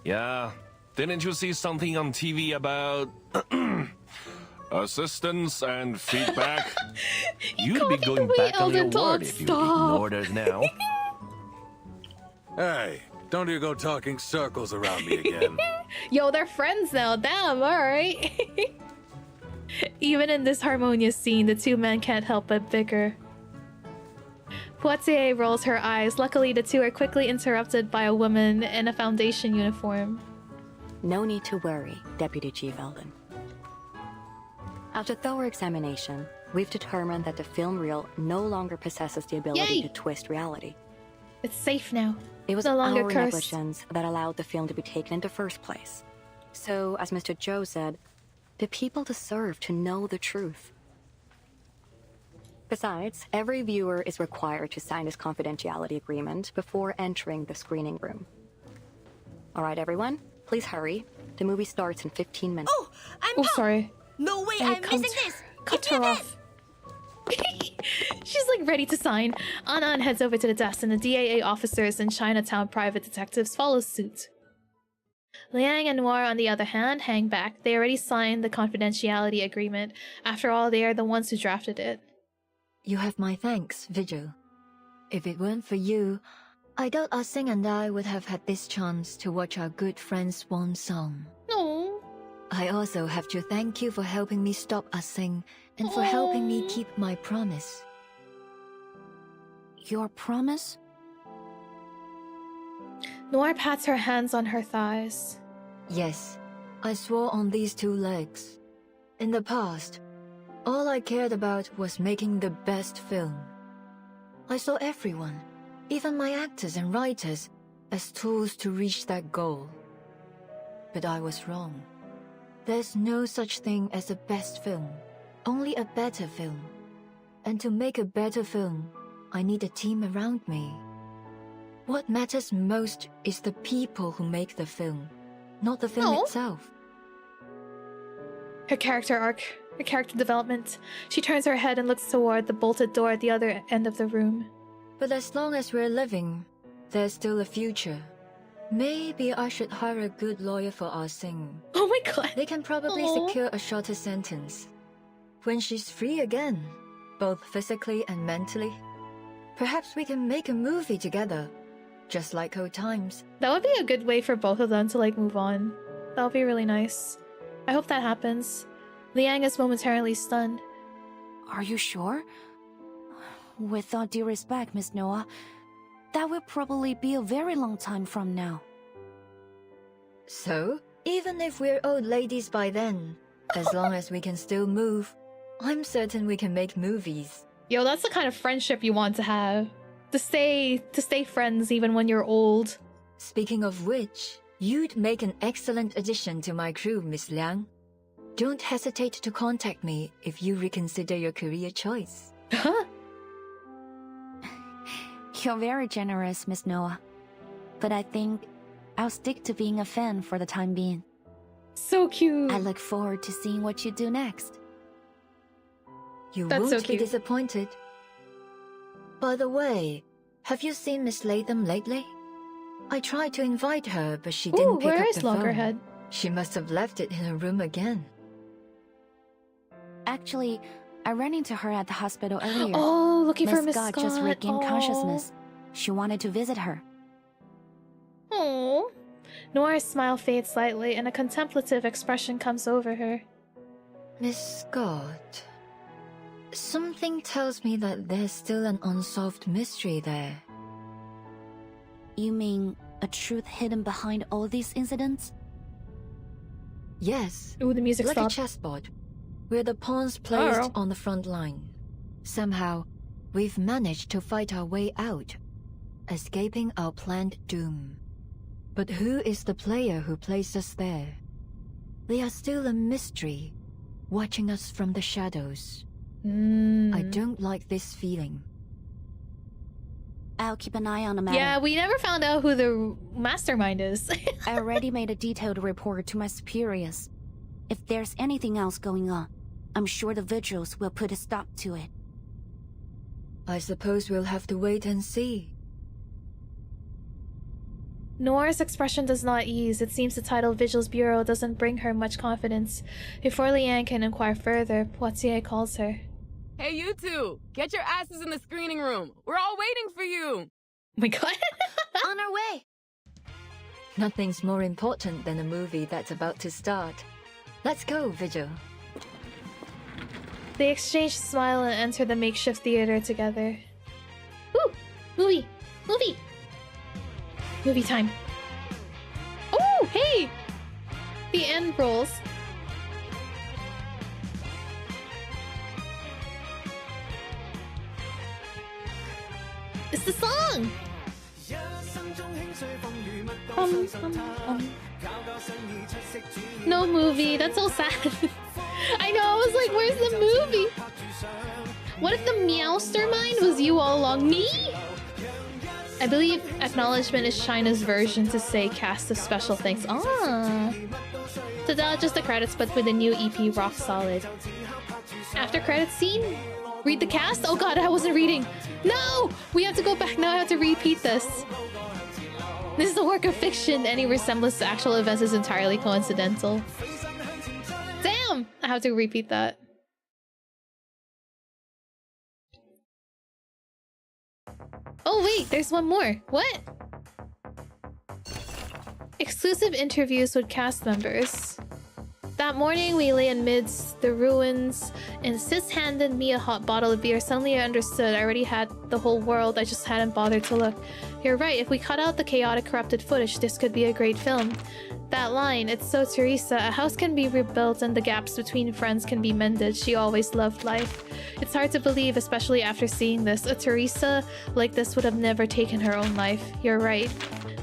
Yeah, didn't you see something on TV about assistance and feedback? You'd be going back on your word if you ignored us now. Hey, don't you go talking circles around me again. Yo, they're friends now. Damn, alright. Even in this harmonious scene, the two men can't help but bicker. Poitier rolls her eyes. Luckily, the two are quickly interrupted by a woman in a Foundation uniform. No need to worry, Deputy Chief Eldon. After thorough examination, we've determined that the film reel no longer possesses the ability to twist reality. It's safe now. It was no longer our cursed. negligence that allowed the film to be taken in the first place. So, as Mr. Zhou said, the people deserve to know the truth. Besides, every viewer is required to sign this confidentiality agreement before entering the screening room. Alright everyone, please hurry. The movie starts in 15 minutes. Oh, I'm sorry. No way, And I'm missing this. Cut her off. She's like ready to sign. Anan heads over to the desk and the DAA officers and Chinatown private detectives follow suit. Liang and Noir, on the other hand, hang back. They already signed the confidentiality agreement. After all, they are the ones who drafted it. You have my thanks, Vigil. If it weren't for you, I doubt Ah Sing and I would have had this chance to watch our good friend's swan song. No. I also have to thank you for helping me stop Ah Sing and for helping me keep my promise. Your promise? Noir pats her hands on her thighs. Yes, I swore on these two legs. In the past, all I cared about was making the best film. I saw everyone, even my actors and writers, as tools to reach that goal. But I was wrong. There's no such thing as a best film, only a better film. And to make a better film, I need a team around me. What matters most is the people who make the film, not the film itself. Her character arc, her character development. She turns her head and looks toward the bolted door at the other end of the room. But as long as we're living, there's still a future. Maybe I should hire a good lawyer for Ah Sing. Oh my god. They can probably secure a shorter sentence. When she's free again, both physically and mentally, perhaps we can make a movie together, just like old times. That would be a good way for both of them to like move on. That would be really nice. I hope that happens. Liang is momentarily stunned. Are you sure? With all due respect, Miss Noah, that will probably be a very long time from now. So, even if we're old ladies by then, as long as we can still move, I'm certain we can make movies. Yo, that's the kind of friendship you want to have. To stay friends even when you're old. Speaking of which, you'd make an excellent addition to my crew, Miss Liang. Don't hesitate to contact me if you reconsider your career choice. You're very generous, Miss Noah. But I think I'll stick to being a fan for the time being. So cute. I look forward to seeing what you do next. You won't be disappointed. By the way, have you seen Miss Latham lately? I tried to invite her, but she didn't pick up the phone. She must have left it in her room again. Actually, I ran into her at the hospital earlier. Oh, looking for Miss Scott Scott. Just regained consciousness. She wanted to visit her. Oh. Noir's smile fades slightly and a contemplative expression comes over her. Miss Scott... Something tells me that there's still an unsolved mystery there. You mean a truth hidden behind all these incidents? Yes. Ooh, the music like stopped. A chessboard, where the pawns placed on the front line. Somehow, we've managed to fight our way out, escaping our planned doom. But who is the player who placed us there? They are still a mystery, watching us from the shadows. I don't like this feeling. I'll keep an eye on the matter. Yeah, we never found out who the mastermind is. I already made a detailed report to my superiors. If there's anything else going on, I'm sure the vigils will put a stop to it. I suppose we'll have to wait and see. Noir's expression does not ease. It seems the title Vigils Bureau doesn't bring her much confidence. Before Liang can inquire further, Poitier calls her. Hey, you two! Get your asses in the screening room! We're all waiting for you! Oh my god. On our way! Nothing's more important than a movie that's about to start. Let's go, Vigil. They exchange a smile and enter the makeshift theater together. Woo! Movie! Movie! Movie time. Oh, hey! The end rolls. It's the song! No movie, that's so sad. I know, I was like, where's the movie? What if the Meowstermind was you all along? Me? I believe acknowledgement is China's version to say cast of special thanks. Ah. So not just the credits, but with the new EP Rock Solid. After credits scene? Read the cast? Oh god, I wasn't reading. No! We have to go back now. I have to repeat this. This is a work of fiction. Any resemblance to actual events is entirely coincidental. Damn! I have to repeat that. Oh wait, there's one more. What? Exclusive interviews with cast members. That morning, we lay amidst the ruins, and Sis handed me a hot bottle of beer. Suddenly I understood. I already had the whole world, I just hadn't bothered to look. You're right, if we cut out the chaotic, corrupted footage, this could be a great film. That line, it's so Teresa, a house can be rebuilt and the gaps between friends can be mended. She always loved life. It's hard to believe, especially after seeing this. A Teresa like this would have never taken her own life. You're right.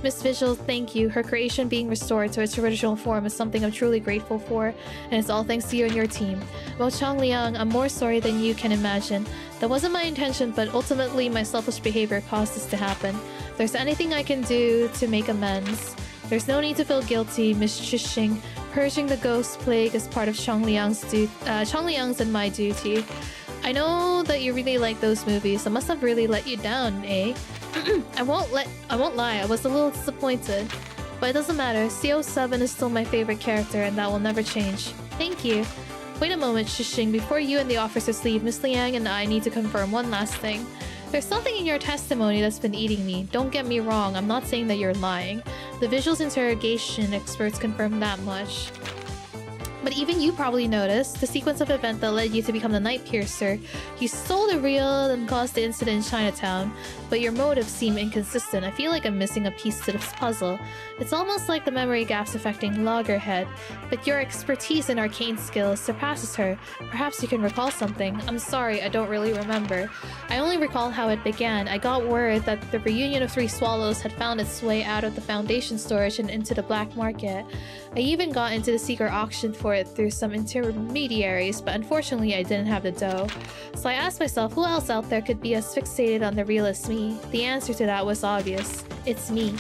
Miss Vigil, thank you. Her creation being restored to its original form is something I'm truly grateful for, and it's all thanks to you and your team. About Chang Liang, I'm more sorry than you can imagine. That wasn't my intention, but ultimately my selfish behavior caused this to happen. If there's anything I can do to make amends, there's no need to feel guilty, Miss Chishing. Purging the ghost plague is part of Chang Liang's and my duty. I know that you really like those movies. I must have really let you down, eh? I won't lie, I was a little disappointed. But it doesn't matter, CO7 is still my favorite character and that will never change. Thank you. Wait a moment, Shishing, before you and the officers leave, Miss Liang and I need to confirm one last thing. There's something in your testimony that's been eating me. Don't get me wrong, I'm not saying that you're lying. The visuals interrogation experts confirm that much. But even you probably noticed the sequence of events that led you to become the Night Piercer. You stole the reel and caused the incident in Chinatown, but your motives seem inconsistent. I feel like I'm missing a piece to this puzzle. It's almost like the memory gaps affecting Loggerhead, but your expertise in arcane skills surpasses her. Perhaps you can recall something. I'm sorry, I don't really remember. I only recall how it began. I got word that the reunion of Three Swallows had found its way out of the Foundation storage and into the black market. I even got into the secret auction for it through some intermediaries, but unfortunately I didn't have the dough. So I asked myself who else out there could be as fixated on the real as me. The answer to that was obvious. It's me.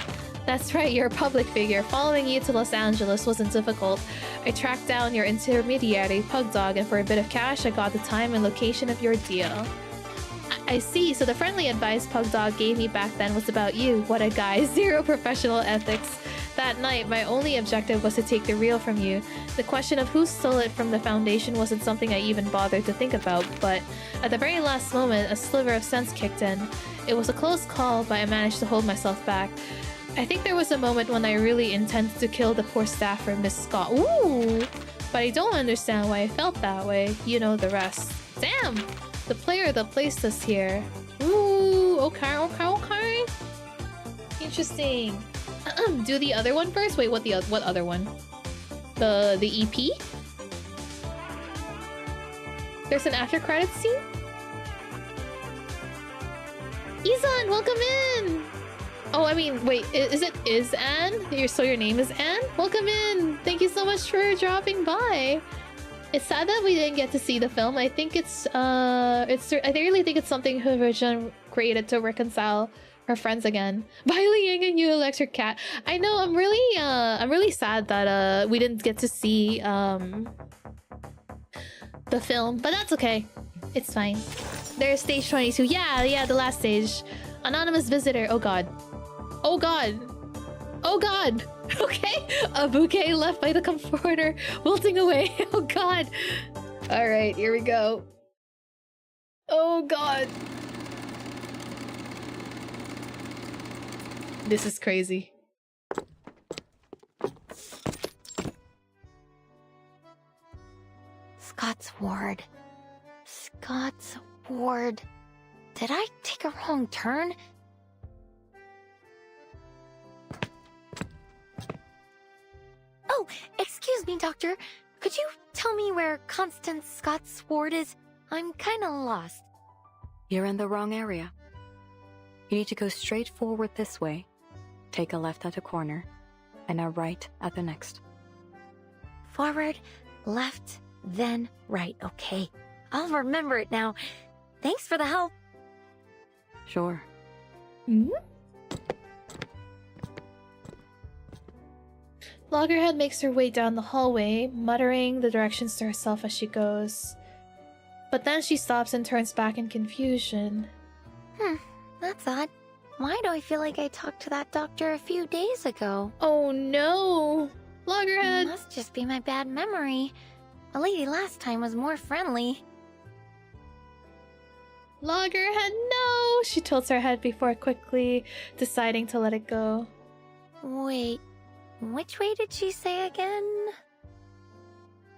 That's right, you're a public figure. Following you to Los Angeles wasn't difficult. I tracked down your intermediary, Pugdog, and for a bit of cash I got the time and location of your deal. I see, so the friendly advice Pugdog gave me back then was about you. What a guy. Zero professional ethics. That night, my only objective was to take the reel from you. The question of who stole it from the Foundation wasn't something I even bothered to think about, but at the very last moment, a sliver of sense kicked in. It was a close call, but I managed to hold myself back. I think there was a moment when I really intended to kill the poor staffer, Miss Scott. Ooh! But I don't understand why I felt that way. You know the rest. Damn! The player that placed us here. Ooh, okay. Interesting. Do the other one first? Wait, what other one? The EP? There's an after credits scene? Izan, welcome in! Oh, I mean, wait, is Anne? So your name is Anne? Welcome in! Thank you so much for dropping by. It's sad that we didn't get to see the film. I think I really think it's something Hurajan created to reconcile her friends again. By Liang and you electric cat. I know, I'm really sad that we didn't get to see the film, but that's okay. It's fine. There's stage 22. Yeah, the last stage. Anonymous visitor. Oh god. Oh god. Oh god. Okay. A bouquet left by the comforter wilting away. Oh god. All right, here we go. Oh god. This is crazy. Scott's ward. Scott's ward. Did I take a wrong turn? Oh, excuse me, Doctor. Could you tell me where Constance Scott's ward is? I'm kinda lost. You're in the wrong area. You need to go straight forward this way, take a left at a corner, and a right at the next. Forward, left, then right. Okay. I'll remember it now. Thanks for the help. Sure. Loggerhead makes her way down the hallway, muttering the directions to herself as she goes. But then she stops and turns back in confusion. That's odd. Why do I feel like I talked to that doctor a few days ago? Oh no! Loggerhead! It must just be my bad memory. The lady last time was more friendly. Loggerhead, no! She tilts her head before quickly deciding to let it go. Wait, which way did she say again?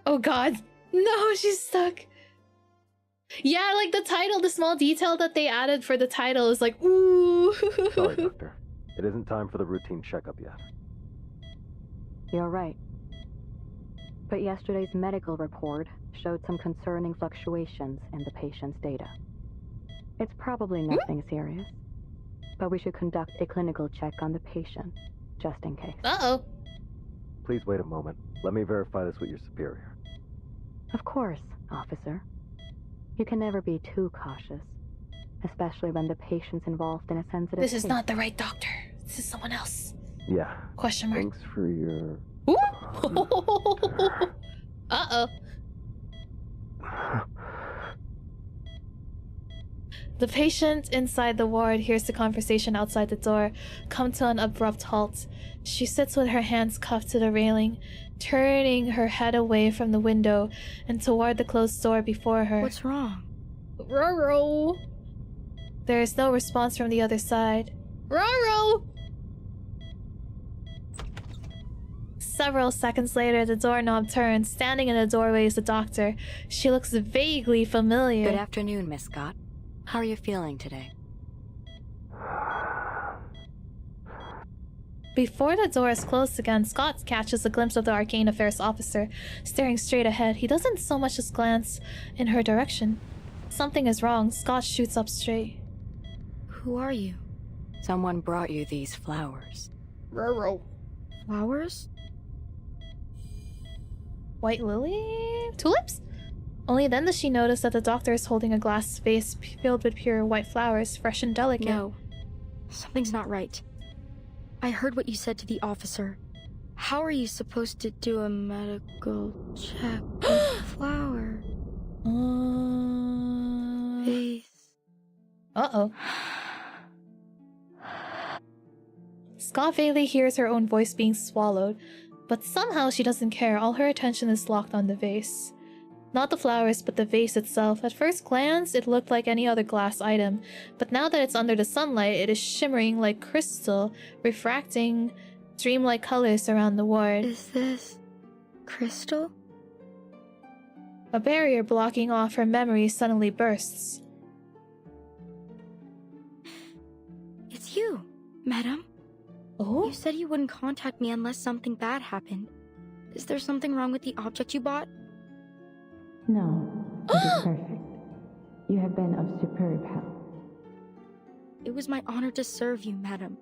Oh god. No, she's stuck. Yeah, like the title, the small detail that they added for the title is like, ooh. Sorry, Doctor. It isn't time for the routine checkup yet. You're right. But yesterday's medical report showed some concerning fluctuations in the patient's data. It's probably nothing serious, but we should conduct a clinical check on the patient, just in case. Uh-oh. Please wait a moment. Let me verify this with your superior. Of course, officer. You can never be too cautious, especially when the patient's involved in a sensitive This is case. not the right doctor. This is someone else. Yeah. Question mark. Thanks for your... Uh-oh. The patient inside the ward hears the conversation outside the door come to an abrupt halt. She sits with her hands cuffed to the railing, turning her head away from the window and toward the closed door before her. What's wrong? Roro. There is no response from the other side. Roro! Several seconds later, the doorknob turns. Standing in the doorway is the doctor. She looks vaguely familiar. Good afternoon, Miss Scott. How are you feeling today? Before the door is closed again, Scott catches a glimpse of the Arcane Affairs officer staring straight ahead. He doesn't so much as glance in her direction. Something is wrong. Scott shoots up straight. Who are you? Someone brought you these flowers. Roro. Flowers? White lily? Tulips? Only then does she notice that the doctor is holding a glass vase filled with pure white flowers, fresh and delicate. No. Something's not right. I heard what you said to the officer. How are you supposed to do a medical check with flower? Vase. Uh-oh. Scott vaguely hears her own voice being swallowed, but somehow she doesn't care. All her attention is locked on the vase. Not the flowers, but the vase itself. At first glance, it looked like any other glass item, but now that it's under the sunlight, it is shimmering like crystal, refracting dreamlike colors around the ward. Is this crystal? A barrier blocking off her memory suddenly bursts. It's you, madam. Oh? You said you wouldn't contact me unless something bad happened. Is there something wrong with the object you bought? No, it is perfect. You have been of superb help. It was my honor to serve you, madam.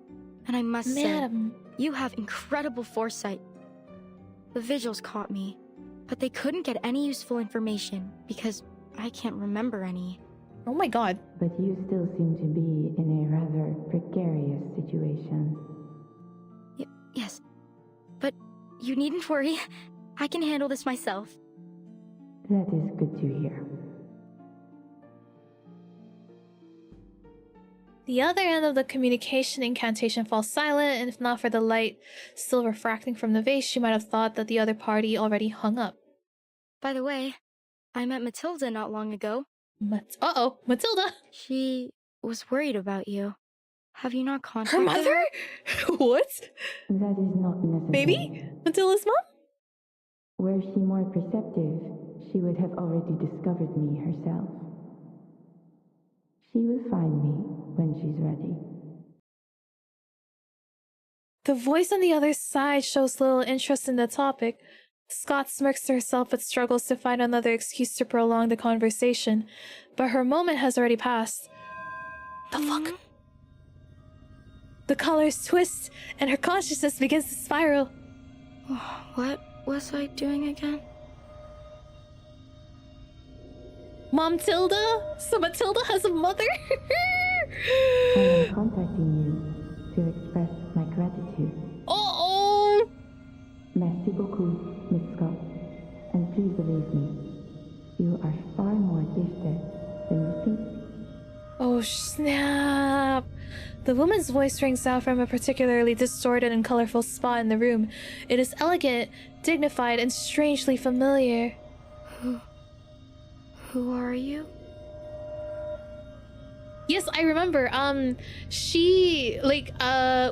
And I must say, you have incredible foresight. The vigils caught me, but they couldn't get any useful information because I can't remember any. Oh my god. But you still seem to be in a rather precarious situation. Yes, but you needn't worry. I can handle this myself. That is good to hear. The other end of the communication incantation falls silent, and if not for the light still refracting from the vase, she might have thought that the other party already hung up. By the way, I met Matilda not long ago. Uh-oh, Matilda! She was worried about you. Have you not contacted her? Mother? What? That is not necessary. Maybe? Matilda's mom? Were she more perceptive, she would have already discovered me herself. She will find me when she's ready. The voice on the other side shows little interest in the topic. Scott smirks to herself but struggles to find another excuse to prolong the conversation. But her moment has already passed. The fuck? The colors twist, and her consciousness begins to spiral. What was I doing again? Mom Tilda? So Matilda has a mother? I am contacting you to express my gratitude. Uh-oh! Merci beaucoup, Miss Scott. And please believe me, You are far more gifted than you think. Oh snap! The woman's voice rings out from a particularly distorted and colorful spot in the room. It is elegant, dignified, and strangely familiar. Who are you? Yes, I remember. She, like,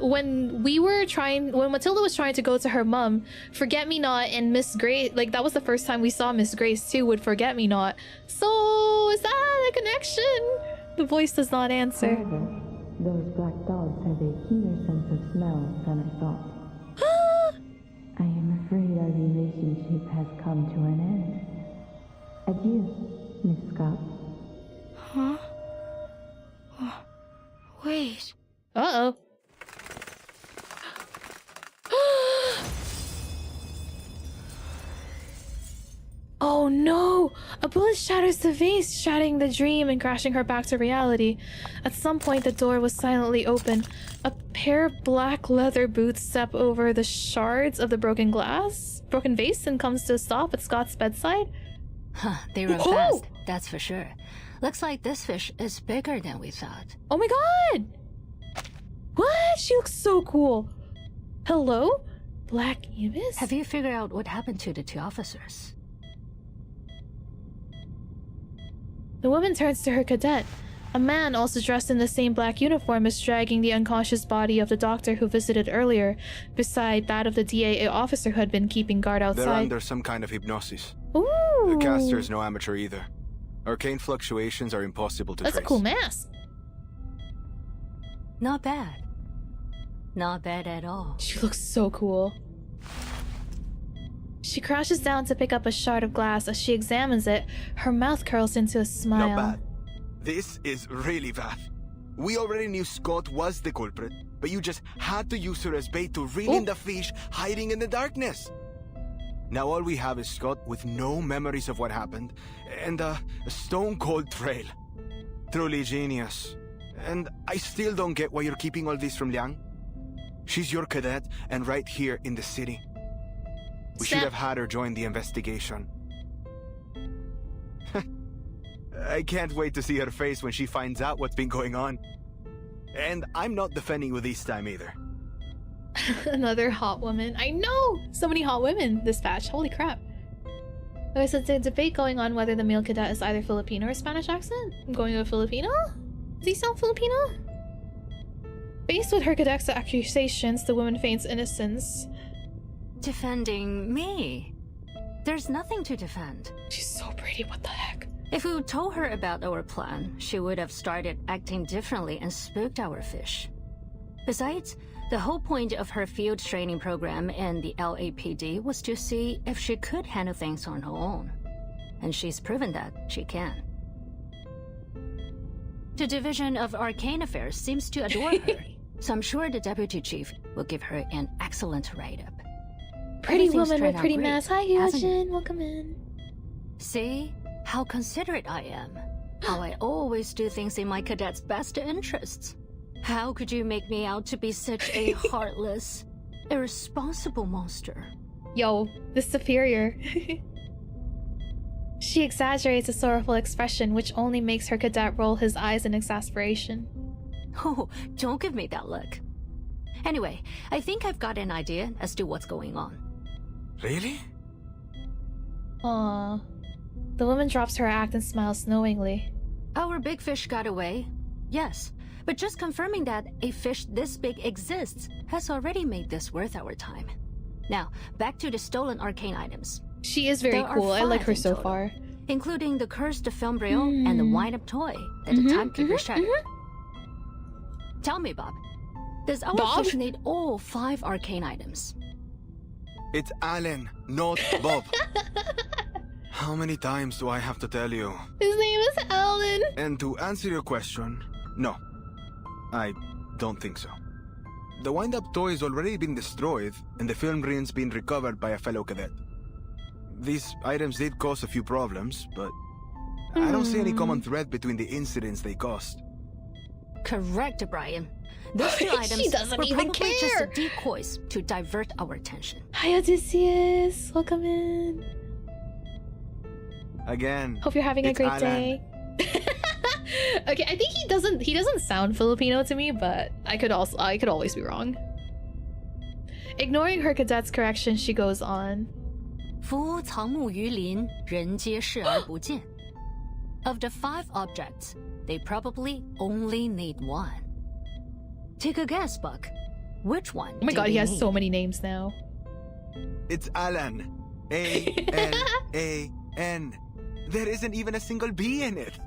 when Matilda was trying to go to her mom, Forget-Me-Not and Miss Grace, like, that was the first time we saw Miss Grace too with Forget-Me-Not. So, is that a connection? The voice does not answer. However, those black dogs have a keener sense of smell than I thought. I am afraid our relationship has come to an end. Adieu, Miss Scott. Huh? Wait. Uh-oh. Oh no! A bullet shatters the vase, shattering the dream and crashing her back to reality. At some point, the door was silently open. A pair of black leather boots step over the shards of the broken vase, and comes to a stop at Scott's bedside. Huh, they run fast, that's for sure. Looks like this fish is bigger than we thought. Oh my god! What? She looks so cool. Hello? Black Ibis? Have you figured out what happened to the two officers? The woman turns to her cadet. A man, also dressed in the same black uniform, is dragging the unconscious body of the doctor who visited earlier, beside that of the DAA officer who had been keeping guard outside. They're under some kind of hypnosis. Ooh. The caster is no amateur either. Arcane fluctuations are impossible to trace. That's a cool mask. Not bad. Not bad at all. She looks so cool. She crouches down to pick up a shard of glass. As she examines it, her mouth curls into a smile. Not bad. This is really bad. We already knew Scott was the culprit, but you just had to use her as bait to reel in the fish hiding in the darkness. Now all we have is Scott with no memories of what happened, and a stone-cold trail. Truly genius. And I still don't get why you're keeping all this from Liang. She's your cadet, and right here in the city. We should have had her join the investigation. I can't wait to see her face when she finds out what's been going on. And I'm not defending you this time either. Another hot woman. I know! So many hot women this batch. Holy crap. There's a debate going on whether the male cadet is either Filipino or Spanish accent. I'm going with Filipino? Does he sound Filipino? Faced with her cadet's accusations, the woman feigns innocence. Defending me? There's nothing to defend. She's so pretty, what the heck? If we told her about our plan, she would have started acting differently and spooked our fish. Besides, the whole point of her field training program in the LAPD was to see if she could handle things on her own. And she's proven that she can. The Division of Arcane Affairs seems to adore her, so I'm sure the Deputy Chief will give her an excellent write-up. Pretty woman with pretty mask. Hi, Hyojin. Welcome in. See? How considerate I am. How I always do things in my cadet's best interests. How could you make me out to be such a heartless, irresponsible monster? Yo, the superior. She exaggerates a sorrowful expression, which only makes her cadet roll his eyes in exasperation. Oh, don't give me that look. Anyway, I think I've got an idea as to what's going on. Really? Aww. The woman drops her act and smiles knowingly. Our big fish got away, yes. But just confirming that a fish this big exists has already made this worth our time. Now, back to the stolen arcane items. She is very cool. I like her so far. Including the cursed film reel and the wind-up toy that the timekeeper shattered. Tell me, Bob. Does our fish need all 5 arcane items? It's Alan, not Bob. How many times do I have to tell you? His name is Alan. And to answer your question, no. I don't think so. The wind-up toy has already been destroyed, and the film reel's been recovered by a fellow cadet. These items did cause a few problems, but I don't see any common thread between the incidents they caused. Correct, Brian. Those 2 items were even probably just decoys to divert our attention. Hi, Odysseus. Welcome in. Again. Hope you're having a great Alan. day. Okay, I think he doesn't sound Filipino to me, but I could always be wrong. Ignoring her cadet's correction, she goes on. 夫藏木于林，人皆视而不见. Of the 5 objects, they probably only need 1. Take a guess, Buck. Which one? Oh my god, he has so many names now. It's Alan. A-L-A-N. There isn't even a single B in it.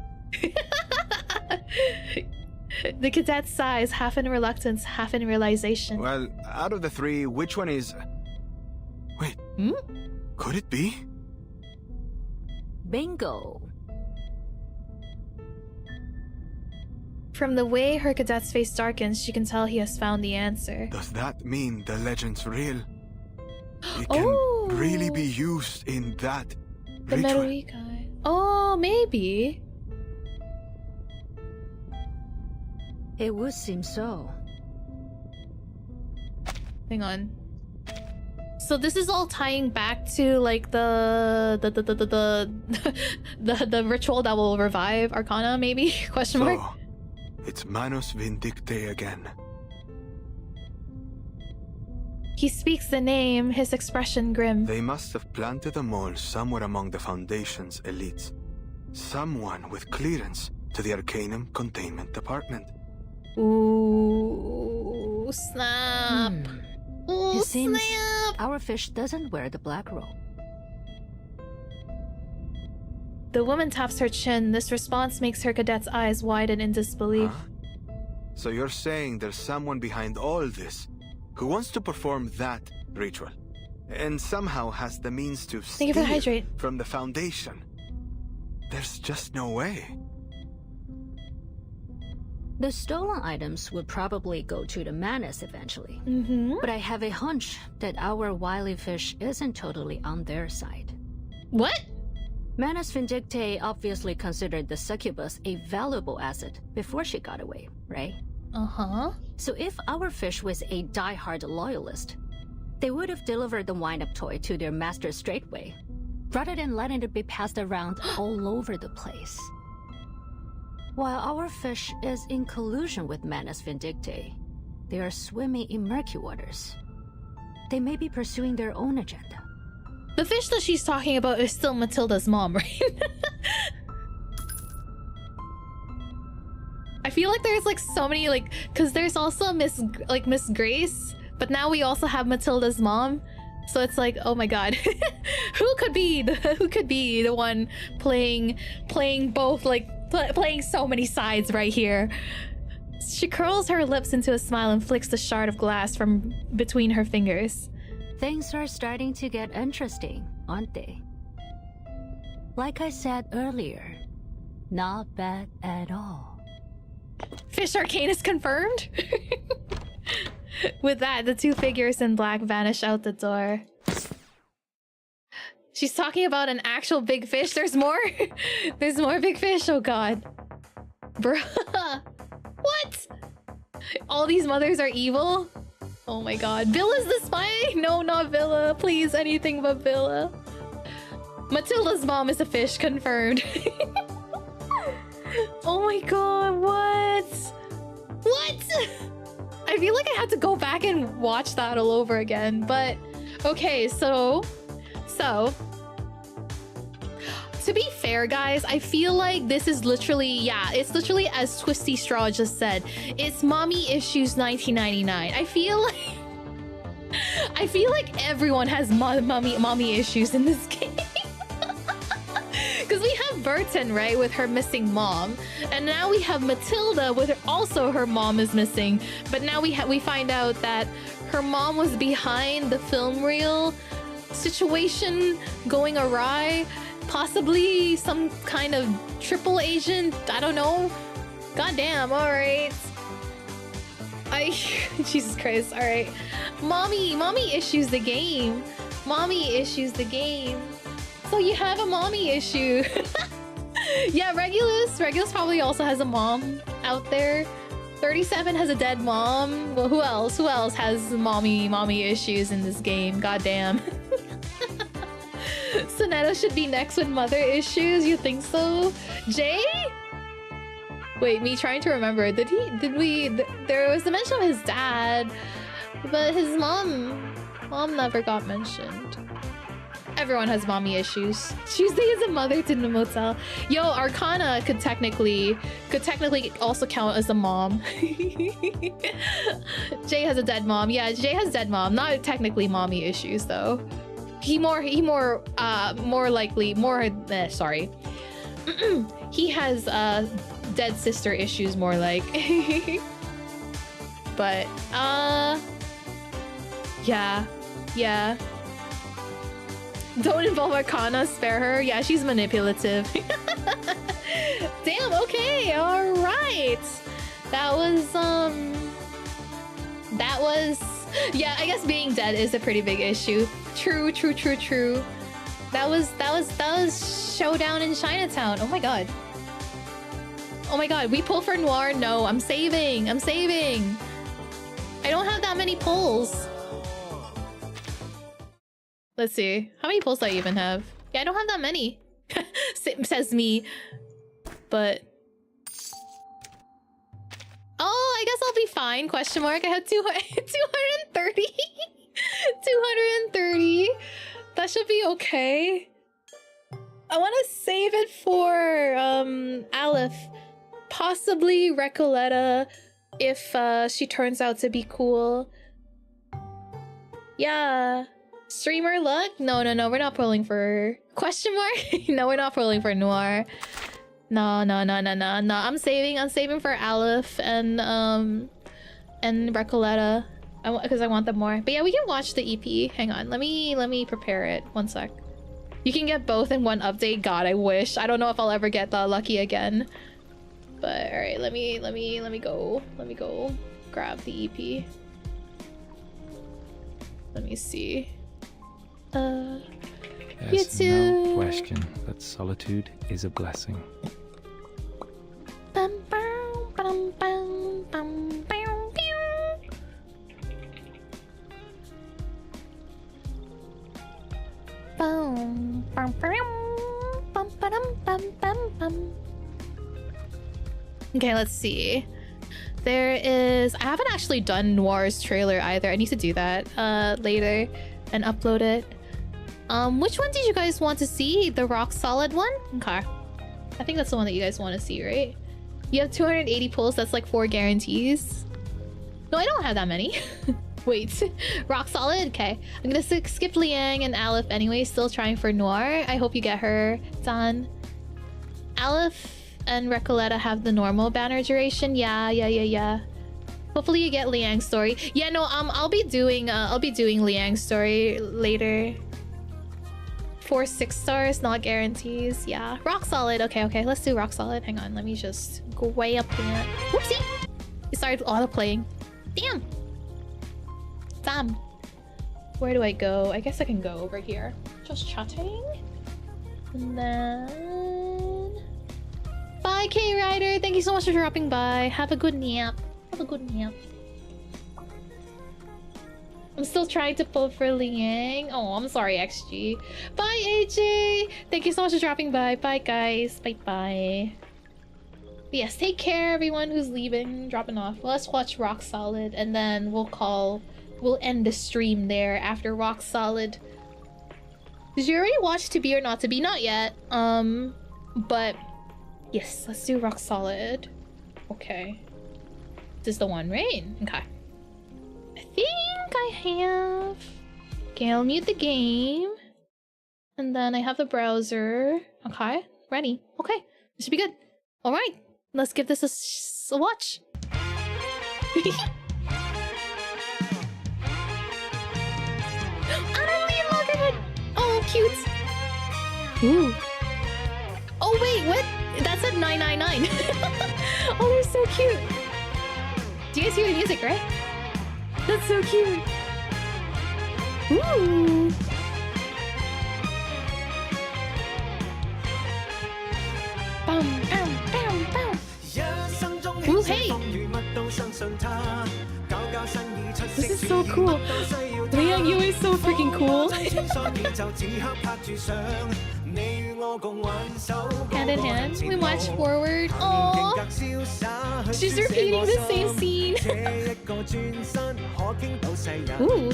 The cadet's sighs, half in reluctance, half in realization. Well, out of the 3, which one is... Wait. Could it be? Bingo. From the way her cadet's face darkens, she can tell he has found the answer. Does that mean the legend's real? It can really be used in that the ritual. Meruikai. Oh, maybe. It would seem so. Hang on. So this is all tying back to like the ritual that will revive Arcana, maybe? Question mark. So, it's Manus Vindicte again. He speaks the name, his expression grim. They must have planted a mole somewhere among the Foundation's elites. Someone with clearance to the Arcanum Containment Department. Ooh, snap. Ooh, It seems snap. our fish doesn't wear the black robe. The woman taps her chin. This response makes her cadet's eyes widen in disbelief. Huh? So you're saying there's someone behind all this who wants to perform that ritual and somehow has the means to Thank you for the steal hydrate. from the Foundation? There's just no way. The stolen items would probably go to the Manus eventually. But I have a hunch that our wily fish isn't totally on their side. What? Manus Vindicte obviously considered the succubus a valuable asset before she got away, right? Uh-huh. So if our fish was a die-hard loyalist, they would have delivered the wind-up toy to their master straightway, rather than letting it be passed around all over the place. While our fish is in collusion with Manus Vindicte, they are swimming in murky waters. They may be pursuing their own agenda. The fish that she's talking about is still Matilda's mom, right? I feel like there's like so many like, cause there's also Miss Grace, but now we also have Matilda's mom. So it's like, oh my god, who could be the one playing both, like playing so many sides right here? She curls her lips into a smile and flicks the shard of glass from between her fingers. Things are starting to get interesting, aren't they? Like I said earlier, not bad at all. Fish Arcane is confirmed? With that, the 2 figures in black vanish out the door. She's talking about an actual big fish. There's more? There's more big fish? Oh god. Bruh. What? All these mothers are evil? Oh my god. Villa's the spy? No, not Villa. Please, anything but Villa. Matilda's mom is a fish, confirmed. Oh my god, what? What? I feel like I had to go back and watch that all over again, but okay, so to be fair, guys, I feel like this is literally, yeah, it's literally as Twisty Straw just said. It's Mommy Issues 1999. I feel like everyone has mommy issues in this game. Because we have Burton, right, with her missing mom, and now we have Matilda with also her mom is missing. But now we find out that her mom was behind the film reel situation going awry, possibly some kind of triple agent. I don't know. Goddamn. All right. Jesus Christ. All right. Mommy issues the game. Mommy issues the game. So you have a mommy issue. Yeah, Regulus probably also has a mom out there. 37 has a dead mom. Well, who else has mommy issues in this game? Goddamn. Soneto should be next with mother issues. You think so? Jay? Wait, me trying to remember. There was a mention of his dad, but his mom never got mentioned. Everyone has mommy issues. Tuesday is a mother to the motel. Yo, Arcana could technically also count as a mom. Jay has a dead mom. Yeah, Jay has dead mom. Not technically mommy issues though. He has dead sister issues more like. But yeah. Don't involve Arcana, spare her. Yeah, she's manipulative. Damn, okay, alright. That was yeah, I guess being dead is a pretty big issue. True. That was Showdown in Chinatown. Oh my god, we pull for Noir. No, I'm saving. I don't have that many pulls. Let's see. How many pulls do I even have? Yeah, I don't have that many. Says me. But... oh, I guess I'll be fine. Question mark. I have 230. 230. That should be okay. I want to save it for Aleph. Possibly Recoletta if she turns out to be cool. Yeah. Streamer luck? No, we're not pulling for... question mark? No, we're not pulling for Noir. No. I'm saving for Aleph and Recoletta. Because I want them more. But yeah, we can watch the EP. Hang on, let me prepare it. One sec. You can get both in one update. God, I wish. I don't know if I'll ever get that lucky again. But alright, let me go grab the EP. Let me see. There's no question that solitude is a blessing. Okay, let's see. There is... I haven't actually done Noir's trailer either. I need to do that later and upload it. Which one did you guys want to see? The rock solid one? Okay. I think that's the one that you guys want to see, right? You have 280 pulls. That's like 4 guarantees. No, I don't have that many. Wait. Rock solid? Okay. I'm gonna skip Liang and Aleph anyway. Still trying for Noir. I hope you get her done. Aleph and Recoletta have the normal banner duration. Yeah. Hopefully you get Liang's story. Yeah, no, I'll be doing Liang's story later. 4 6 stars, not guarantees. Yeah. Rock solid. Okay, let's do rock solid. Hang on, let me just go way up there. Whoopsie! It started auto-playing. Damn! Where do I go? I guess I can go over here. Just chatting. And then... bye, K-Rider! Thank you so much for dropping by. Have a good nap. I'm still trying to pull for Liang. Oh, I'm sorry, XG. Bye, AJ! Thank you so much for dropping by. Bye, guys. Bye-bye. Yes, take care, everyone who's leaving, dropping off. Let's watch Rock Solid, and then we'll end the stream there after Rock Solid. Did you already watch To Be or Not To Be? Not yet. But yes, let's do Rock Solid. Okay. This is the one, right? Okay. I think I have... okay, I'll mute the game. And then I have the browser. Okay, ready. Okay, this should be good. Alright, let's give this a watch. Oh, cute. Ooh. Oh, wait, what? That's at 999. Oh, they're so cute. Do you guys hear the music, right? That's so cute. Ooh. Ooh, hey. This is so cool. Liang Liang Yue is so freaking cool. Hand in hand, we march forward. Aww. She's repeating the same scene. Ooh.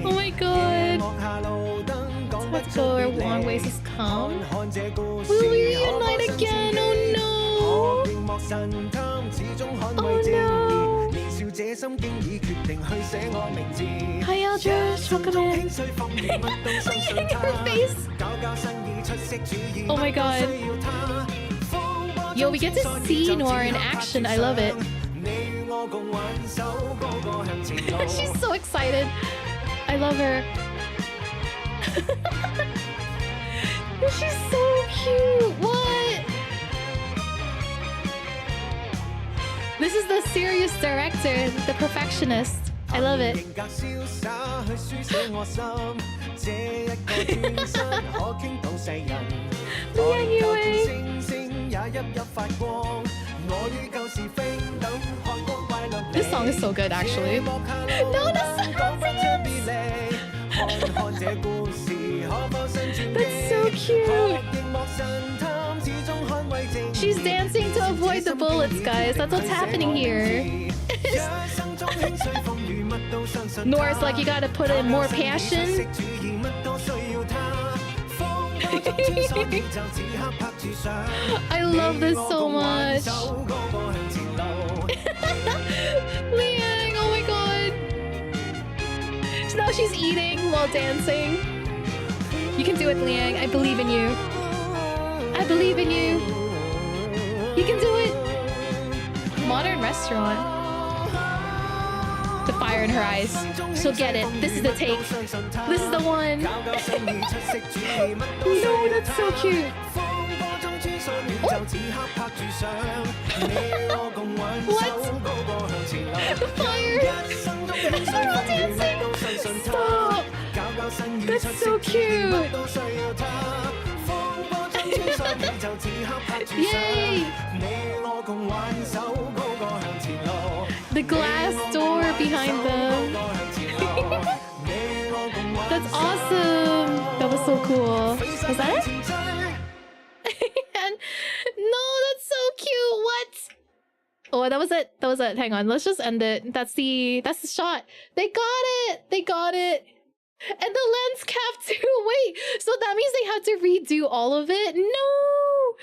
Oh my god. Let's go where long ways has come. Will we reunite again? Oh no. Oh no. Hi Eldridge, welcome in. Her face. Oh my god. Yo, we get to see Noir in action. I love it. She's so excited. I love her. She's so cute. What? This is the serious director, the perfectionist. I love it. Liang Yue. This song is so good, actually. No, that's so cute. She's dancing to avoid the bullets, guys. That's what's happening here. Nora's like, you gotta put in more passion. I love this so much. Liang, oh my god. Now she's eating while dancing. You can do it, Liang. I believe in you. I believe in you. You can do it. Modern restaurant. The fire in her eyes. She'll get it. This is the take. This is the one. No, that's so cute. Oh. What? The fire. They're all dancing. Stop. That's so cute. Yay! The glass door behind them. That's awesome. That was so cool. Was that it? And no, that's so cute. What? Oh, that was it. That was it. Hang on. Let's just end it. That's the shot. They got it. They got it. And the lens cap too. Wait, so that means they have to redo all of it? No,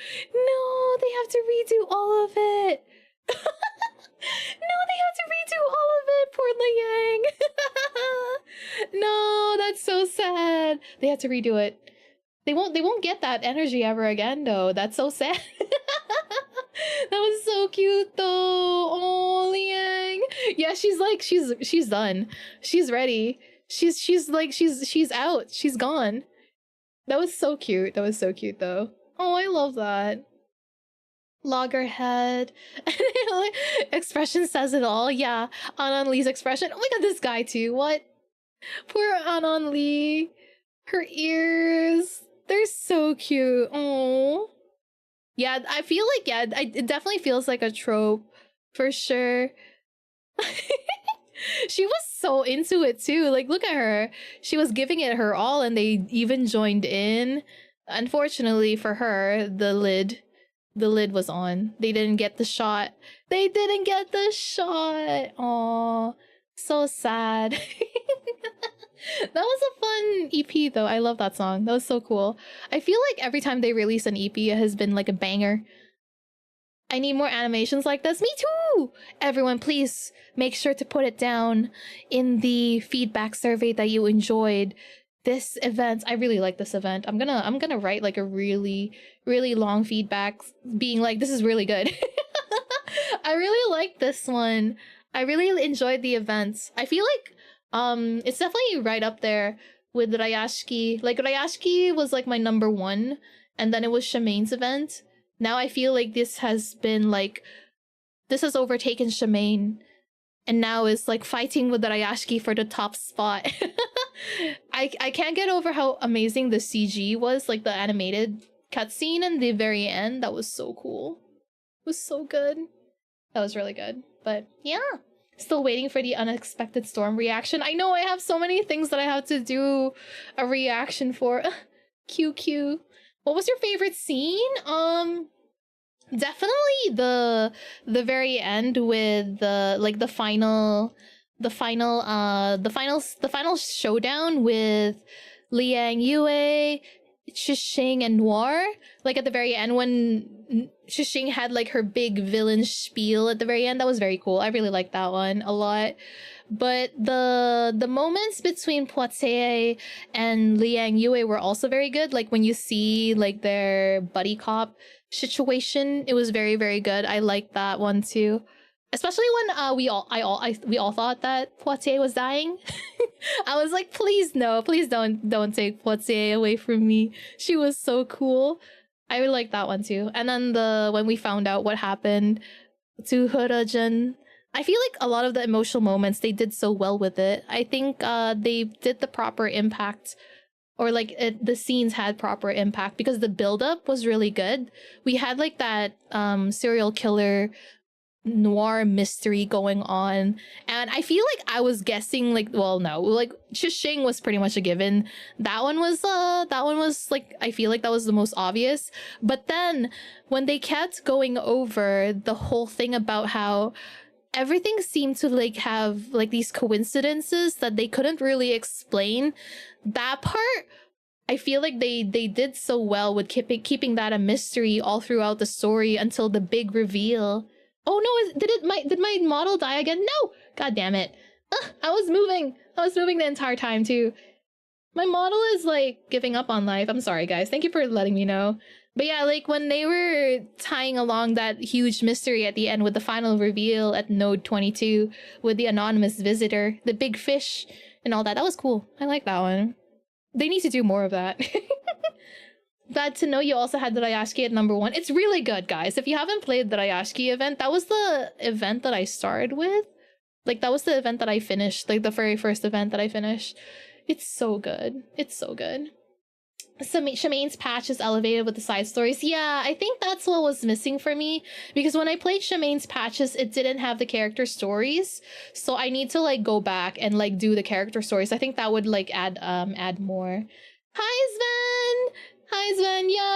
they have to redo all of it. No, they have to redo all of it. Poor Liang. No, that's so sad. They have to redo it. They won't get that energy ever again, though. That's so sad. That was so cute, though. Oh, Liang. Yeah, she's done. She's ready. She's out. She's gone. That was so cute. That was so cute, though. Oh, I love that. Loggerhead. Expression says it all. Yeah, Anon Lee's expression. Oh my god, this guy too. What? Poor Anon Lee. Her ears. They're so cute. Oh. Yeah, I feel like, yeah, it definitely feels like a trope. For sure. She was so into it too. Like, look at her. She was giving it her all and they even joined in. Unfortunately for her, the lid was on. They didn't get the shot. They didn't get the shot. Aw, so sad. That was a fun EP though. I love that song. That was so cool. I feel like every time they release an EP, it has been like a banger. I need more animations like this. Me too! Everyone, please make sure to put it down in the feedback survey that you enjoyed this event. I really like this event. I'm gonna write like a really, really long feedback being like, this is really good. I really like this one. I really enjoyed the events. I feel like it's definitely right up there with Ryashiki. Like, Ryashiki was like my number one, and then it was Shimein's event. Now I feel like this has been like, this has overtaken Shimein, and now is like fighting with Ryashiki for the top spot. I can't get over how amazing the CG was, like the animated cutscene in the very end. That was so cool. was so good. That was really good. But yeah, still waiting for the unexpected storm reaction. I know I have so many things that I have to do a reaction for. QQ. What was your favorite scene? Definitely the very end with the final showdown with Liang Yue, Shishing, and Noir. Like at the very end when Shishing had like her big villain spiel at the very end. That was very cool. I really liked that one a lot. But the moments between Poitiers and Liang Yue were also very good. Like when you see like their buddy cop situation, it was very, very good. I liked that one too. Especially when we all thought that Poitiers was dying. I was like, please no, please don't take Poitiers away from me. She was so cool. I really liked that one too. And then when we found out what happened to Hurajin, I feel like a lot of the emotional moments, they did so well with it. I think they did the proper impact, or like the scenes had proper impact because the buildup was really good. We had like that serial killer noir mystery going on, and I feel like I was guessing like, well, no, like Shishing was pretty much a given. That one was like, I feel like that was the most obvious. But then when they kept going over the whole thing about how everything seemed to like have like these coincidences that they couldn't really explain, that part I feel like they did so well with keeping that a mystery all throughout the story until the big reveal. Oh no, did my model die again? No! God damn it. I was moving the entire time too. My model is like giving up on life. I'm sorry guys, thank you for letting me know. But yeah, like when they were tying along that huge mystery at the end with the final reveal at Node 22 with the anonymous visitor, the big fish and all that, that was cool. I like that one. They need to do more of that. Glad to know you also had the Rayashiki at #1. It's really good, guys. If you haven't played the Rayashiki event, that was the event that I started with. Like, that was the event that I finished. Like, the very first event that I finished. It's so good. It's so good. Shemaine's patch is elevated with the side stories. Yeah, I think that's what was missing for me. Because when I played Shemaine's patches, it didn't have the character stories. So I need to, like, go back and, like, do the character stories. I think that would, like, add more. Hi, Sven! Hi Sven, yeah,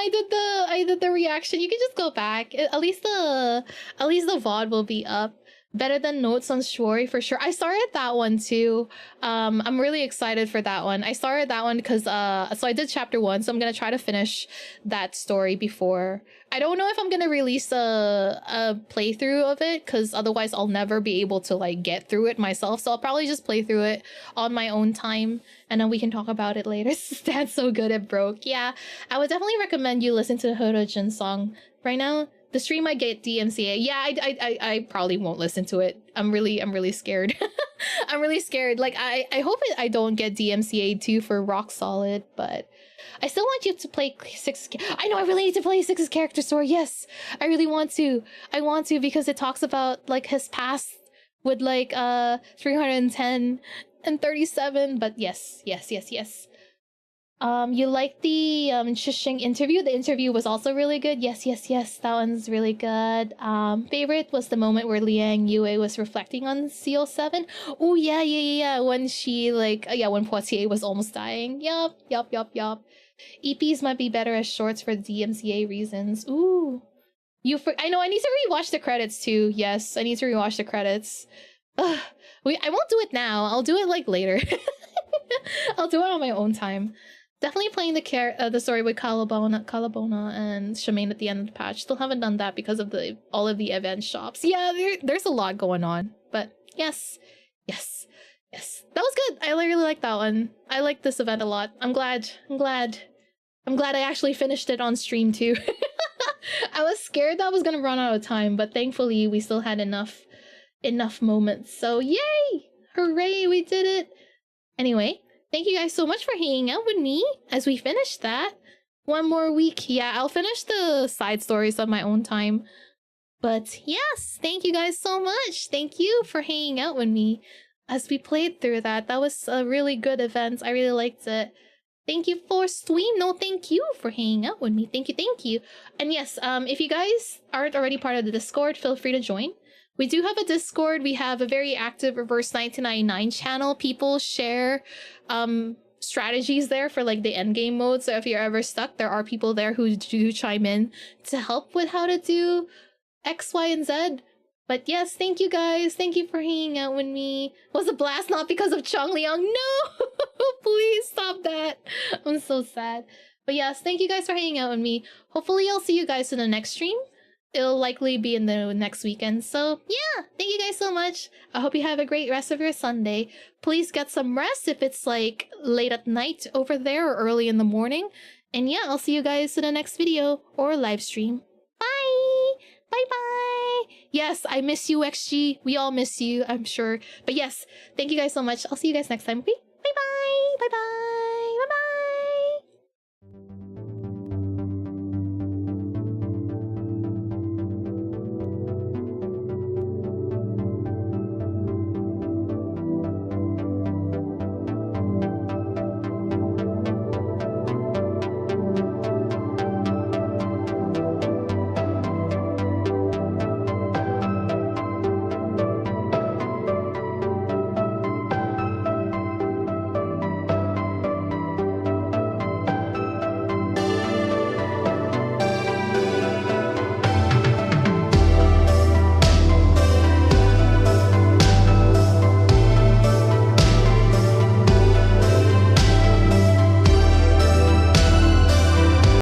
I did the reaction. You can just go back. At least the VOD will be up. Better than Notes on Shori for sure. I started that one too. I'm really excited for that one. I started that one because so I did chapter 1, so I'm gonna try to finish that story before. I don't know if I'm gonna release a playthrough of it, because otherwise I'll never be able to like get through it myself. So I'll probably just play through it on my own time, and then we can talk about it later. That's so good it broke. Yeah, I would definitely recommend you listen to the Horojin song right now. The stream might get DMCA. Yeah, I probably won't listen to it. I'm really scared. I'm really scared. Like I hope I don't get DMCA too for Rock Solid, but I still want you to play 6. I know I really need to play 6's character story. Yes, I really want to. I want to because it talks about like his past with like 310 and 37. But yes. You like the Shishing interview? The interview was also really good. Yes. That one's really good. Favorite was the moment where Liang Yue was reflecting on CO7. Oh yeah. When she like when Poitiers was almost dying. Yup. EPs might be better as shorts for DMCA reasons. Ooh. I know I need to rewatch the credits too. Yes, I need to rewatch the credits. I won't do it now. I'll do it like later. I'll do it on my own time. Definitely playing the story with Calabona and Shemaine at the end of the patch. Still haven't done that because of all of the event shops. Yeah, there's a lot going on. But yes. That was good. I really like that one. I like this event a lot. I'm glad I actually finished it on stream too. I was scared that I was gonna run out of time, but thankfully we still had enough moments. So yay! Hooray, we did it! Anyway, thank you guys so much for hanging out with me as we finish that. One more week. Yeah, I'll finish the side stories on my own time. But yes, thank you guys so much. Thank you for hanging out with me as we played through that. That was a really good event. I really liked it. Thank you for stream. No, thank you for hanging out with me. Thank you, thank you. And yes, if you guys aren't already part of the Discord, feel free to join. We do have a Discord. We have a very active Reverse 1999 channel. People share strategies there for like the endgame mode. So if you're ever stuck, there are people there who do chime in to help with how to do X, Y, and Z. But yes, thank you guys. Thank you for hanging out with me. It was a blast, not because of Chong Liang. No! Please stop that. I'm so sad. But yes, thank you guys for hanging out with me. Hopefully I'll see you guys in the next stream. It'll likely be in the next weekend. So yeah, thank you guys so much. I hope you have a great rest of your Sunday. Please get some rest if it's like late at night over there or early in the morning. And yeah, I'll see you guys in the next video or live stream. Bye! Bye-bye! Yes, I miss you, XG. We all miss you, I'm sure. But yes, thank you guys so much. I'll see you guys next time, okay? Bye-bye! Bye-bye!